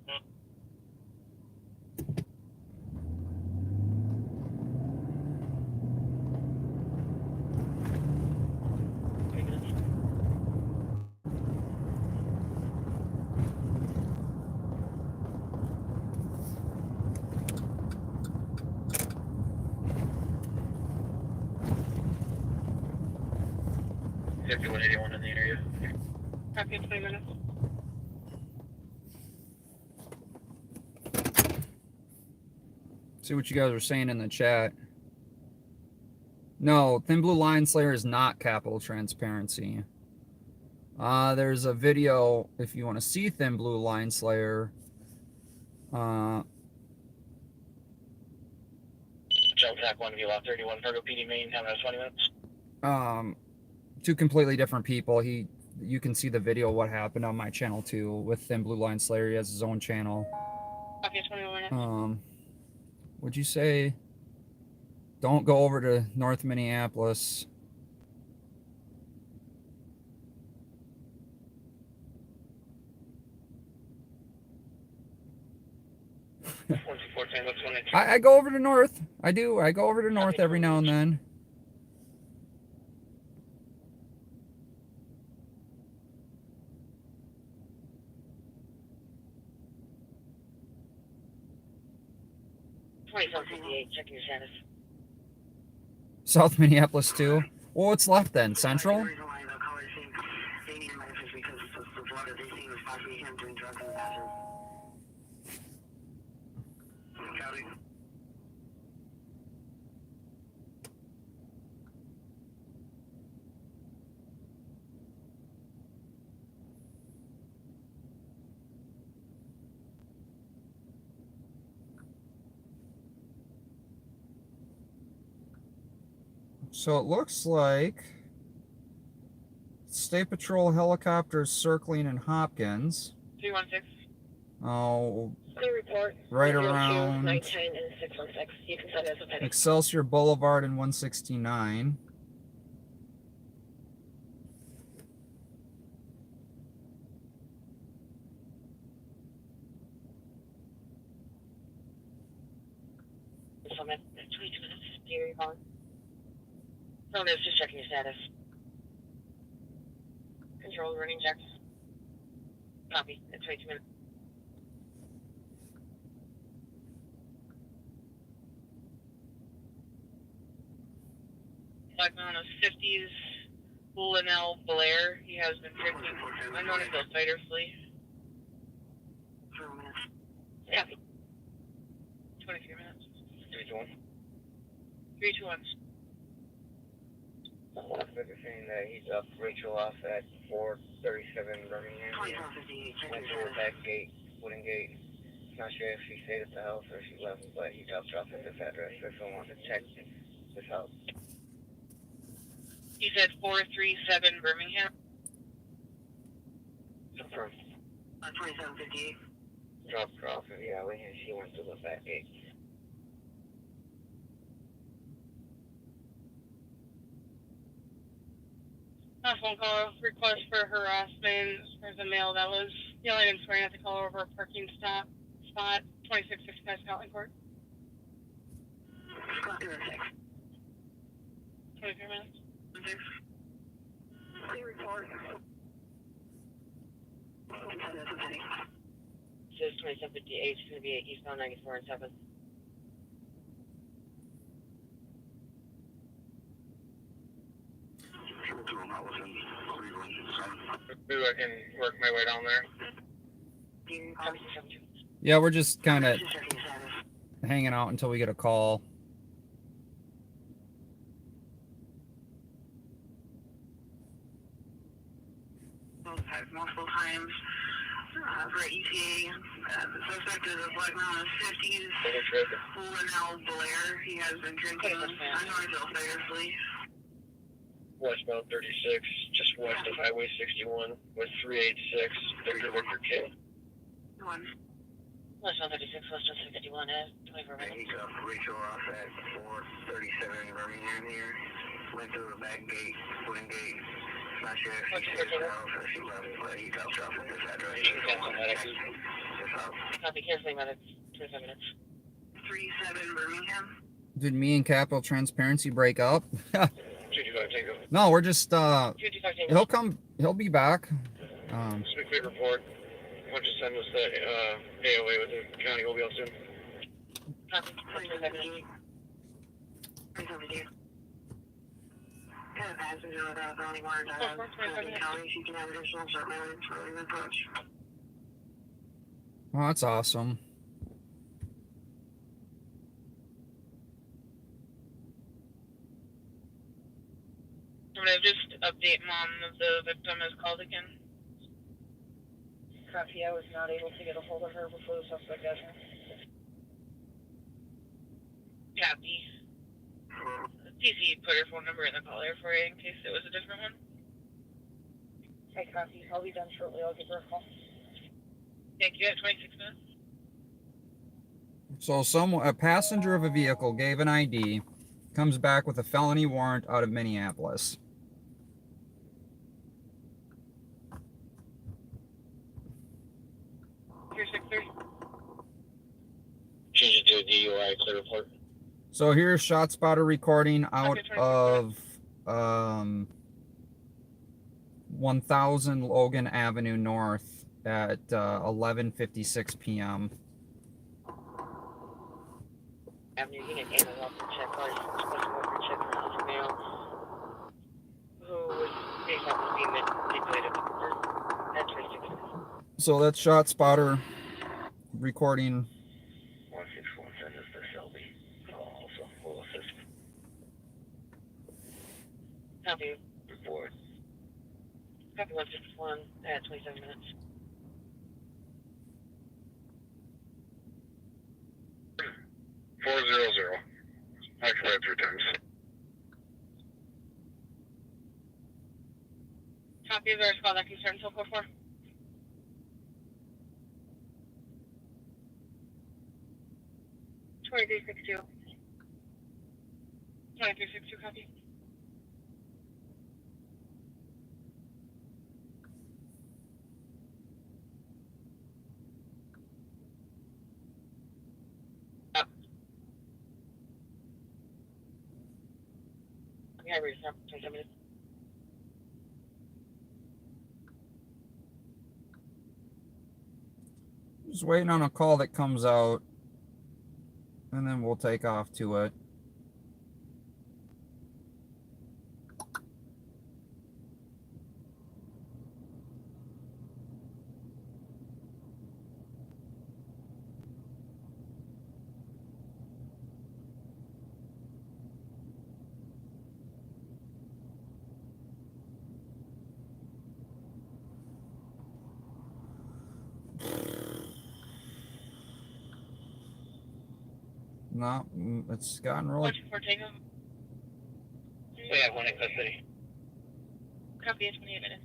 $5181 in the area. Copy in 20 minutes. See what you guys are saying in the chat. No, Thin Blue Line Slayer is not Capital Transparency. There's a video if you want to see Thin Blue Line Slayer. Delta 1 View 31 Fargo PD Main, time out 20 minutes. Two completely different people. You can see the video of what happened on my channel too with Thin Blue Line Slayer. He has his own channel. Copy in 21 minutes. would you say don't go over to North Minneapolis? I go over to North. I do. I go over to North every now and then. Check your status. South Minneapolis too. Well, what's left then? Central? The reason why the caller think they need money is because the blood that they see was possibly him doing drugs in the bathroom. Copy. So it looks like State Patrol helicopters circling in Hopkins. 316. Oh, Clear report. right 102, around 910 and 616. You can send us a penny. Excelsior Boulevard and 169. So, man, 22 minutes. Gary calling. No, no, just checking your status. Control running checks. Copy. It's 22 minutes. Black man of 50s, Bulanel Blair. He has been drinking unknown adult fighter flea. Copy. 23 minutes. 321. 321. They're saying that he's up Rachel off at 437 Birmingham. Went through the back gate, wooden gate. Not sure if she stayed at the house or she left, but he dropped off at this address. If someone wants to check this house. He said 437 Birmingham. Confirm. 2758. Dropped her off in the alley and she went through the back gate. A phone call request for harassment. There's a male that was yelling and swearing at the caller over a parking spot. 2665 Scotland Court. 23 minutes. Clear report. Says 2758. It's going to be at eastbound 94 and 7th. Maybe I can work my way down there. Yeah, we're just kind of hanging out until we get a call. Multiple times for ETA. The suspect is a black man in his 50s. Bulanel Blair. He has been drinking unknown adult fighter flea. Westbound 36, just west of Highway 61, with 386. They're going to work your kid. One. Westbound 36, Westbound 61, 24 minutes. He's up Rachel off at 437 Birmingham here. Went through the back gate, wooden gate. Not sure if she stayed at the house or she left, but he dropped off at this address. Copy, canceling medics. 25 minutes. 37 Birmingham. Did me and Capital Transparency break up? 225 Tango. No, we're just 225 Tango. he'll be back. Just a quick report. Why don't you send us that AOA with the county? We'll be out soon. Copy, 25 minutes. Got a passenger without felony warrant out of county. She can have additional short matters for an approach. Oh, that's awesome. I'm going to just update mom of the victim is called again. Copy, I was not able to get a hold of her before the suspect got here. Copy. TC put her phone number in the caller for you in case it was a different one. Hi, copy. I'll be done shortly. I'll give her a call. Thank you. At 26 minutes. So a passenger of a vehicle gave an ID, comes back with a felony warrant out of Minneapolis. Change it to a DUI clear report. So here's ShotSpotter recording out of 1000 Logan Avenue North at 11:56 p.m. Avenue Unit and a welfare check license, special welfare check for house male who was based off of being manipulated at 26. So that's ShotSpotter recording. 161 send this to Shelby. Also, will assist. Copy. Report. Copy 161 at 27 minutes. $400. Actually, I had 3 times. Copy of the call that concern until 44. 2362. 2362, copy. Yeah, we're just 27 minutes. Just waiting on a call that comes out, and then we'll take off to it. No, it's gotten really. Watch for takeoff. We have one in custody. Copy at 28 minutes.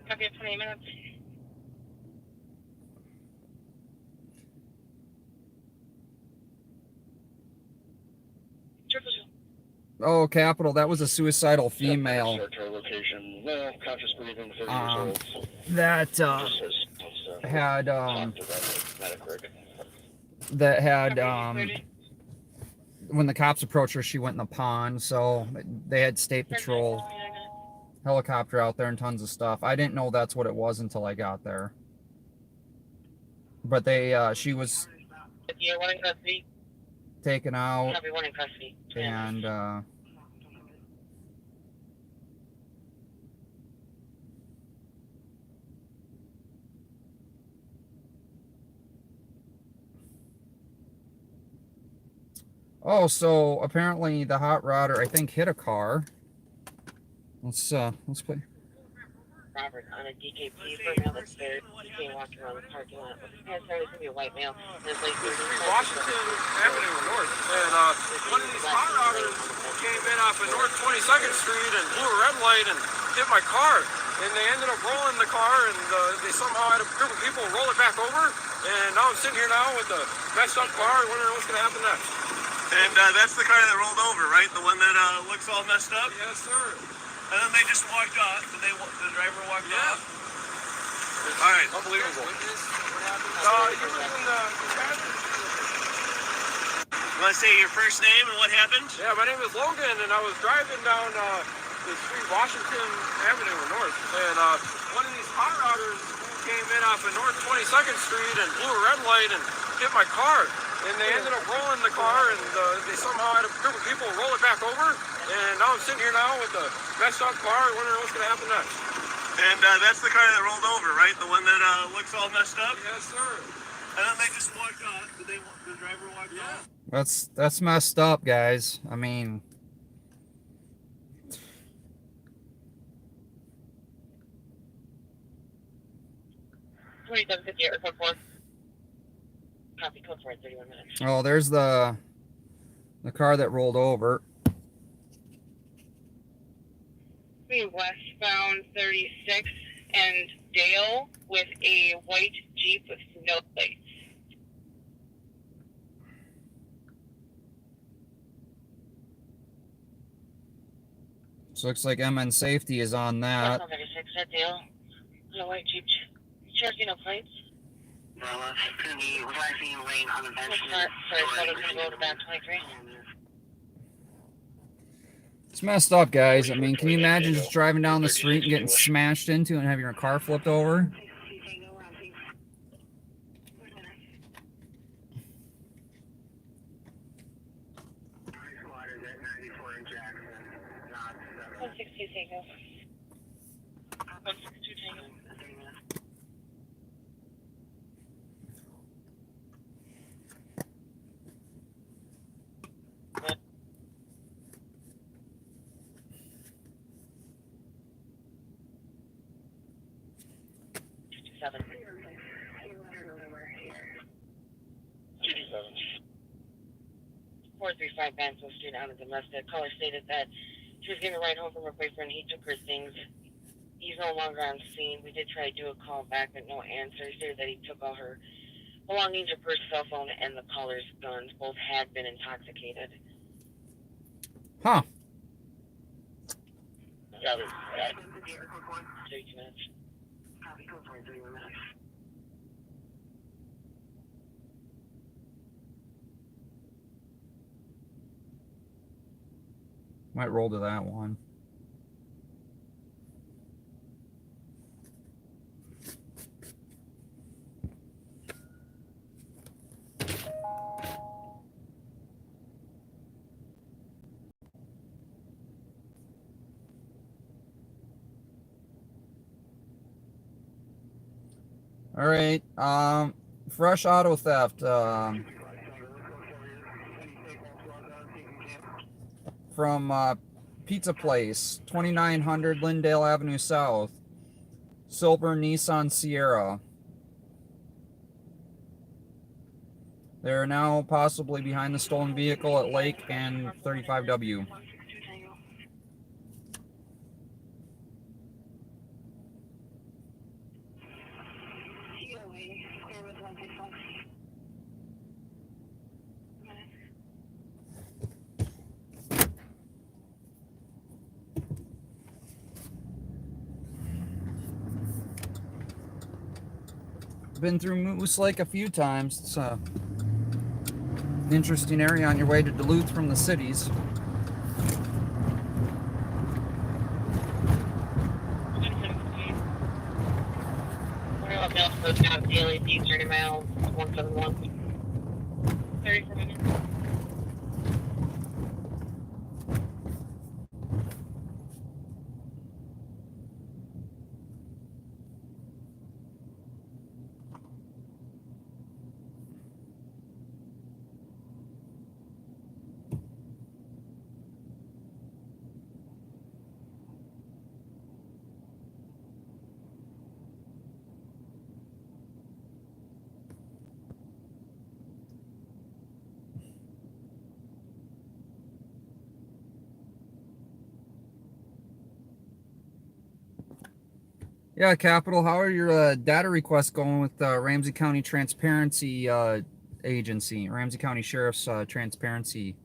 Copy at 28 minutes. Triple two. Oh, Capital, that was a suicidal female. Short-term location. No, conscious breathing, 30 years old. That Just says, had talk to that medic rig. that had Copy 30. when the cops approached her, she went in the pond. So they had state patrol helicopter out there and tons of stuff. I didn't know that's what it was until I got there. But she was You're one in custody. taken out, Copy one in custody. and oh, so apparently the hot rodder, I think, hit a car. Let's play. Robert on a DKP for a male that's there. DK walked around the parking lot. Yeah, sorry, it's gonna be a white male. And it's like Washington Avenue North, and one of these hot rodders came in off of North 22nd Street and blew a red light and hit my car. And they ended up rolling the car, and they somehow had a group of people roll it back over. And now I'm sitting here now with a messed up car, wondering what's gonna happen next. And that's the car that rolled over, right? The one that looks all messed up? Yes, sir. And then they just walked off. The driver walked off? All right. Unbelievable. You were in the You want to say your first name and what happened? Yeah, my name is Logan, and I was driving down the street Washington Avenue North, and one of these hot rodders came in off of North 22nd Street and blew a red light and hit my car. And they ended up rolling the car, and they somehow had a group of people roll it back over. And now I'm sitting here now with a messed up car, wondering what's going to happen next. And that's the car that rolled over, right? The one that looks all messed up? Yes, sir. And then they just walked off. The driver walked off? That's messed up, guys. I mean, 2758 or code 4. Copy code 4 at 31 minutes. oh, there's the car that rolled over. be westbound 36 and Dale with a white Jeep with no plates. So looks like MN Safety is on that. Westbound 36 at Dale with a white Jeep. Cherokee, no plates. Well, it's going to be rising lane on the bench. Sorry, Photo's going to go to back 23. It's messed up, guys. I mean, can you imagine just driving down the street and getting smashed into and having your car flipped over? One 162 Tango. 162 Tango. Seven. 435 Bansville Street on a domestic. Caller stated that she was getting a ride home from her boyfriend. He took her things. He's no longer on scene. We did try to do a call back, but no answer. He stated that he took all her belongings, her purse, cell phone, and the caller's guns. Both had been intoxicated. Huh. 32 minutes. Might roll to that one. All right. Fresh auto theft. From Pizza Place, 2900 Lindale Avenue South. Silver Nissan Sierra. They're now possibly behind the stolen vehicle at Lake and 35W. Been through Moose Lake a few times. It's a interesting area on your way to Duluth from the cities. Daily 30 miles, 171. 34 minutes. Yeah, Capital, how are your data requests going with Ramsey County Transparency Agency, Ramsey County Sheriff's Transparency?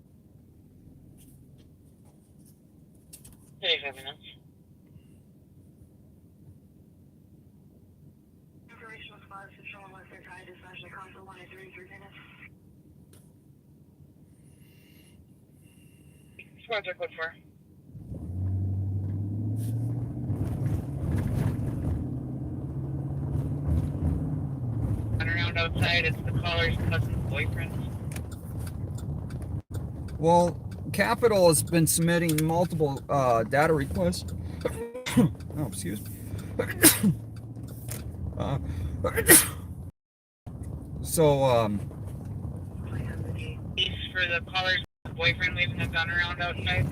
35 minutes. Information response is showing what's their tide, especially console 1 and 33 minutes. Sponsor code 4. Around outside, it's the caller's cousin's boyfriend. Well, Capital has been submitting multiple data requests. Oh, excuse me. So, He's for the caller's boyfriend waving a gun around outside.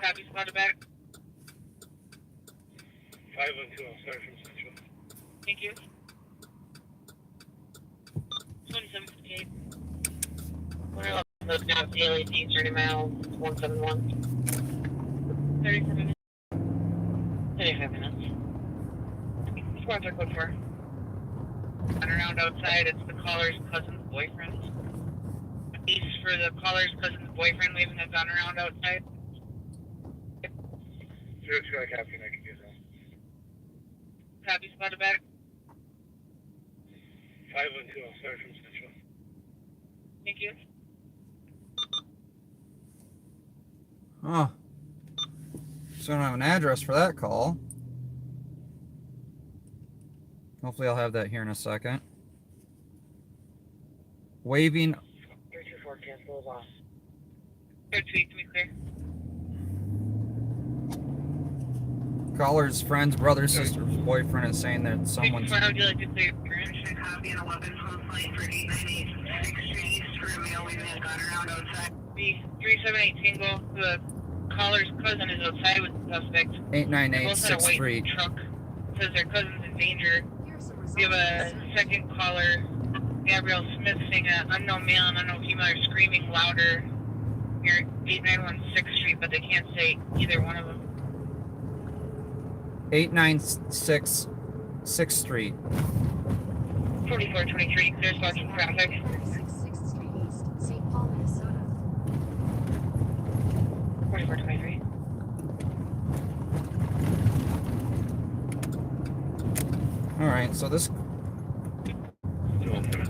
Copy, spotted back. 512 on Central. Thank you. 2758. those now daily fees, 30 miles, 171. 34 minutes. 35 minutes. Squads are code 4. And around outside, it's the caller's cousin's boyfriend. He's for the caller's cousin's boyfriend waving a gun around outside. Sure, it's got a captain, I can do that. Copy, spotted back. 512, I'll start from Central. Thank you. Oh. So I don't have an address for that call. Hopefully I'll have that here in a second. Waving. 324, cancel is off. Good tweet, to be clear. Caller's friend's brother, sister's boyfriend is saying that someone's... How would you like to clear? Should copy an 11 phone plate for 898 6th Street for a male leaving a gun around outside. The 378 Tango, the caller's cousin is outside with the suspect. 898 Both had a 6th white Street. truck. Says their cousin's in danger. Here's the We have results. a second caller, Gabrielle Smith, saying an unknown male and unknown female are screaming louder here at 891 6th Street, but they can't say either one of them. 896 6th Street. 4423, clear spots from traffic. 36 6th Street East, St. Paul, Minnesota. 4423. Alright, so this...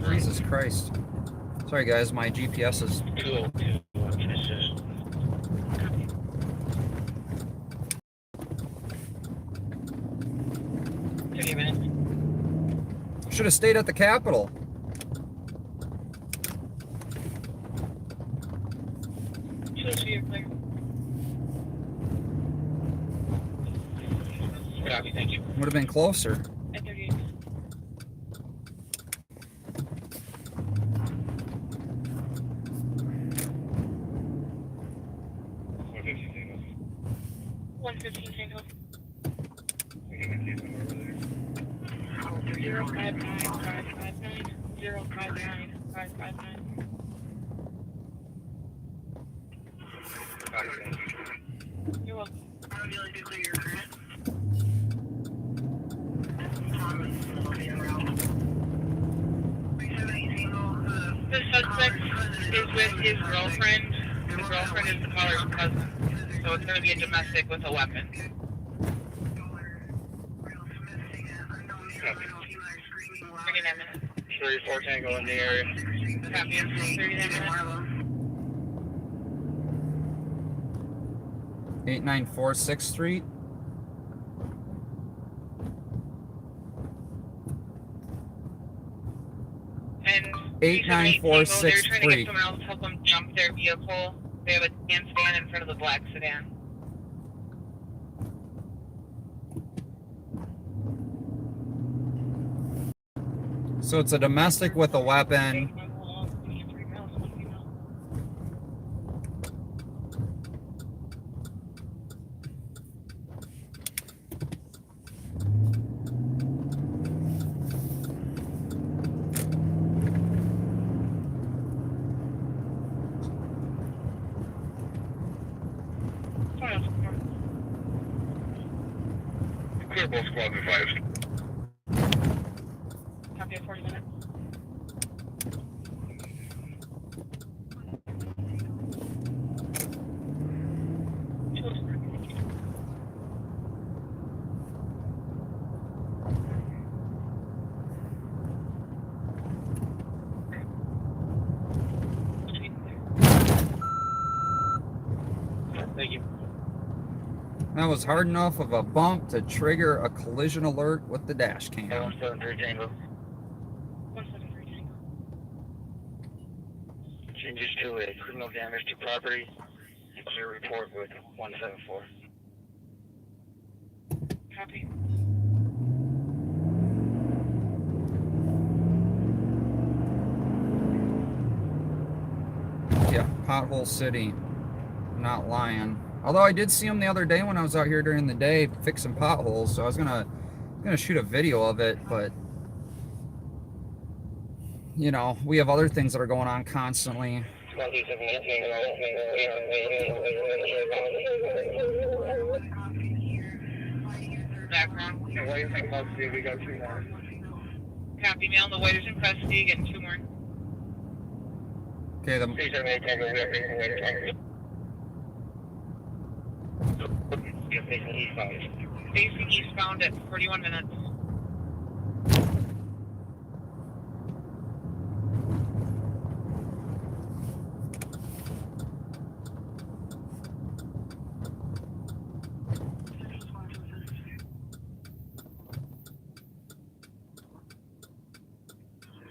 Jesus Christ. Sorry guys, my GPS is... 202, finish this. Should have stayed at the Capitol. Copy, thank you. Would have been closer. At 38. What is it, 115 Tango. we can make these over there. 059559 059 559. Copy, thank you. You're welcome. How would you like to clear your current? The suspect is with his girlfriend. The girlfriend is the caller's cousin. So it's going to be a domestic with a weapon. 39 minutes. 34 Tango in the area. Copy. 39 minutes. 894 6th Street. And 894 they're 6th trying to Street. get someone else to help them jump their vehicle. They have a stand in front of the black sedan. So it's a domestic with a weapon. Clear both squads and fives. Copy at 40 minutes. Thank you. That was hard enough of a bump to trigger a collision alert with the dash cam. 173 Tango. 173 Tango. Changes to a criminal damage to property. It's your report with 174. Copy. Yeah, Pothole City. I'm not lying. Although I did see him the other day when I was out here during the day fixing potholes, so I was gonna shoot a video of it, but you know, we have other things that are going on constantly. Background. The White's in custody, we got 2 more. Copy mail. The White is in custody. Getting 2 more. Okay, the 378 Tango, we have anything later. Facing eastbound. Facing eastbound at 41 minutes.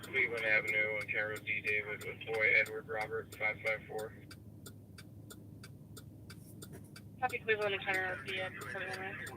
Cleveland Avenue, Ontario D. David with boy Edward Robert 554. Copy Cleveland and Turner at 41 minutes.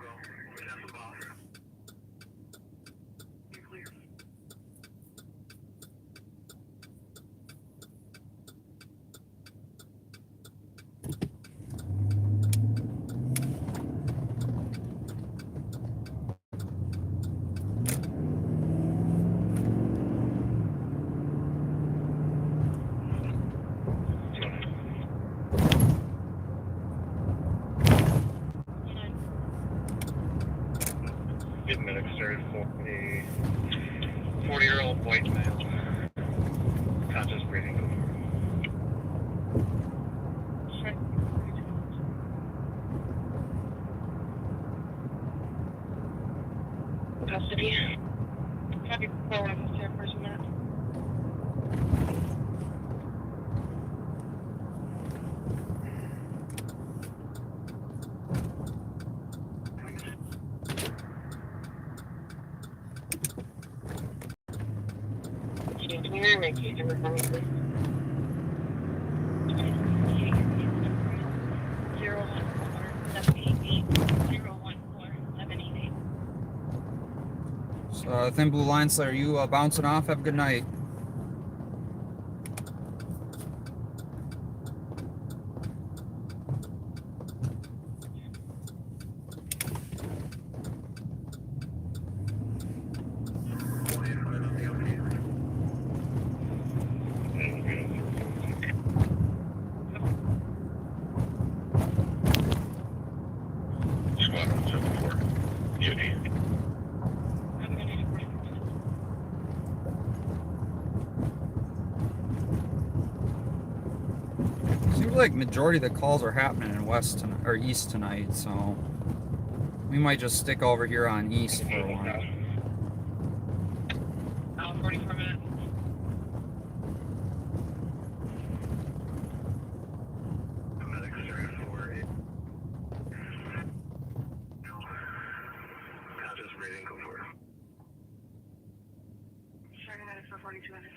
Good medic started for a 40-year-old white male. Conscious breathing. Custody. Copy 41 for 2 minutes. Thin Blue Line Slayer, you bouncing off? Have a good night. Squadron 74. Beauty. Seems like majority of the calls are happening in west tonight, or east tonight, so we might just stick over here on east for a while. 44 minutes. Conscious breathing, go for it. Starting minutes for 42 minutes.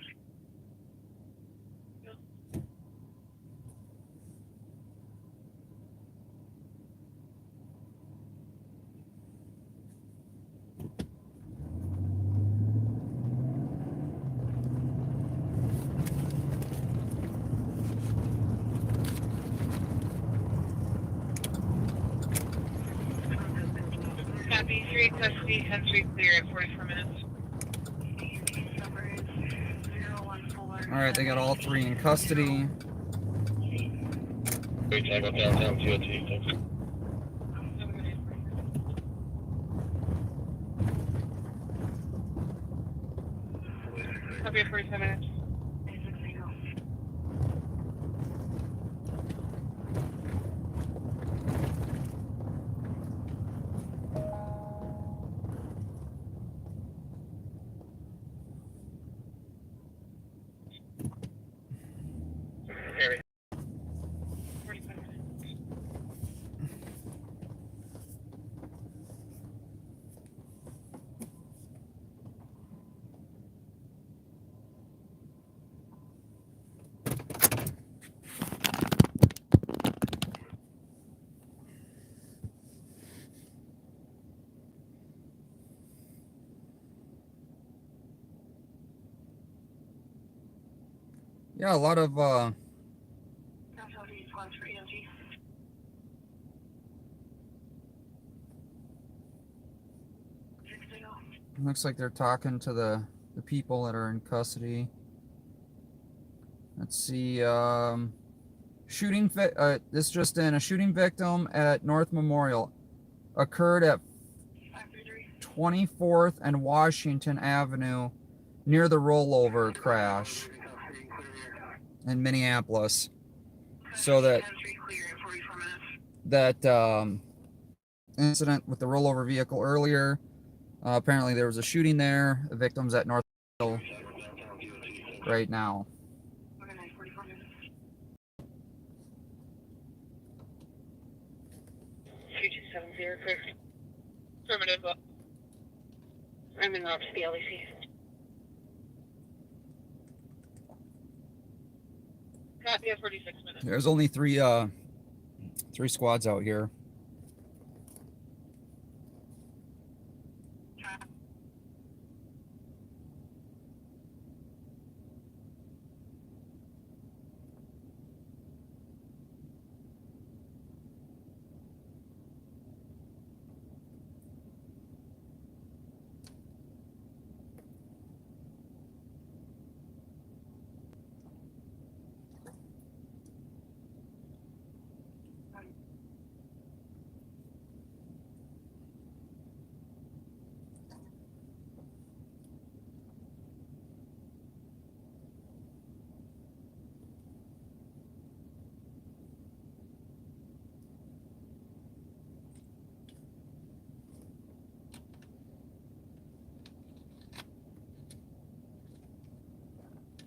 Copy 3 in custody. 10 3 clear at 44 minutes. Number is 014. All right, they got all 3 in custody. We tango downtown TOT, thanks. Copy at 45 minutes. Harry. 45 minutes. Yeah, a lot of looks like they're talking to the people that are in custody. Let's see. This just in. A shooting victim at North Memorial occurred at 24th and Washington Avenue near the Rollover Crash in Minneapolis. So that incident with the rollover vehicle earlier, apparently there was a shooting there. The victim's at North right now. Affirmative. I'm in the office of the LEC. Copy of 46 minutes. There's only three squads out here.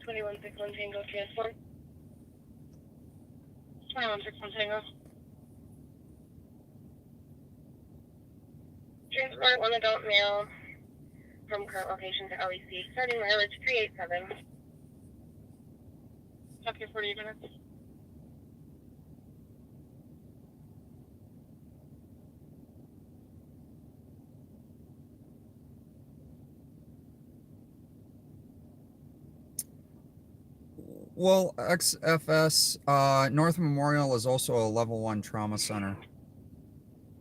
Twenty-one 61 Tango transport. 21 61 Tango. Transport one adult male from current location to LEC, starting mileage 387. Talk here 48 minutes. Well, XFS, North Memorial is also a level 1 trauma center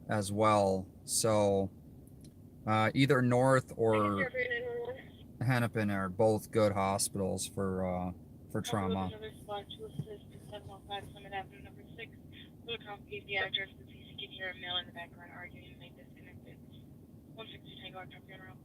as well. So either North or Hennepin are both good hospitals for trauma. Another spot to assist to 715 Summit Avenue number 6. Will copy the address that you can hear a male in the background arguing and they disconnected. 160 Tango, I'll drop you in a row.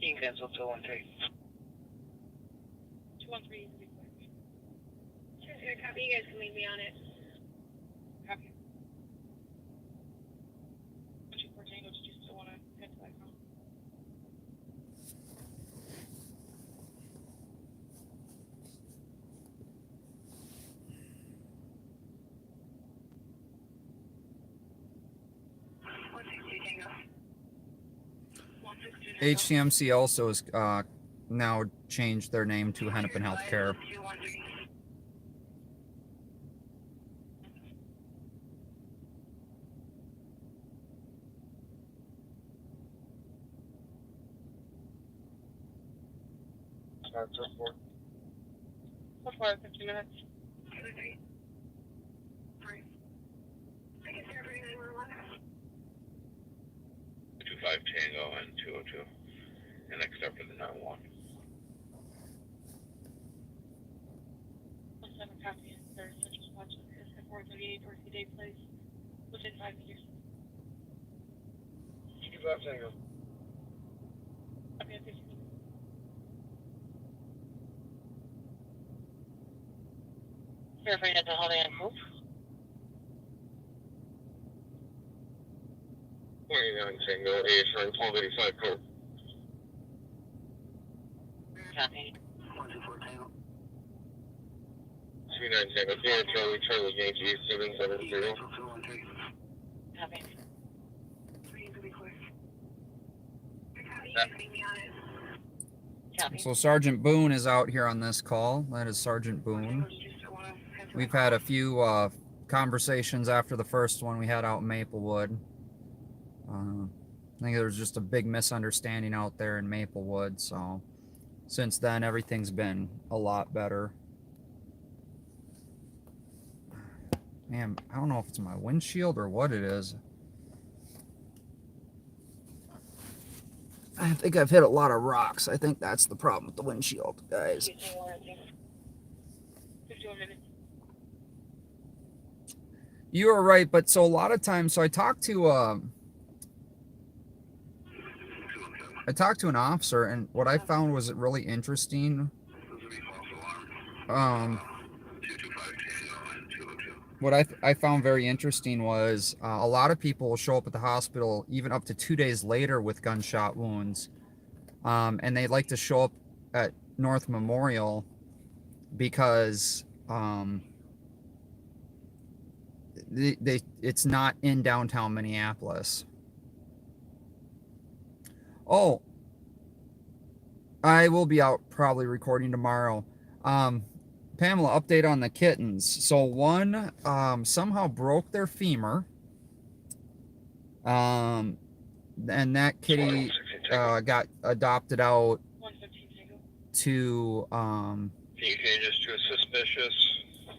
You can cancel 213. 213 is a big one. Sure, copy. You guys can leave me on it. Copy. 214, did you still want to head to that call? HCMC also has now changed their name to Hennepin Healthcare. So far, 15 minutes. 25 Tango and 202. And next after the 91. 17 copy. There's such a watch is at 438 Dorsey Day Place within 5 meters. 25 Tango. Copy of 15. Verifying at the Holiday Inn Cove. 29 Tango, ASR 1285 code. Copy. 29 Tango, Sierra Charlie, Charlie Yankee, 770. Copy. So Sergeant Boone is out here on this call. That is Sergeant Boone. we've had a few conversations after the first one we had out in Maplewood. I think there was just a big misunderstanding out there in Maplewood, so since then everything's been a lot better. Man, I don't know if it's my windshield or what it is. I think I've hit a lot of rocks. I think that's the problem with the windshield, guys. You are right, but so a lot of times, so I talked to an officer, and what I found was really interesting. What I found very interesting was a lot of people will show up at the hospital even up to 2 days later with gunshot wounds, and they like to show up at North Memorial because it's not in downtown Minneapolis. Oh, I will be out probably recording tomorrow. Pamela, update on the kittens. So one somehow broke their femur. And that kitty got adopted out to changes to a suspicious,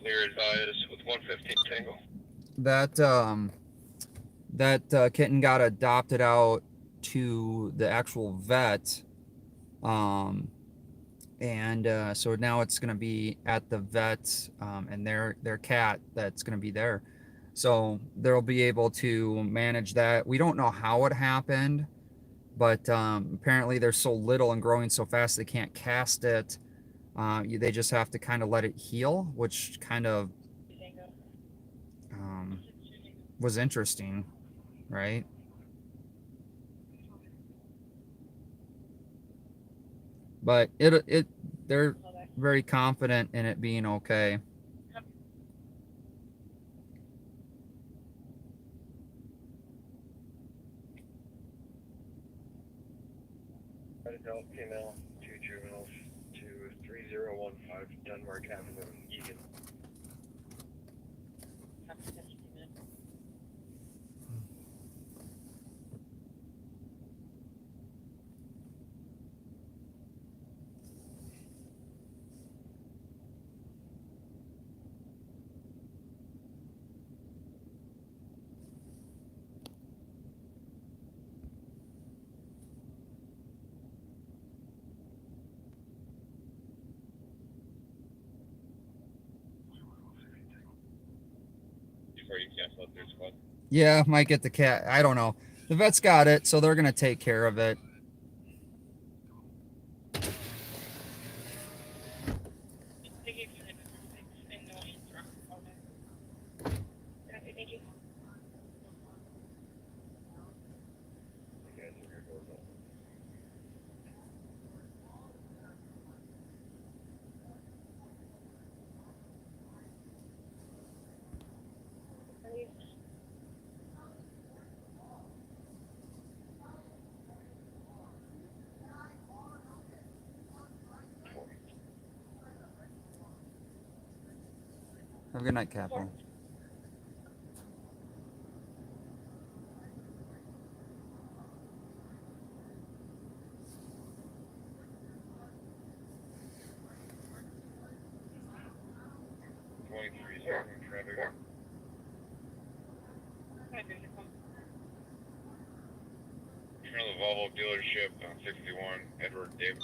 clear advised with 115 Tango. That kitten got adopted out to the actual vet, and so now it's going to be at the vet, and their cat that's going to be there, so they'll be able to manage that. We don't know how it happened, but apparently they're so little and growing so fast they can't cast it. They just have to kind of let it heal, which kind of was interesting, right? But they're very confident in it being okay. Adult female, 2 juveniles to 3015 Denmark Avenue, Egan. Before you cancel out their squad. Yeah, might get the cat. I don't know. The vet's got it, so they're gonna take care of it. Have a good night, Captain. From the Volvo dealership on 61, Edward David.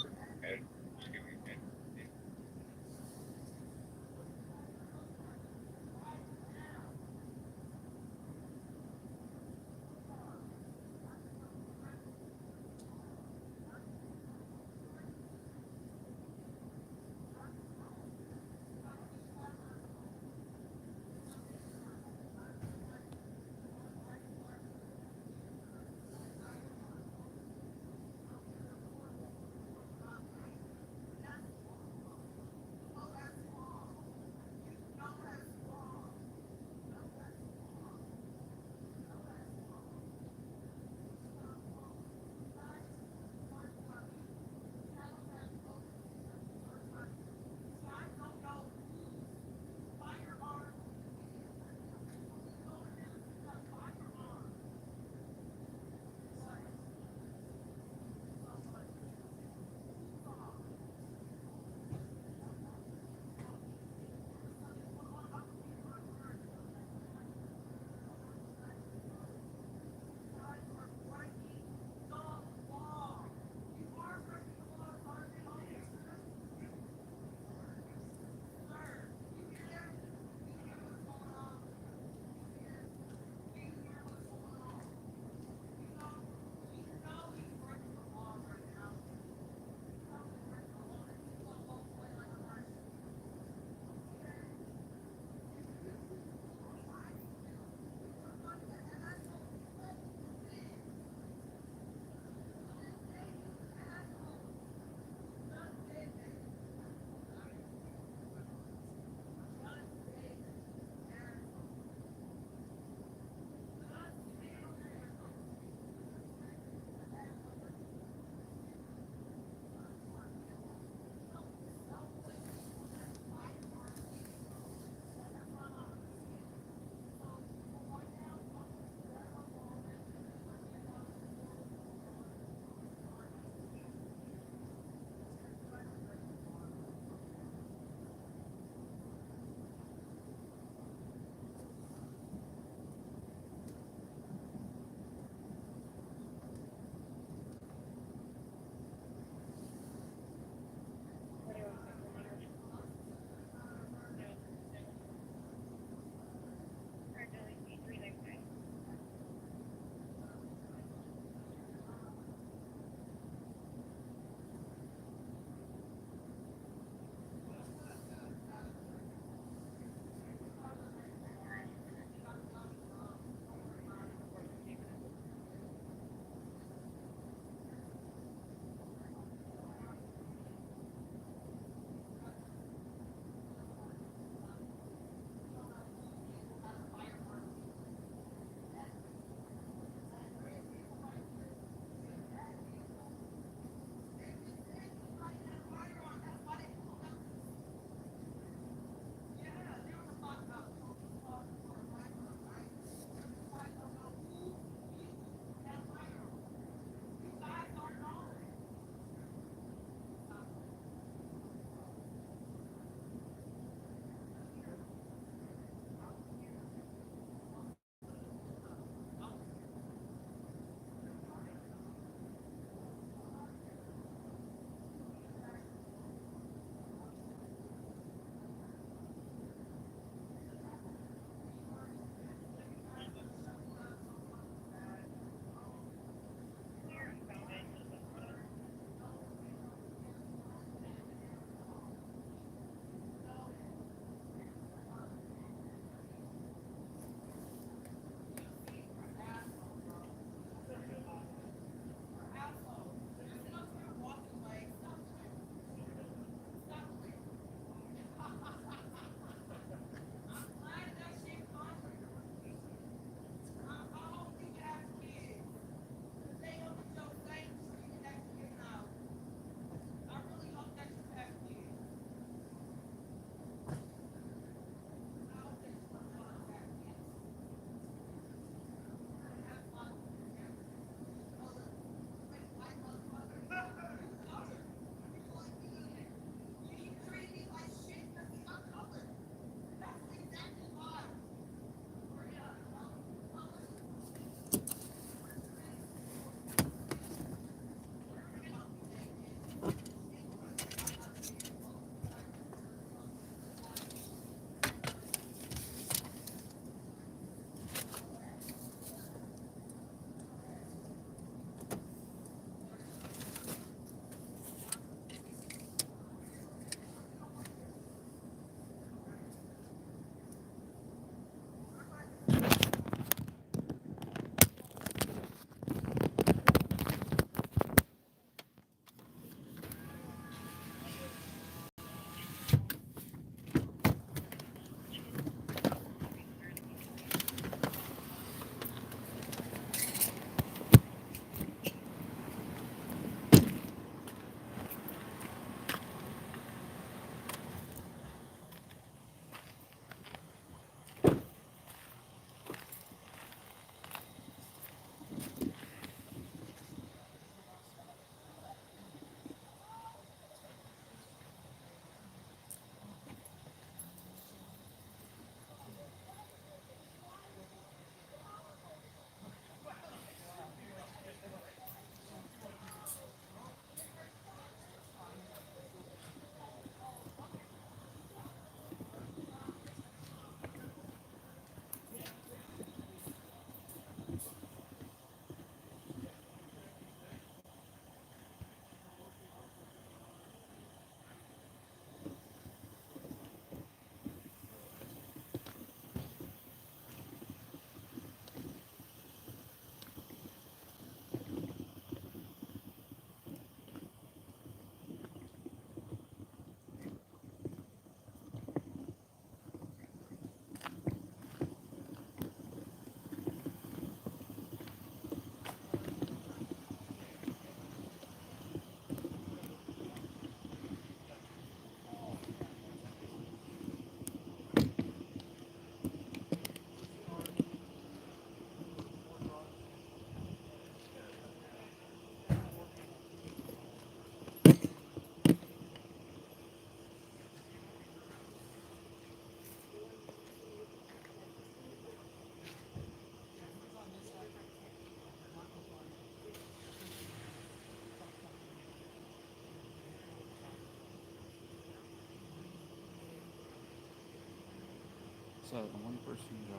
So one person go.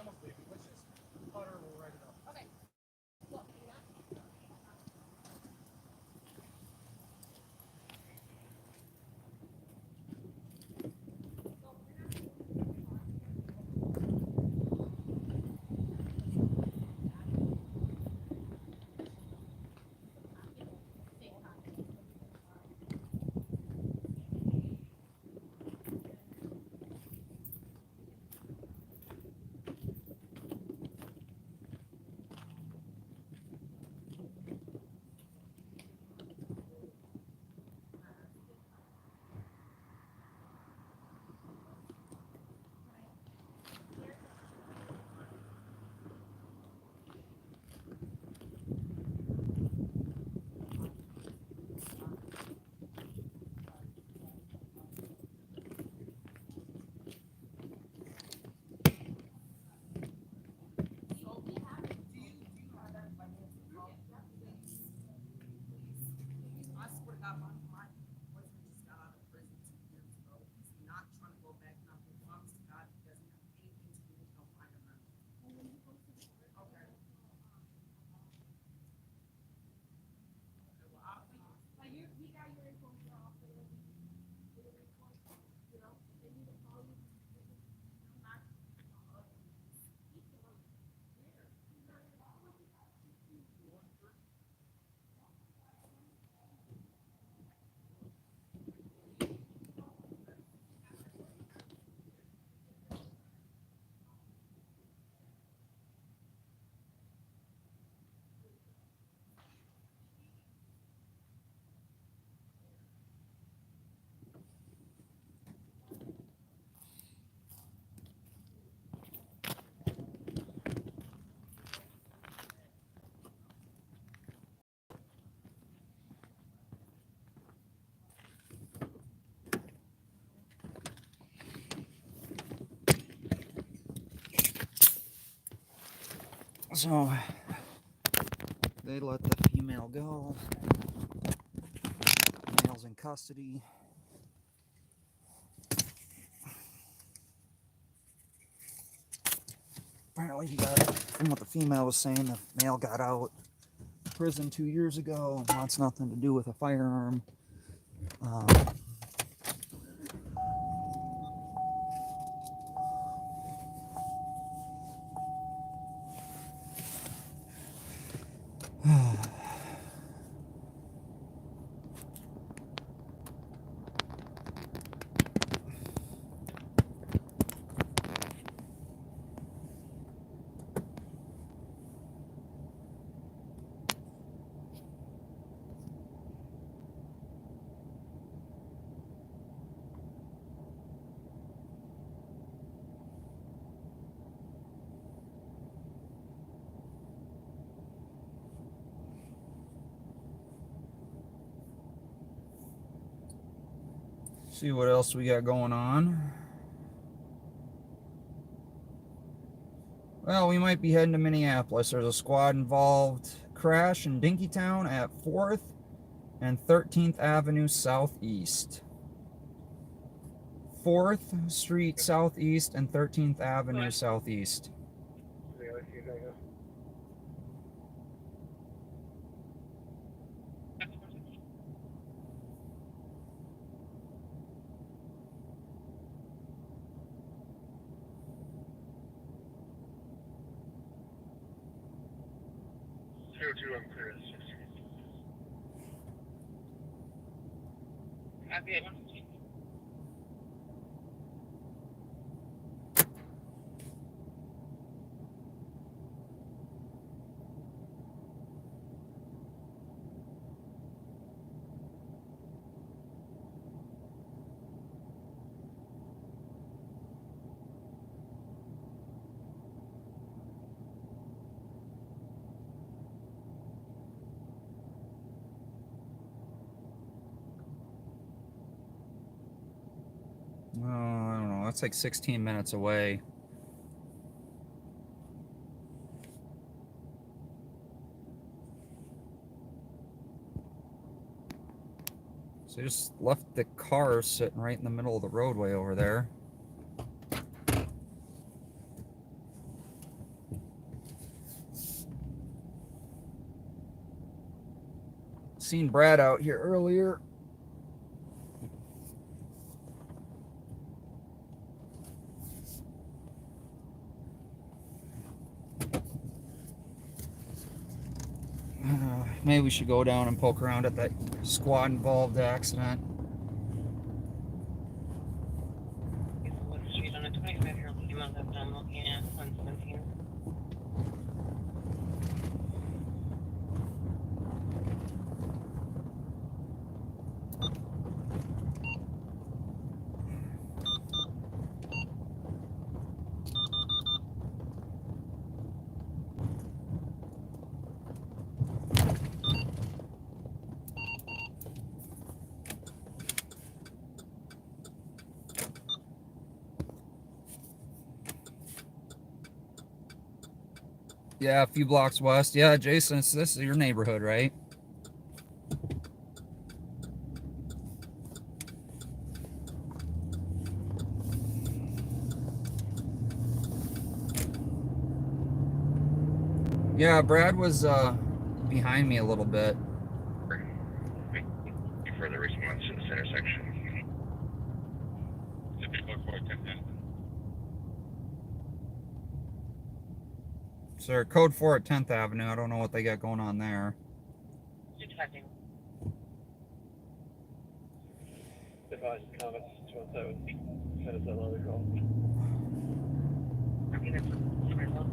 almost did. Let's just cut her. We'll write it up. Okay. So they let the female go. Male's in custody. Apparently, he got, from what the female was saying, the male got out of prison 2 years ago and wants nothing to do with a firearm. See what else we got going on. Well, we might be heading to Minneapolis. There's a squad involved crash in Dinkytown at 4th and 13th Avenue Southeast. 4th Street Southeast and 13th Avenue Southeast. I'm clear. Okay. Oh, I don't know. That's like 16 minutes away. So they just left the car sitting right in the middle of the roadway over there. Seen Brad out here earlier. Maybe we should go down and poke around at that squad involved accident. What street on a 25-year-old female that I'm looking at 117. Yeah, a few blocks west. Yeah, Jason, this is your neighborhood, right? Yeah, Brad was behind me a little bit. Further response to this intersection. So code 4 at 10th Avenue. I don't know what they got going on there. Detecting. Advise comments to 17. Send us another call. I think that's Springfield.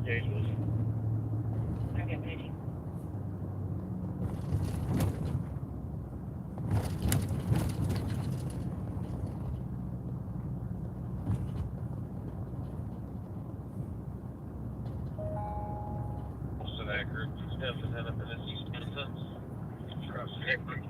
Gage was. I get paging. Most of that group stuff is headed up in this east distance. Across the airport.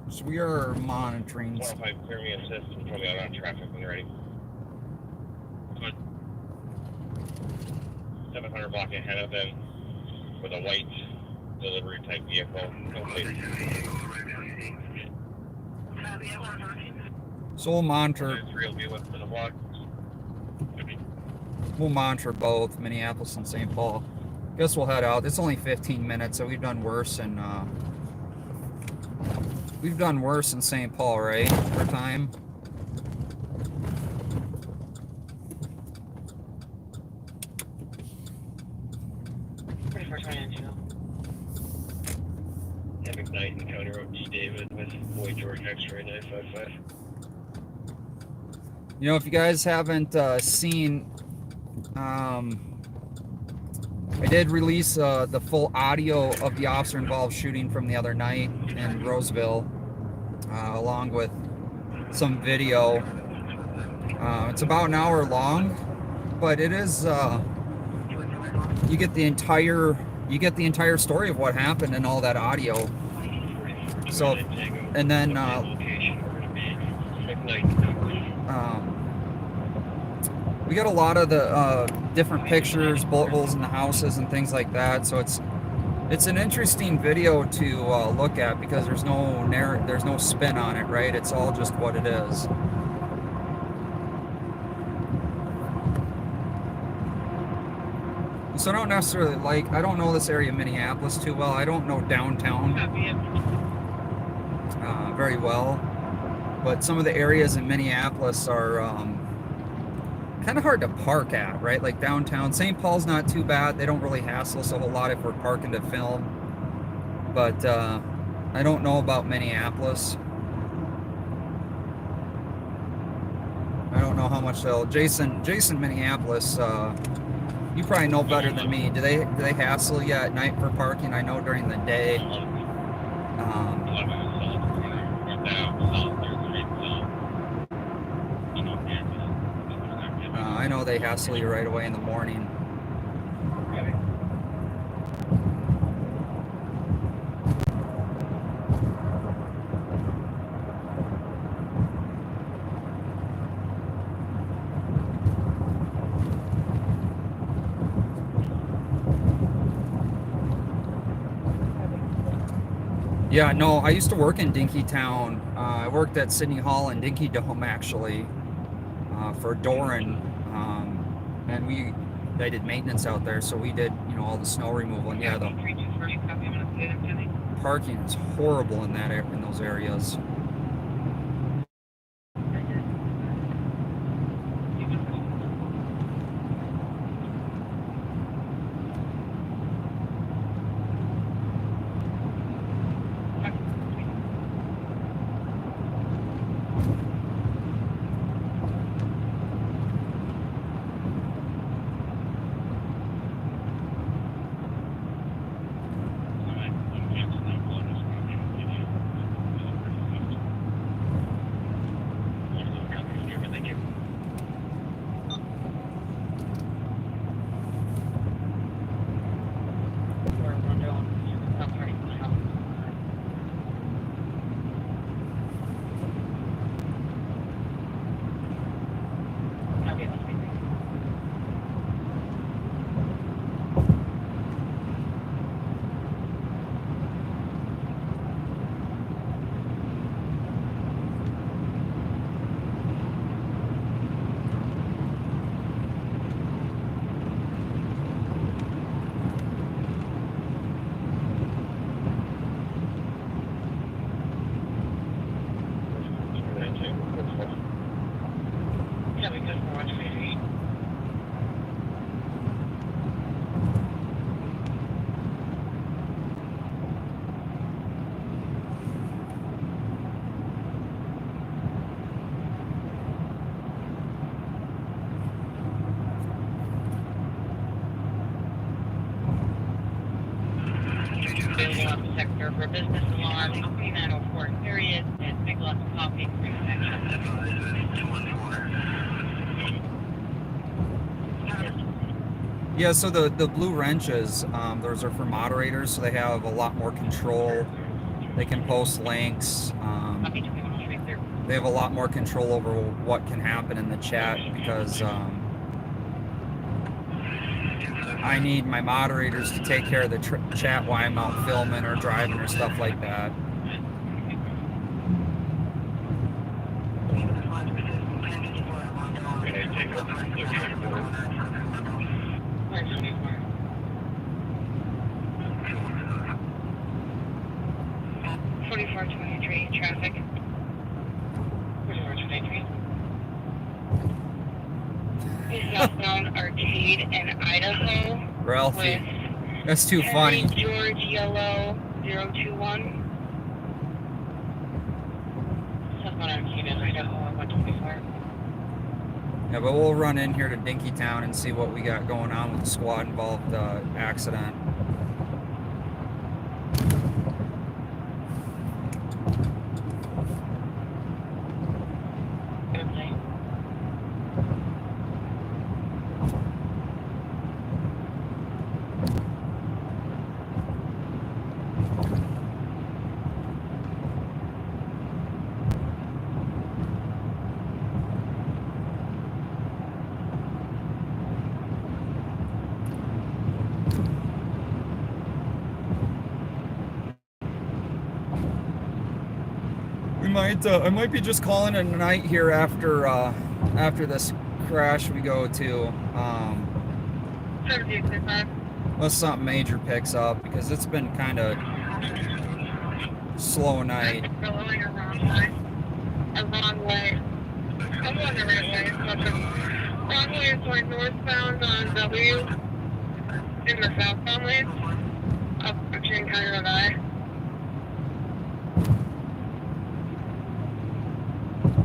So we are monitoring. 105, clear me assist. We're probably out on traffic when you're ready. Good. 700 block ahead of them with a white delivery type vehicle. No plate. So we'll monitor. Three will be with for the block. We'll monitor both Minneapolis and St. Paul. Guess we'll head out. It's only 15 minutes, so we've done worse in St. Paul, right? For time. Pretty far 22. Having Knight and County Road D. David with Boy George X-ray 955. You know, if you guys haven't seen, I did release the full audio of the officer-involved shooting from the other night in Roseville, along with some video. It's about an hour long, but it is you get the entire story of what happened in all that audio. So, and then we got a lot of the different pictures, bullet holes in the houses and things like that. So it's an interesting video to look at because there's no spin on it, right? It's all just what it is. So I don't necessarily I don't know this area of Minneapolis too well. I don't know downtown very well, but some of the areas in Minneapolis are kind of hard to park at, right? Like downtown. St. Paul's not too bad. They don't really hassle us a whole lot if we're parking to film. But I don't know about Minneapolis. I don't know how much they'll... Jason, Minneapolis, you probably know better than me. Do they hassle you at night for parking? I know during the day. I know they hassle you right away in the morning. Yeah, no, I used to work in Dinkytown. I worked at City Hall in Dinky Dome, actually. for Doran, and they did maintenance out there, so we did, you know, all the snow removal. And yeah, the parking is horrible in those areas. Sector for business along 3904 period and big lots of coffee Yeah, so the blue wrenches, those are for moderators, so they have a lot more control. They can post links. They have a lot more control over what can happen in the chat, because I need my moderators to take care of the chat while I'm out filming or driving or stuff like that. traffic. Southbound Arcade in Idaho. Ralphie, that's too funny. George Yellow 021. Southbound Arcade in Idaho 124. Yeah, but we'll run in here to Dinkytown and see what we got going on with the squad involved accident. I might be just calling it a night here after this crash we go to. Unless something major picks up, because it's been kind of slow night. A wrong way. I'm going the right way. Wrong way is going northbound on W in the southbound lane. Approaching County Road I.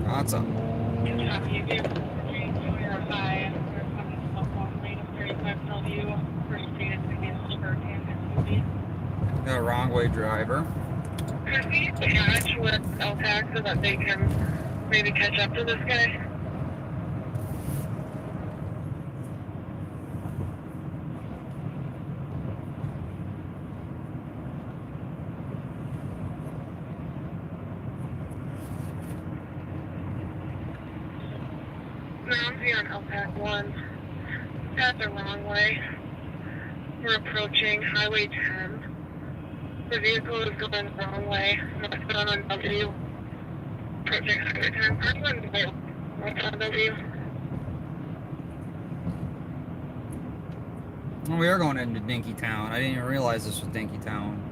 Awesome. The wrong way driver. Could we catch with LTAC so that they can maybe catch up to this guy? No, I'm here on LPAC 1. That's the wrong way. We're approaching Highway 10. The vehicle is going the wrong way. Northbound on W. Approaching Highway 10. I'm going to go northbound on W. Well, we are going into Dinky Town. I didn't even realize this was Dinky Town.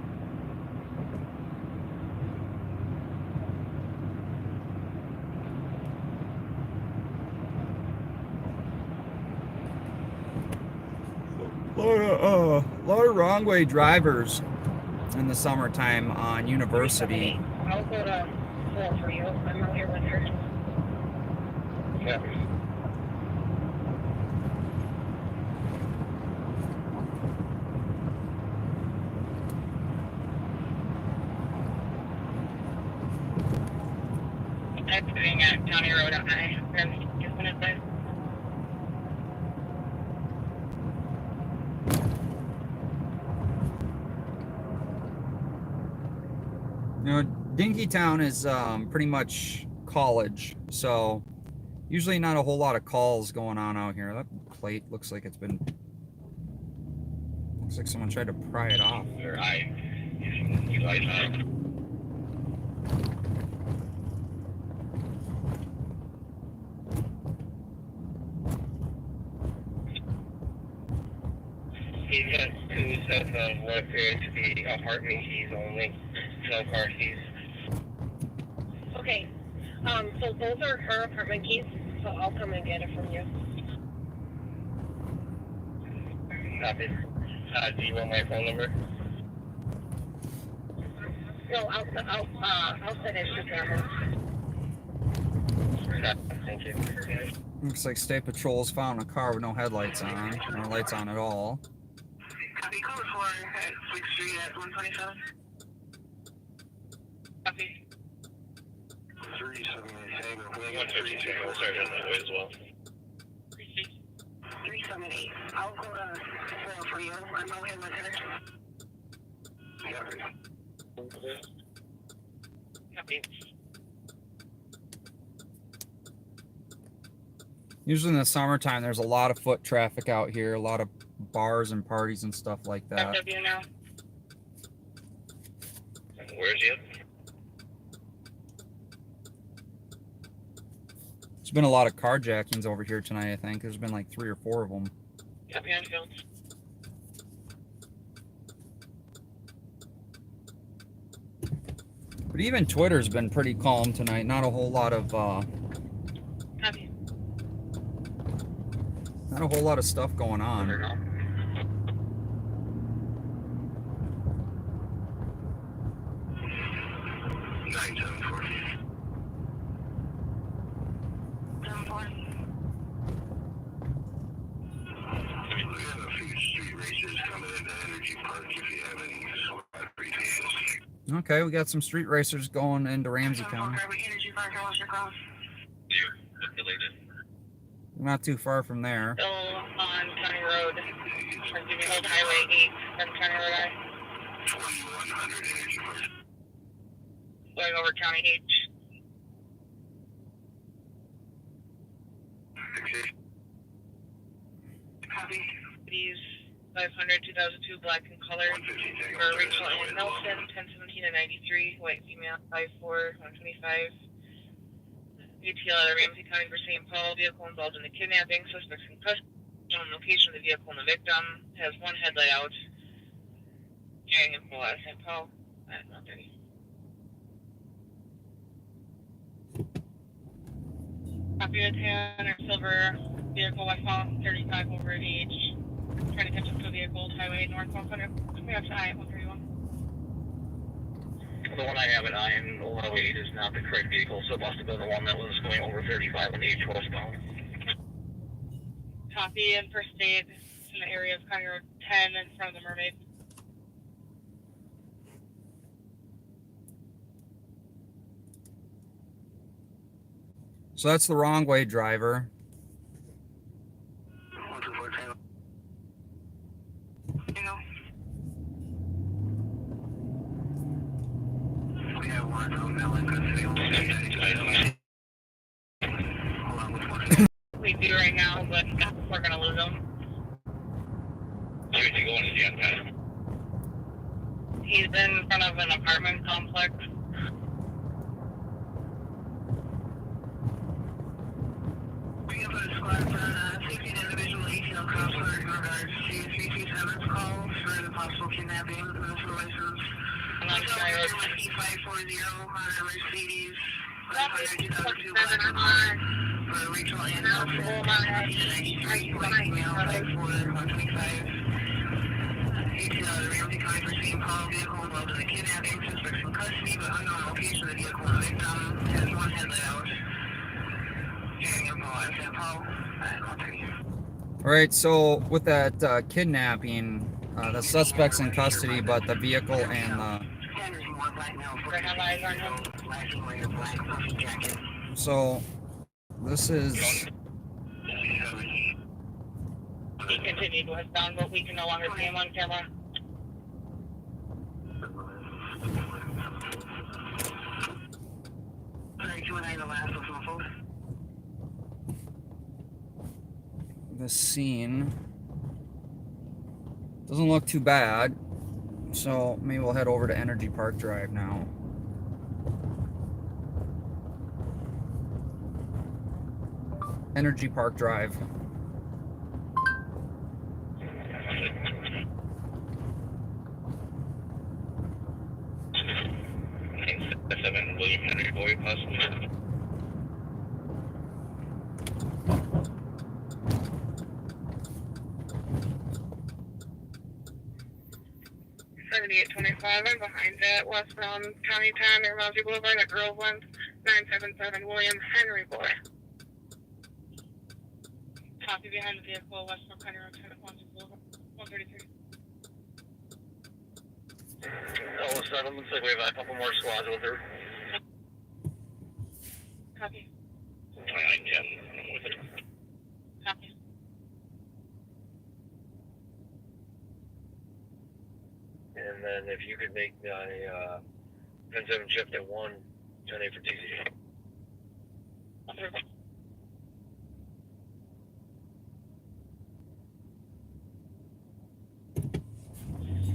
A lot of wrong way drivers in the summertime on University. I'll go to Full for you. I'm out here with her. Yeah. Exiting at County Road. I just minutes there. You know, Dinky Town is pretty much college, so usually not a whole lot of calls going on out here. That plate looks like it's been... Looks like someone tried to pry it off. Or you guys know. He's got two sets of what appear to be apartment keys only, no car keys. Okay. So those are her apartment keys, so I'll come and get it from you. Copy. Do you want my phone number? No, I'll send it to them. Thank you. Looks like State Patrol's found a car with no headlights on, or lights on at all. Copy, code 4 at 6th Street at 127. Copy. 378. 152, we'll start down that way as well. 378. I'll go to 4 for you. I'm out here with her. Copy. Usually in the summertime, there's a lot of foot traffic out here, a lot of bars and parties and stuff like that. FW now. Where's he at? There's been a lot of carjackings over here tonight, I think. There's been like 3 or 4 of them. Copy on field. But even Twitter's been pretty calm tonight. Not a whole lot of Copy. not a whole lot of stuff going on. Okay, we got some street racers going into Ramsey County. Not too far from there. Still on County Road. Or give me hold Highway 8 from County Road I. Going over County H. Copy. These 500 2002 black in color for Rachel Ann Nelson, 1017 to 93, white female, 5'4", 125. ATL at Ramsey County for St. Paul, vehicle involved in the kidnapping, suspects in custody, shown location of the vehicle and the victim, has one headlight out, carrying info out of St. Paul at 1:30. Copy of tan or silver vehicle, I found 35 over at age. Trying to catch up to a vehicle, highway north 100. We have to I at 131. The one I have at I-108 is not the correct vehicle, so it must have been the one that was going over 35 on the H westbound. Copy and first aid in the area of County Road 10 in front of the Mermaid. So that's the wrong way driver. We do right now, but we're gonna lose him. Where's he going? Is he on time? He's in front of an apartment complex. We have a squad for 16 individual ATL cops in regards to 327 7's call for the possible kidnapping of the license. I'm on Sky Road. E540 on a Mercedes. For Rachel and Nelson. 93, black female, 5'4", 125. 18 the Ramsey County for seeing call vehicle involved in the kidnapping. Suspects in custody, but unknown location of the vehicle and victim. Has one headlight out. Carrying a ball. I've got Paul at 130. All right, so with that kidnapping, the suspect's in custody, but the vehicle and so this is. He continued westbound, but we can no longer see him on camera. The scene doesn't look too bad, so maybe we'll head over to Energy Park Drive now. Energy Park Drive. William Henry Boy, possibly. 7825, I'm behind that, westbound County Time, near Mousy Boulevard at Groveland, 977 William Henry Boy. Copy behind the vehicle, westbound County Road 10 at Mousy Boulevard, 133. All of a sudden, looks like we have a couple more squads with her. Copy. 2910, I'm with it. Copy. And then if you could make my 10-7 shift at 1, 10-8 for TC.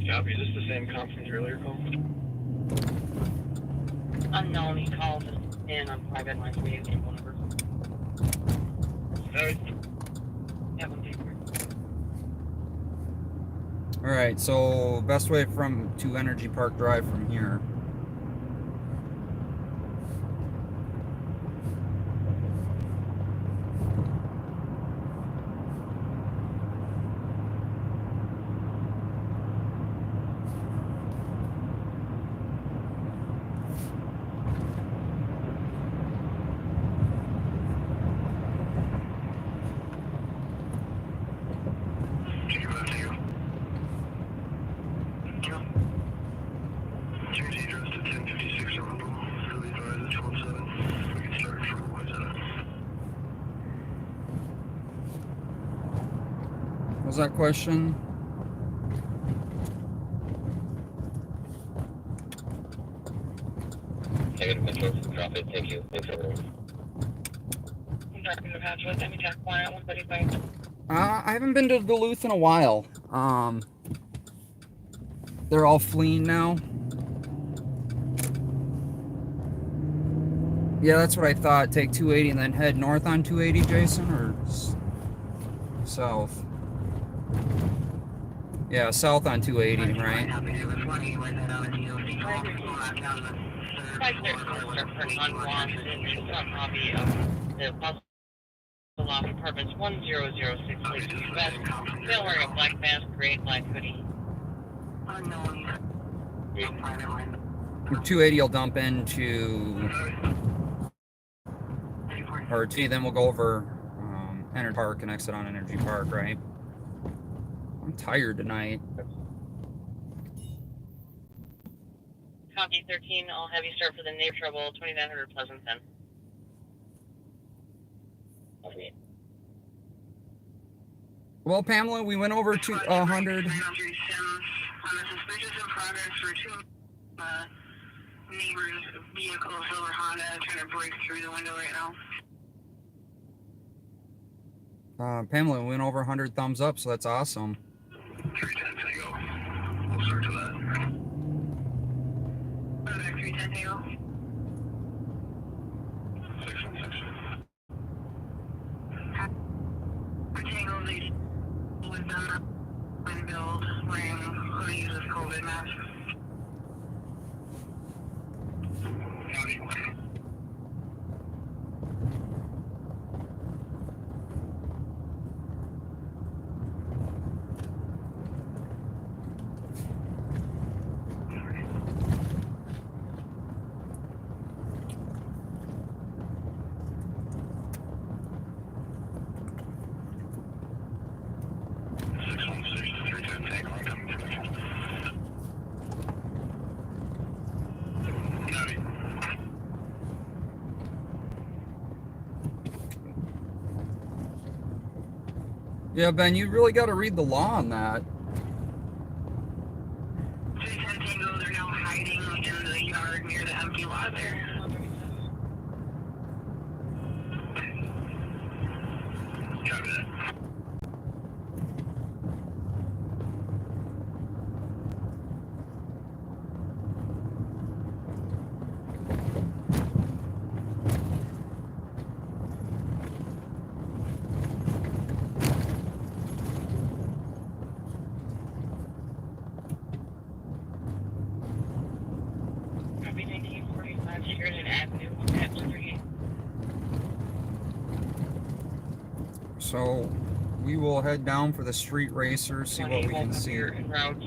Copy, is this the same comp from the earlier call? Unknown, he called in on private line 318 number. Alright. Yeah, 133. All right, so best way to Energy Park Drive from here. What was that question? Negative control, drop it, thank you. Thanks everyone. I'm dropping the patch with Demi Tech 1 at 135. I haven't been to Duluth in a while. They're all fleeing now. Yeah, that's what I thought. Take 280 and then head north on 280, Jason, or south? Yeah, south on 280, right? The Loft Apartments 1006 Lakeview West. Still wearing a black mask, gray and black hoodie. 280 will dump into, or T, then we'll go over Energy Park and exit on Energy Park, right? I'm tired tonight. Copy 13, I'll have you start for the name trouble, 2900 Pleasanton. Okay. Well, Pamela, we went over to 100. On a suspicious in progress for two neighbors' vehicles, silver Honda, trying to break through the window right now. Pamela, we went over 100 thumbs up, so that's awesome. 310 Tango. We'll start to that. Back 310 Tango. 616. Tango, they with them, build. COVID mask. Yeah, Ben, you really got to read the law on that. 310 Tango, they're now hiding in the yard near the empty lot there. Copy that. Copy 1945 Sheridan Avenue at 138. So we will head down for the street racer, see what we can see. En route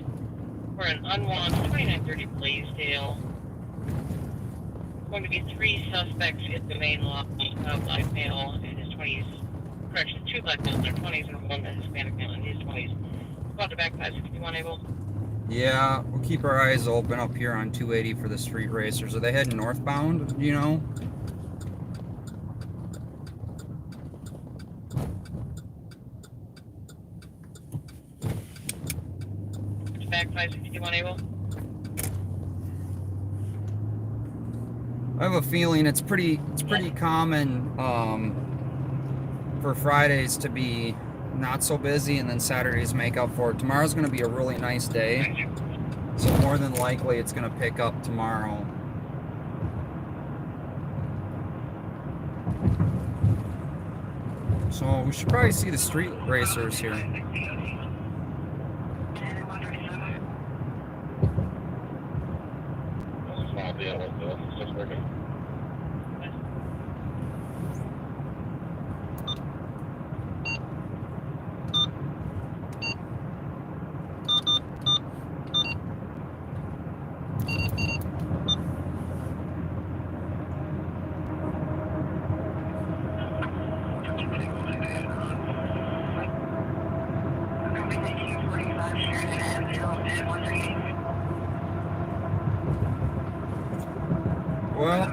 for an unwanted 2930 Blaisdell. Going to be 3 suspects at the main lot, a black male in his 20s. Correction, 2 black males in their 20s and 1 Hispanic male in his 20s. About to back 561 able. Yeah, we'll keep our eyes open up here on 280 for the street racers. Are they heading northbound, do you know? Back 561 able. I have a feeling it's pretty common for Fridays to be not so busy and then Saturdays make up for it. Tomorrow's going to be a really nice day, so more than likely it's going to pick up tomorrow. So we should probably see the street racers here. Well,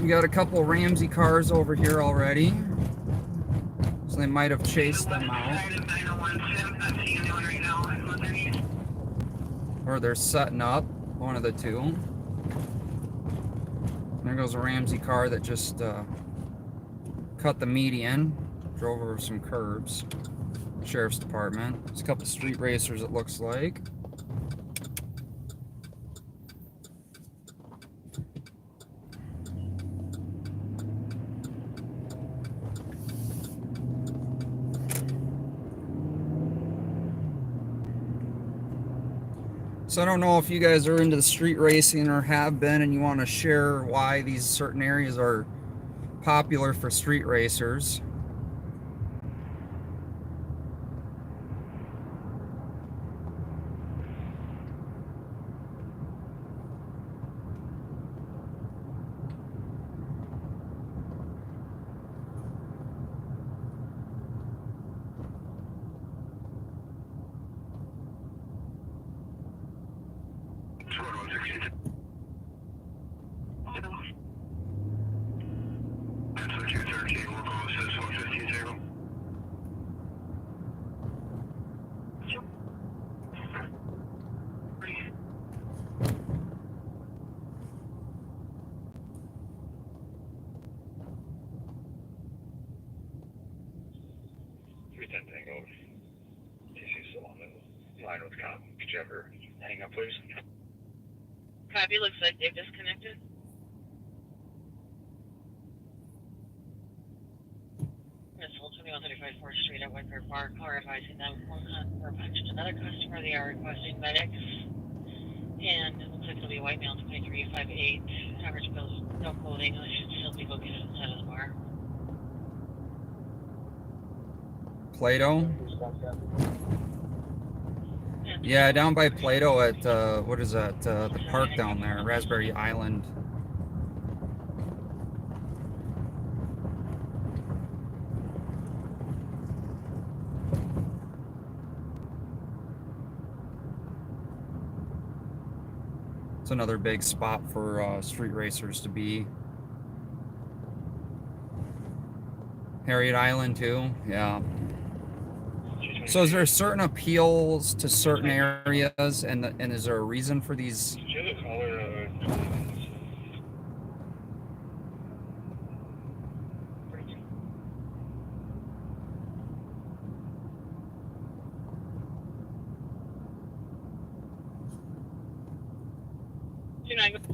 we got a couple Ramsey cars over here already, so they might have chased them out, or they're setting up, one of the two. There goes a Ramsey car that just cut the median, drove over some curbs. Sheriff's Department. There's a couple street racers, it looks like. So I don't know if you guys are into the street racing or have been, and you want to share why these certain areas are popular for street racers. Line with cop. Could you ever hang up, please? Copy, looks like they've disconnected. 135 4th Street at Whitebeard Park. Caller advising that one customer punched another customer. They are requesting medics. And it looks like it'll be a white male, 2358. Average bills, no clothing. They should still be located inside of the bar. Plato? Yeah, down by Plato at, what is that? The park down there, Raspberry Island. It's another big spot for street racers to be. Harriet Island too, yeah. So is there certain appeals to certain areas, and is there a reason for these? Did you have a caller?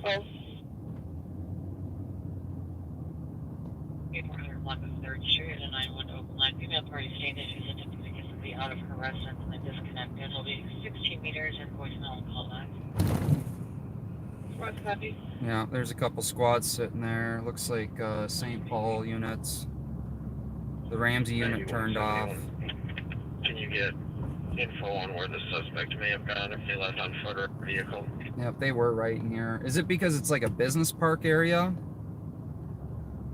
Close. 3rd Street and 91 Oakland Line. Female party stating that she's attempting to get somebody out of her residence and then disconnected. It'll be 16 meters and voicemail and call back. Squad copy. Yeah, there's a couple squads sitting there. Looks like St. Paul units. The Ramsey unit turned off. Can you get info on where the suspect may have gone if they left on foot or vehicle? Yep, they were right in here. Is it because it's like a business park area?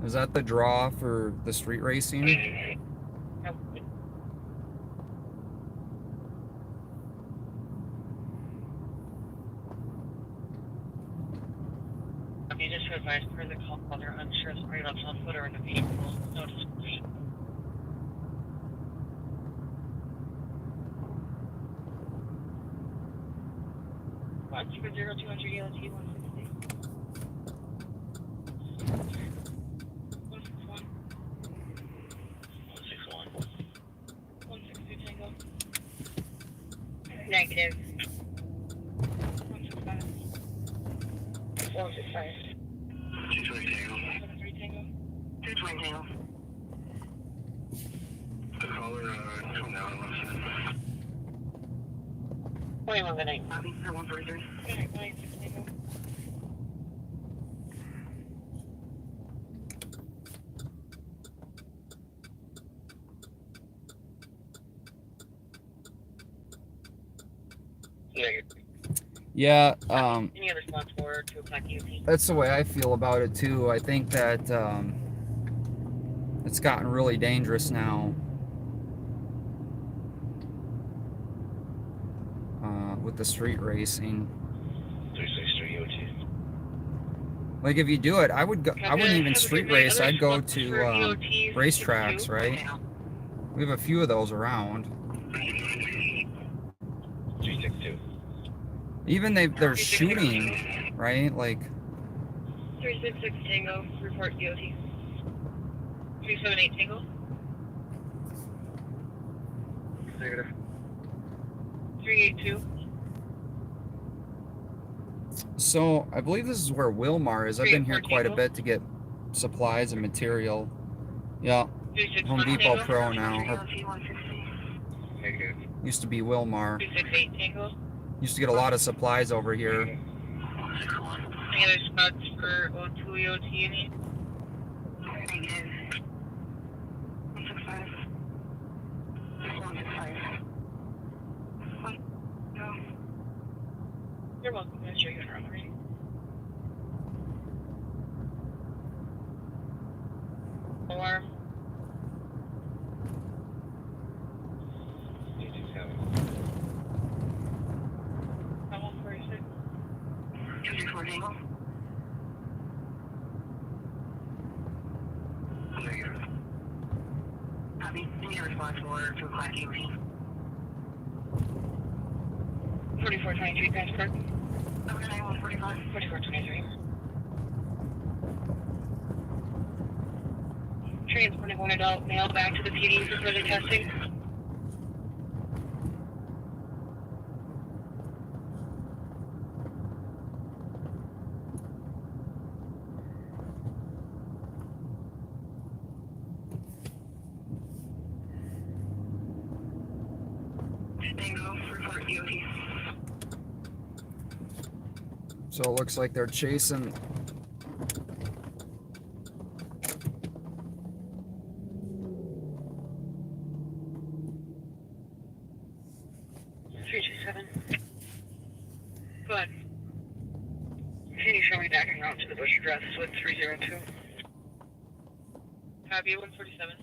Is that the draw for the street racing? Nope. You just to advise per the call, they're unsure if somebody left on foot or in the vehicle. No discretion. Watch for 0200 ELT 160. 161. 162 Tango. Negative. 165. 165. 220 Tango. 73 Tango. 220 Tango. The caller, come down and listen. 21 good night. Copy, for 143. Good night, 96 Tango. Negative. Yeah, Any other response for 2 o'clock EOT? that's the way I feel about it too. I think that it's gotten really dangerous now. With the street racing. 363 OT. Like if you do it, I would go. I wouldn't even street race. I'd go to racetracks, right? We have a few of those around. 362. Even they're shooting, right? Like 366 Tango, report EOT. 378 Tango. Negative. 382. so. I believe this is where Wilmar is. I've been here quite a bit to get supplies and material. Yeah, Home 361 Depot Tango. Pro now. Or ELT 160. Negative. used to be Wilmar. 268 Tango. Used to get a lot of supplies over here. Any other spots for O2 EOT you need? Negative. 165. 165. No. You're welcome. I'm sure you're on already. Alarm. 146. 264 Tango. Negative. Copy. Any response for 2 o'clock EOT? 4423 Passport. Okay, 145. 4423. Transporting one adult male back to the PD for further testing. Tango, report DOT. So it looks like they're chasing. Go ahead. Can you show me back en route to the bush address with 302? Copy 147.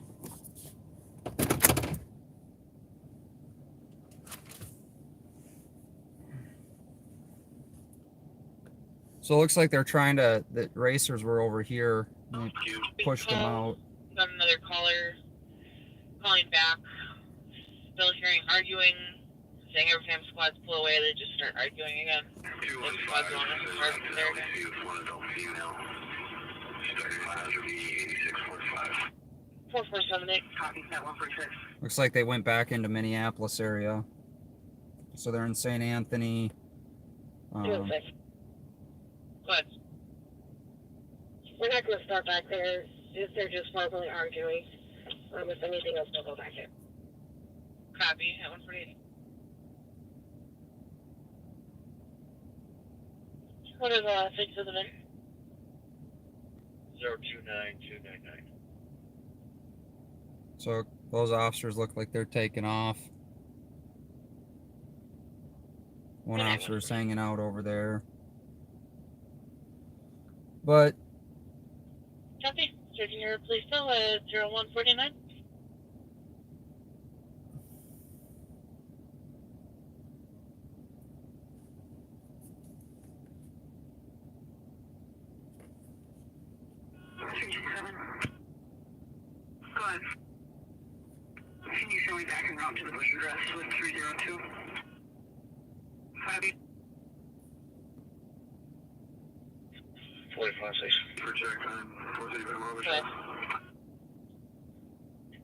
So it looks like they're trying to. The racers were over here. And they pushed them out. Got another caller calling back. Still hearing arguing. Saying every time squads pull away, they just start arguing again. Like squads want to start from there again. 4478. Copy, set 146. Looks like they went back into Minneapolis area. So they're in St. Anthony. 206. Go ahead. We're not going to start back there if they're just verbally arguing. If anything else, we'll go back there. Copy at 148. What are the last six of the VIN? 029299. So those officers look like they're taking off. One officer's hanging out over there. But Copy. Searching your police bill at 0149. Go ahead. Can you show me back en route to the bush address with 302? Copy. 45 station. For check time. 435 over Okay.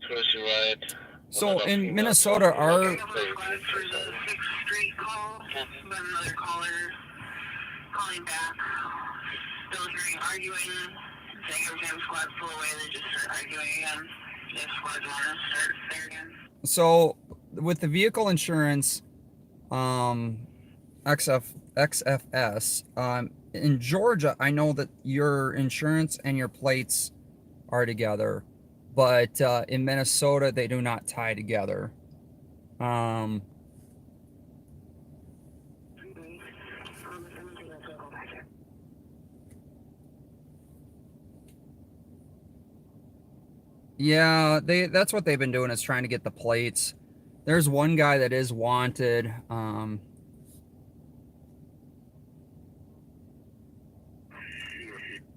Twisty ride. so in Minnesota, are For the 6th Street call, but another caller calling back. Still hearing arguing. Saying every time squads pull away, they just start arguing again. If squads want to start there again. so with the vehicle insurance, XFS, in Georgia, I know that your insurance and your plates are together, but in Minnesota, they do not tie together. Yeah, that's what they've been doing, is trying to get the plates. There's one guy that is wanted.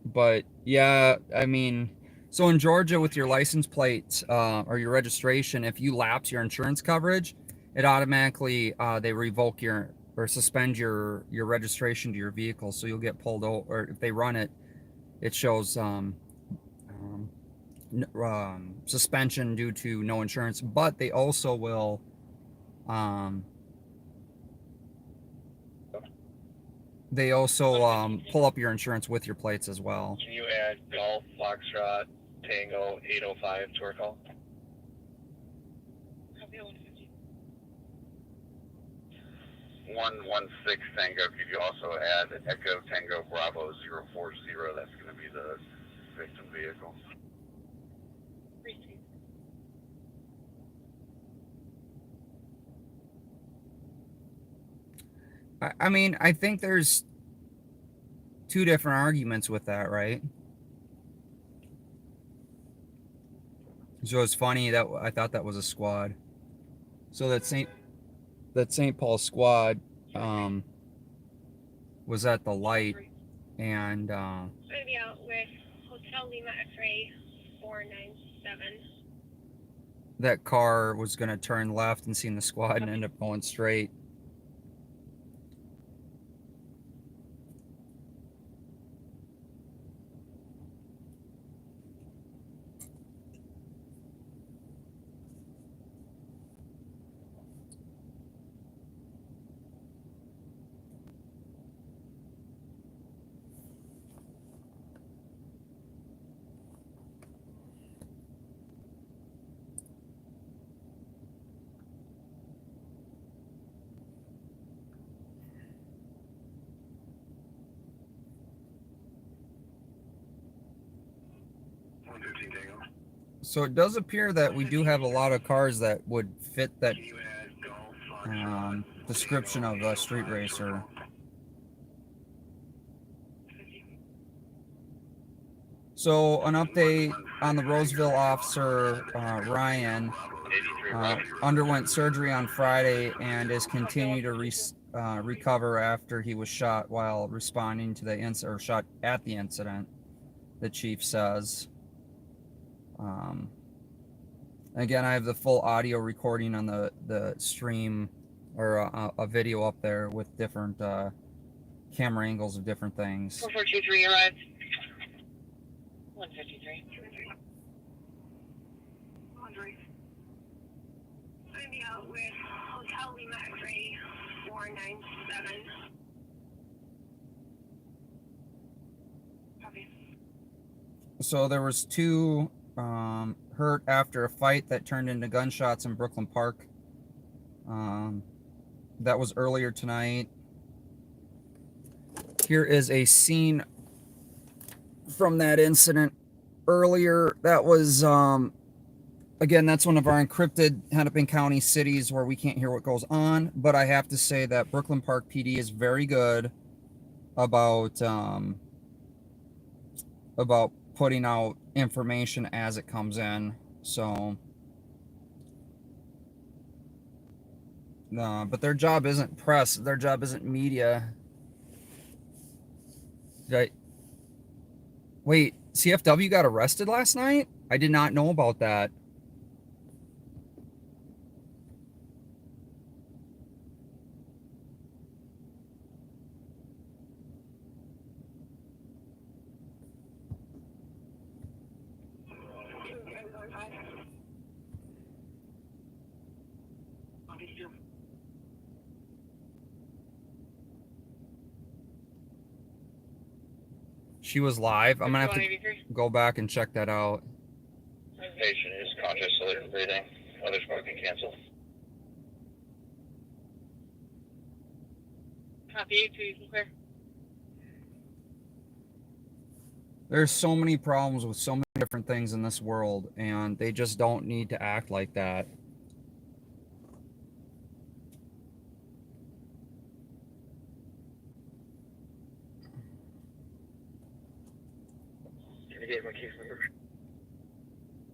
But yeah, I mean, so in Georgia with your license plate or your registration, if you lapse your insurance coverage, it automatically they revoke your or suspend your registration to your vehicle, so you'll get pulled over. Or if they run it, it shows suspension due to no insurance. But they also will pull up your insurance with your plates as well. Can you add Golf, Foxtrot, Tango, 805 to our call? Copy 150. 116 Tango. Could you also add Echo Tango Bravo 040? That's going to be the victim vehicle. Receive. I mean, I think there's two different arguments with that, right? So it's funny that I thought that was a squad. So that St. Paul squad was at the light, and Gonna be out with Hotel Lima X-Ray 497. that car was going to turn left and seen the squad and end up going straight. So it does appear that we do have a lot of cars that would fit that description of a street racer. So an update on the Roseville officer, Ryan, underwent surgery on Friday and is continuing to recover after he was shot while responding to the incident, or shot at the incident, the chief says. Again, I have the full audio recording on the stream, or a video up there with different camera angles of different things. 4423 arrived. 153. Audrey. Sign me out with Hotel Lima X-ray 497. Copy. So there was two hurt after a fight that turned into gunshots in Brooklyn Park. That was earlier tonight. Here is a scene from that incident earlier. That was, again, that's one of our encrypted Hennepin County cities where we can't hear what goes on. But I have to say that Brooklyn Park PD is very good about putting out information as it comes in. So, but their job isn't press. Their job isn't media. Wait, CFW got arrested last night? I did not know about that. She was live. I'm gonna have to go back and check that out. Patient is conscious, so they're breathing. Other smoking cancel. Copy, 2, you can clear. There's so many problems with so many different things in this world, and they just don't need to act like that.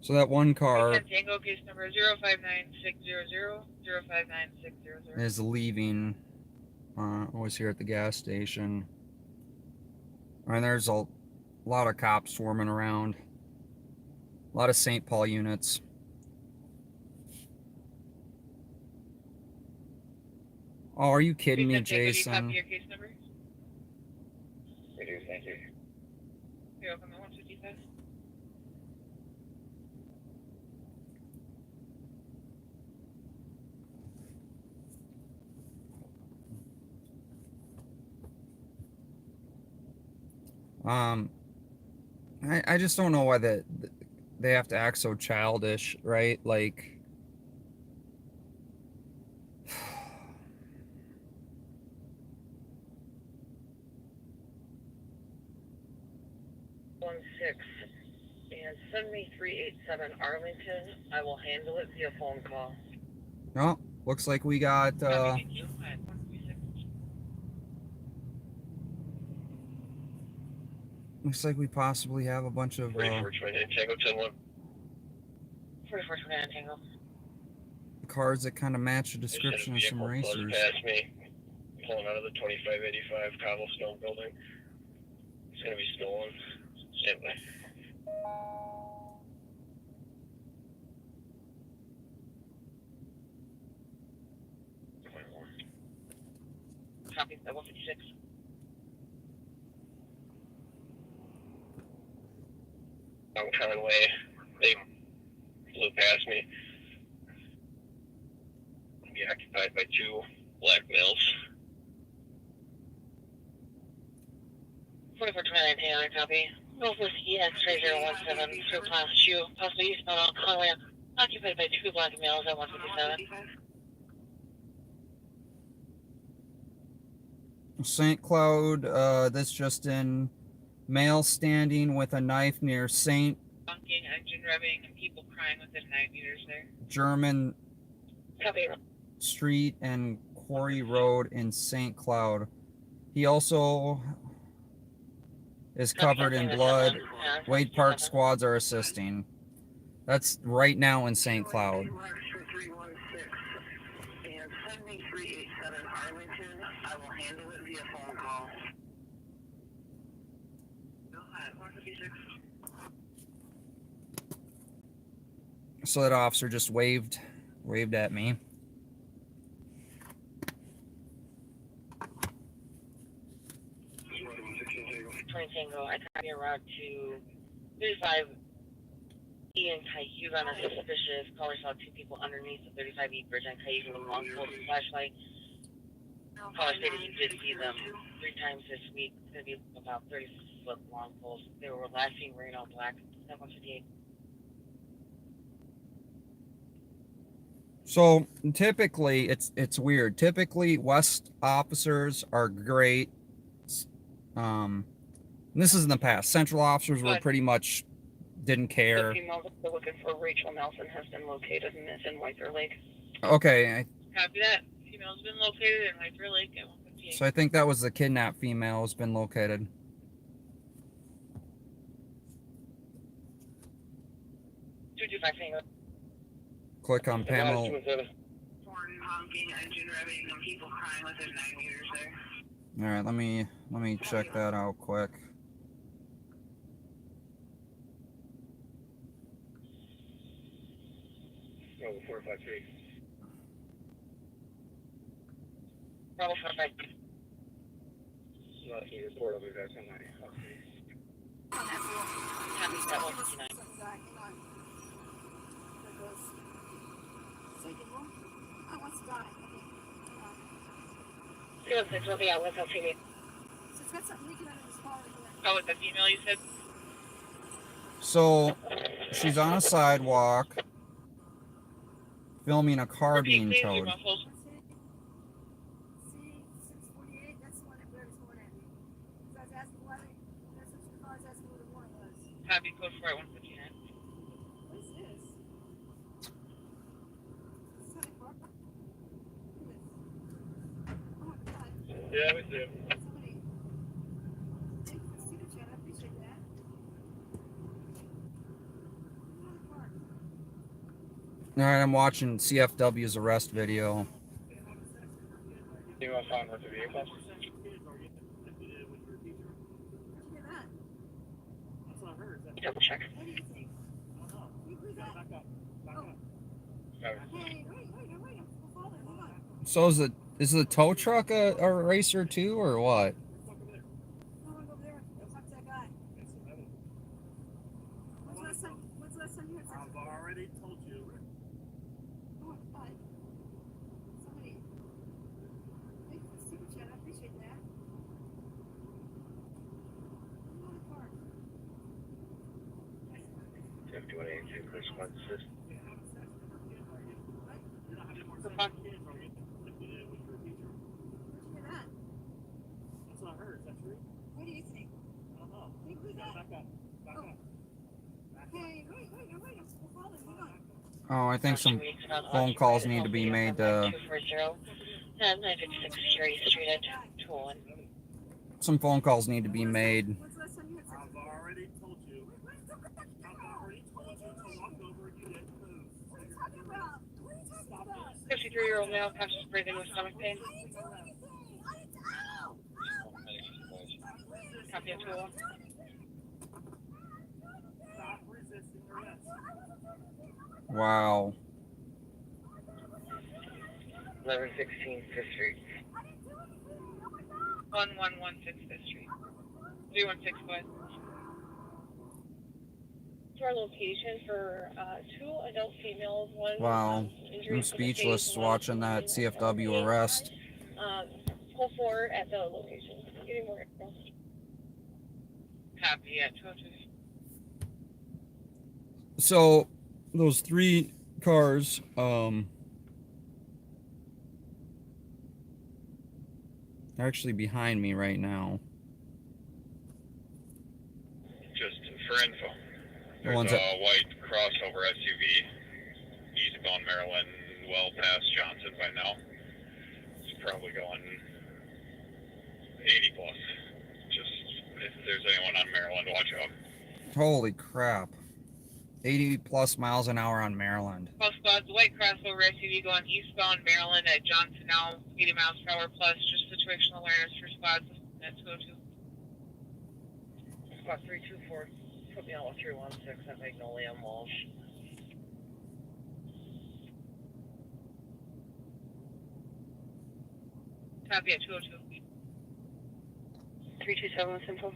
So that one car Tango case number 059600 059600 is leaving. Was here at the gas station. And there's a lot of cops swarming around. A lot of St. Paul units. Oh, are you kidding me, Jason? Your case number? We do, thank you. You're welcome to 155. I just don't know why they have to act so childish, right? Like, 16 and 7387 Arlington. I will handle it via phone call. no, looks like we got looks like we possibly have a bunch of 4429 Tango 101. 4429 Tango. cars that kind of match the description of some racers. Past me, pulling out of the 2585 cobblestone building. It's gonna be stolen. Stand by. Copy, that 156. I'm coming away. They flew past me. I'll be occupied by 2 black males. 4429 Tango, copy. Northwest X-ray 017 through class 2, possibly eastbound on Conway, occupied by 2 black males at 157. St. Cloud, this just in, male standing with a knife near St. Honking, engine revving, and people crying within 9 meters there. German Copy. Street and Quarry Road in St. Cloud. He also is covered in blood. Wade Park squads are assisting. That's right now in St. Cloud. And 7387 Arlington, I will handle it via phone call. So that officer just waved at me. Tango, I copy a route to 35 E and Cayuga on a suspicious caller. Saw 2 people underneath the 35E bridge on Cayuga with long poles and flashlight. Caller stated he did see them 3 times this week. It's going to be about 30-foot long poles. They were last seen wearing all black. 158. So typically, it's weird. Typically, West officers are great. This is in the past. Central officers were pretty much didn't care. The female that they're looking for, Rachel Nelson, has been located and is in White Bear Lake. Okay. Copy that. Female's been located in White Bear Lake at 158. So I think that was the kidnapped female has been located. Click on panel. Honking, engine revving, and people crying within 9 meters there. All right, let me check that out quick. Oh, 453. Bravo 453. No, he report over there somewhere. Copy that 159. Will be out with LTV. Oh, with the female you said? So she's on a sidewalk filming a car being towed. Copy code for it 159. What is this? Oh my God. Yeah, we do. Somebody. Thank you for the super chat. I appreciate that. All right, I'm watching CFW's arrest video. You want to find what the vehicle? Double check. What do you think? Can you please back up? Oh. Hey, wait, hold on. So is the tow truck a racer too, or what? I want to go over there and talk to that guy. When's the last time you had sex? I've already told you. Oh my God. Somebody. Thank you for the super chat. I appreciate that. 5182, Chris Francis. The fuck? That's not her. Is that true? What do you think? I don't know. Can you please Back up. Back up. Hey, wait. I'm following. Hold on. Oh, I think some phone calls need to be made to. 240. 956 Cherry Street at 201. Some phone calls need to be made. When's the last time you had sex? I've already told you. I've already told you to walk over and you didn't move. What are you talking about? 53-year-old male conscious breathing with stomach pain. Copy of 201. Stop resisting arrest. Wow. 1116 Fifth Street. 1116 Fifth Street. 316 West. To our location for 2 adult females, 1 Wow. injury I'm to the speechless face, watching that CFW arrest. Pull forward at the location. Getting more info. Copy at 202. So those 3 cars, they're actually behind me right now. Just for info. There's ones a that- white crossover SUV eastbound Maryland, well past Johnson by now. It's probably going 80 plus. Just if there's anyone on Maryland, watch out. Holy crap. 80 plus miles an hour on Maryland. All squads, white crossover SUV going eastbound Maryland at Johnson now, 80 miles per hour plus, just situational awareness for squads. Let's go to. Squad 324, put me on with 316 at Magnolia and Walsh. Copy at 202. 327 Central.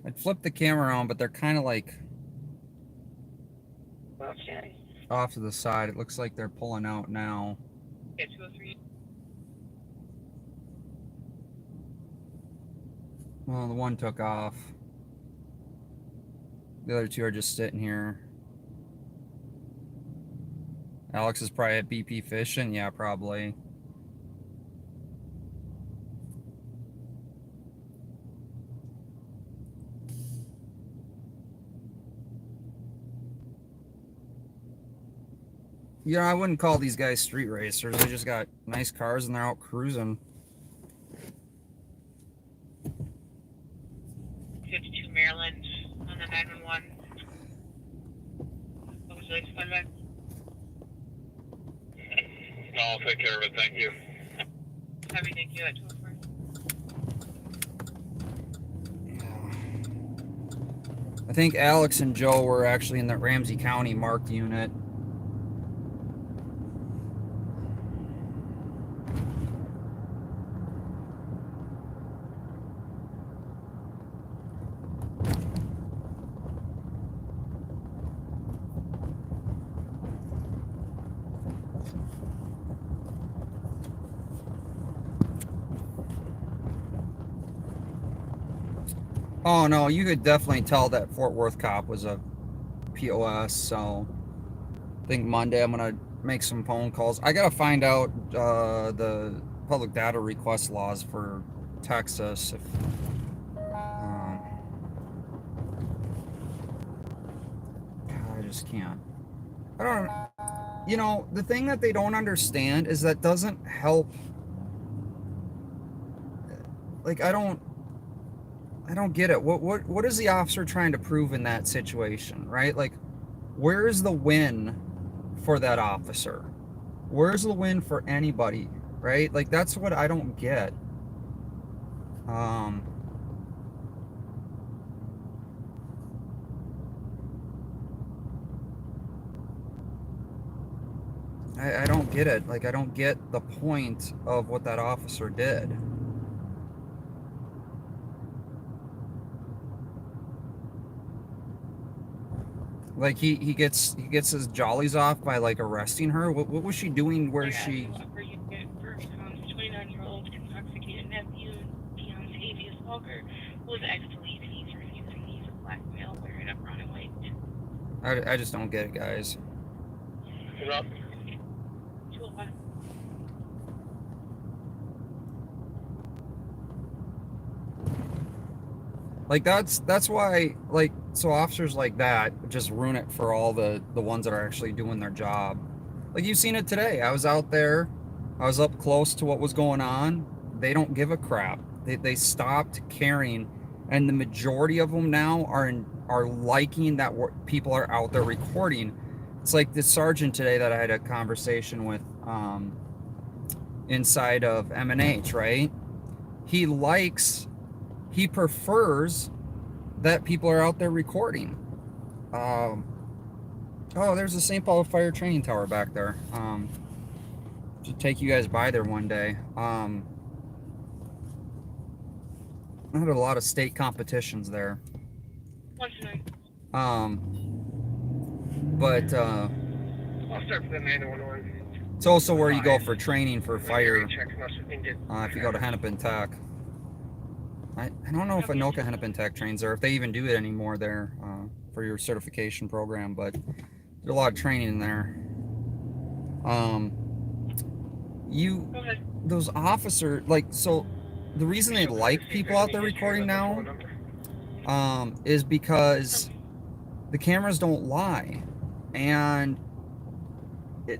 I'd flip the camera on, but they're kind of like Okay. off to the side. It looks like they're pulling out now. At 203. Well, the one took off. The other two are just sitting here. Alex is probably at BP fishing. Yeah, probably. Yeah, I wouldn't call these guys street racers. They just got nice cars and they're out cruising. 52 Maryland on the 911. What would you like to find back? No, I'll take care of it, thank you. Copy, thank you at 204. I think Alex and Joe were actually in the Ramsey County marked unit. Oh no, you could definitely tell that Fort Worth cop was a POS, so I think Monday I'm gonna make some phone calls. I gotta find out the public data request laws for Texas. If, God, I just can't. I don't. You know, the thing that they don't understand is that doesn't help. Like, I don't get it. What is the officer trying to prove in that situation, right? Like, where's the win for that officer? Where's the win for anybody, right? Like, that's what I don't get. I don't get it. Like, I don't get the point of what that officer did. Like he gets his jollies off by like arresting her. What was she doing where she? 29-year-old intoxicated nephew, Deontay Walker, was actually using these blackmail wearing a brown and white. I just don't get it, guys. Rob? 205. Like that's why, like, so officers like that just ruin it for all the ones that are actually doing their job. Like, you've seen it today. I was out there, I was up close to what was going on. They don't give a crap. They stopped caring, and the majority of them now are liking that people are out there recording. It's like the sergeant today that I had a conversation with inside of M&H, right? He prefers that people are out there recording. Oh, there's the St. Paul Fire Training Tower back there. Should take you guys by there one day. I had a lot of state competitions there. But I'll start for the 911. it's also where you go for training for fire. If you go to Hennepin Tech. I don't know if Anoka Hennepin Tech trains there, if they even do it anymore there for your certification program, but there's a lot of training in there. Those officers, like, so the reason they like people out there recording now is because the cameras don't lie, and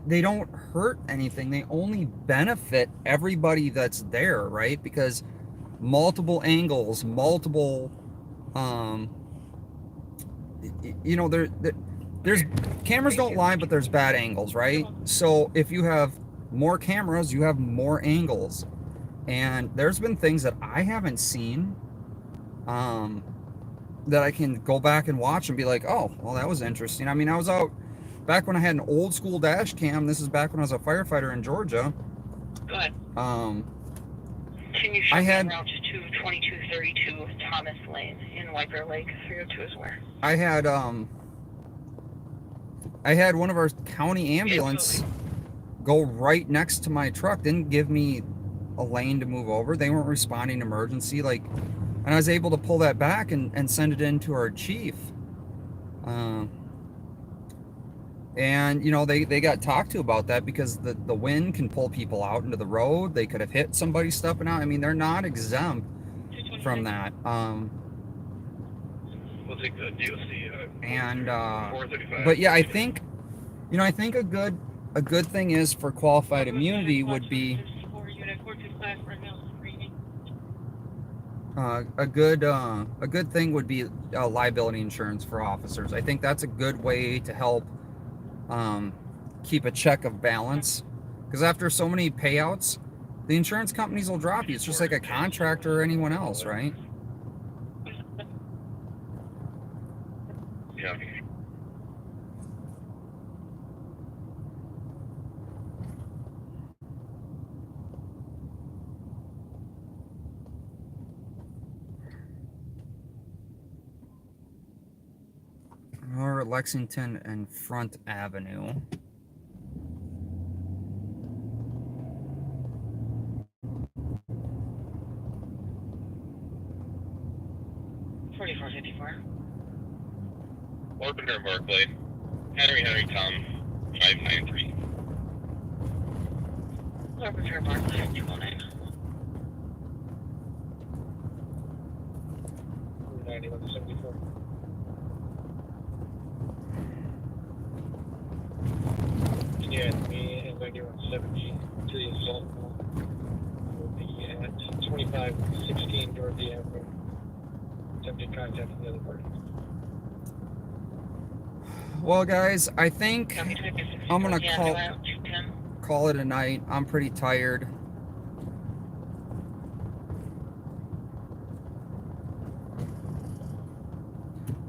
they don't hurt anything. They only benefit everybody that's there, right? Because multiple angles, multiple, you know, there's cameras don't lie, but there's bad angles, right? So if you have more cameras, you have more angles, and there's been things that I haven't seen, that I can go back and watch and be like, oh, well, that was interesting. I mean, I was out back when I had an old school dash cam. This is back when I was a firefighter in Georgia. Go ahead. Can you show me route to 2232 Thomas Lane in Wiper Lake? 302 is where? I had one of our county ambulance go right next to my truck. Didn't give me a lane to move over. They weren't responding to emergency, like, and I was able to pull that back and send it in to our chief. And you know, they got talked to about that because the wind can pull people out into the road. They could have hit somebody stepping out. I mean, they're not exempt from that. We'll take the DOC. And 435. but yeah, I think, you know, I think a good thing is for qualified immunity would be a good thing would be liability insurance for officers. I think that's a good way to help keep a check of balance, because after so many payouts, the insurance companies will drop you. It's just like a contractor or anyone else, right? Yeah. Or Lexington and Front Avenue. Orbiter Barclay. Henry Tom. 593. Orbiter Barclay 209. 9174. Yeah, me and 9170 to the assault will be at 2516 Dorothy Avenue. Attempted contact from the other party. Well, guys, I think I'm gonna call it a night. I'm pretty tired.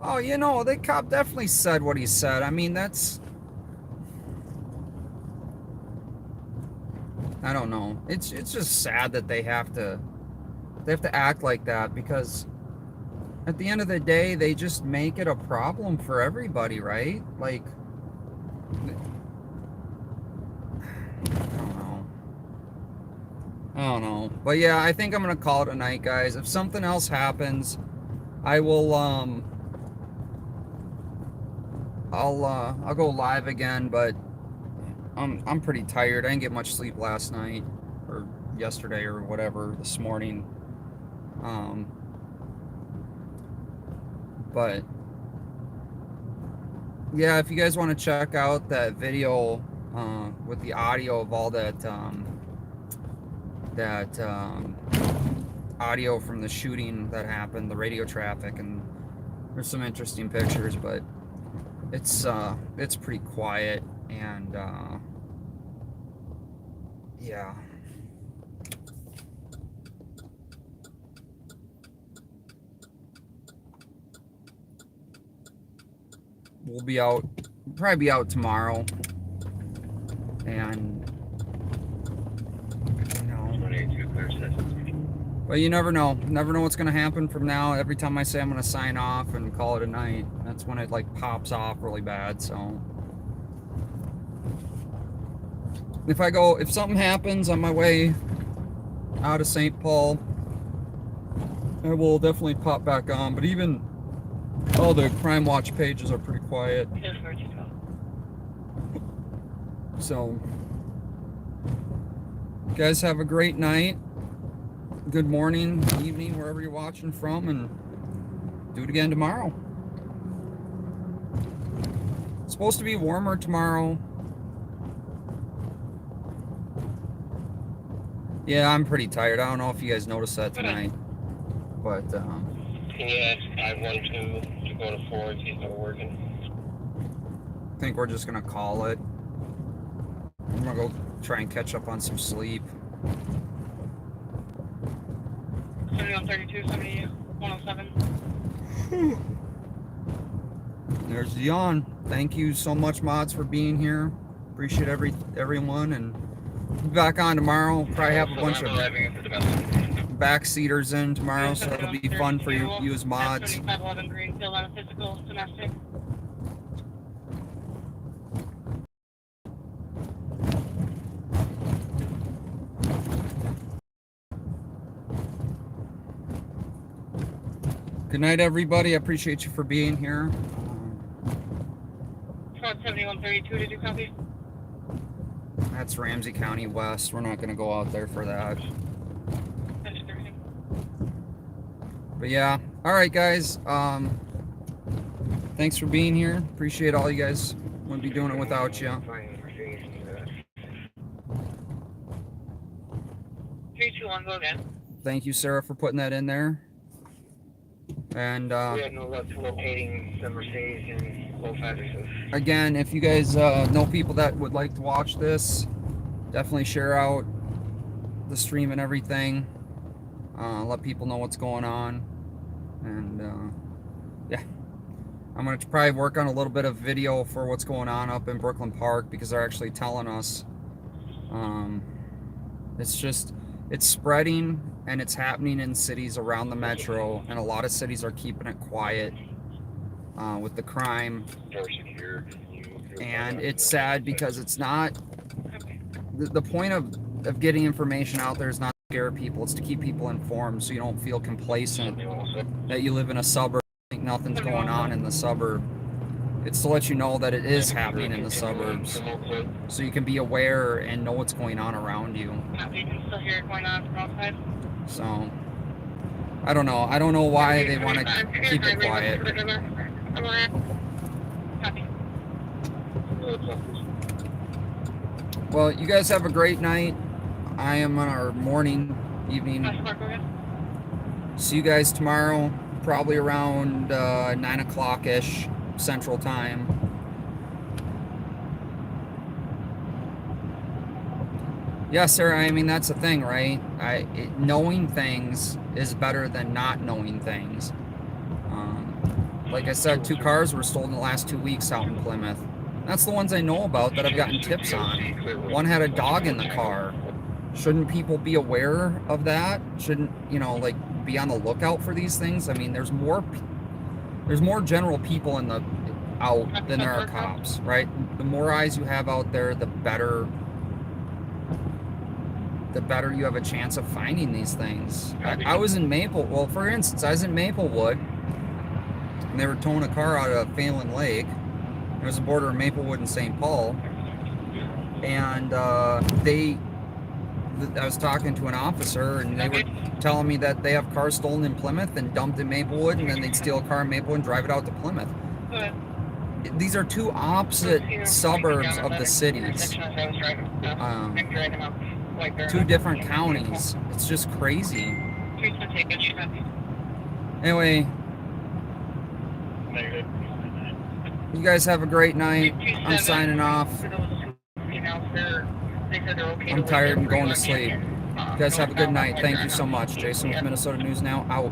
Oh, you know, the cop definitely said what he said. I mean, that's, I don't know. It's just sad that they have to act like that, because at the end of the day, they just make it a problem for everybody, right? Like, I don't know. But yeah, I think I'm gonna call it a night, guys. If something else happens, I will I'll go live again, but I'm pretty tired. I didn't get much sleep last night or yesterday or whatever, this morning. But yeah, if you guys want to check out that video with the audio of all that audio from the shooting that happened, the radio traffic, and there's some interesting pictures, but it's pretty quiet, and yeah. We'll be out, probably be out tomorrow, and you know, but you never know what's gonna happen from now. Every time I say I'm gonna sign off and call it a night, that's when it like pops off really bad. So if something happens on my way out of St. Paul, I will definitely pop back on. But even all the Crime Watch pages are pretty quiet. So, guys, have a great night, good morning, evening, wherever you're watching from, and do it again tomorrow. It's supposed to be warmer tomorrow. Yeah, I'm pretty tired. I don't know if you guys noticed that tonight, but Yeah, I want to go to Ford's. He's not working. I think we're just gonna call it. I'm gonna go try and catch up on some sleep. 7132, 107. There's Dion. Thank you so much, mods, for being here. Appreciate everyone, and be back on tomorrow. Probably have a bunch of backseaters in tomorrow, so it'll be fun for you as mods. 7511 Greenfield on a physical domestic. Good night, everybody. I appreciate you for being here. 7132, did you copy? That's Ramsey County West. We're not going to go out there for that. But yeah. All right, guys. Thanks for being here. Appreciate all you guys. Wouldn't be doing it without you. 321, go again. Thank you, Sarah, for putting that in there. And we had no luck locating the Mercedes and low addresses. Again, if you guys know people that would like to watch this, definitely share out the stream and everything. Let people know what's going on. And yeah, I'm going to probably work on a little bit of video for what's going on up in Brooklyn Park, because they're actually telling us it's spreading, and it's happening in cities around the metro, and a lot of cities are keeping it quiet with the crime. And it's sad because it's not the point of getting information out there is not to scare people, it's to keep people informed, so you don't feel complacent that you live in a suburb, think nothing's going on in the suburb. It's to let you know that it is happening in the suburbs, so you can be aware and know what's going on around you. You can still hear it going on from outside. So I don't know why they want to keep it quiet. Well, you guys have a great night. I am on our evening. See you guys tomorrow, probably around 9 o'clock-ish Central Time. Yeah, Sarah, I mean, that's the thing, right? Knowing things is better than not knowing things. Like I said, 2 cars were stolen the last 2 weeks out in Plymouth. That's the ones I know about that I've gotten tips on. One had a dog in the car. Shouldn't people be aware of that? Shouldn't, like, be on the lookout for these things? I mean, there's more general people out than there are cops, right? The more eyes you have out there, the better you have a chance of finding these things. I was in for instance, I was in Maplewood, and they were towing a car out of Phelan Lake. It was the border of Maplewood and St. Paul, and I was talking to an officer, and they were telling me that they have cars stolen in Plymouth and dumped in Maplewood, and then they'd steal a car in Maplewood and drive it out to Plymouth. These are 2 opposite suburbs of the cities. 2 different counties. It's just crazy. Anyway, you guys have a great night. I'm signing off. I'm tired and going to sleep. You guys have a good night. Thank you so much. Jason with Minnesota News Now, out.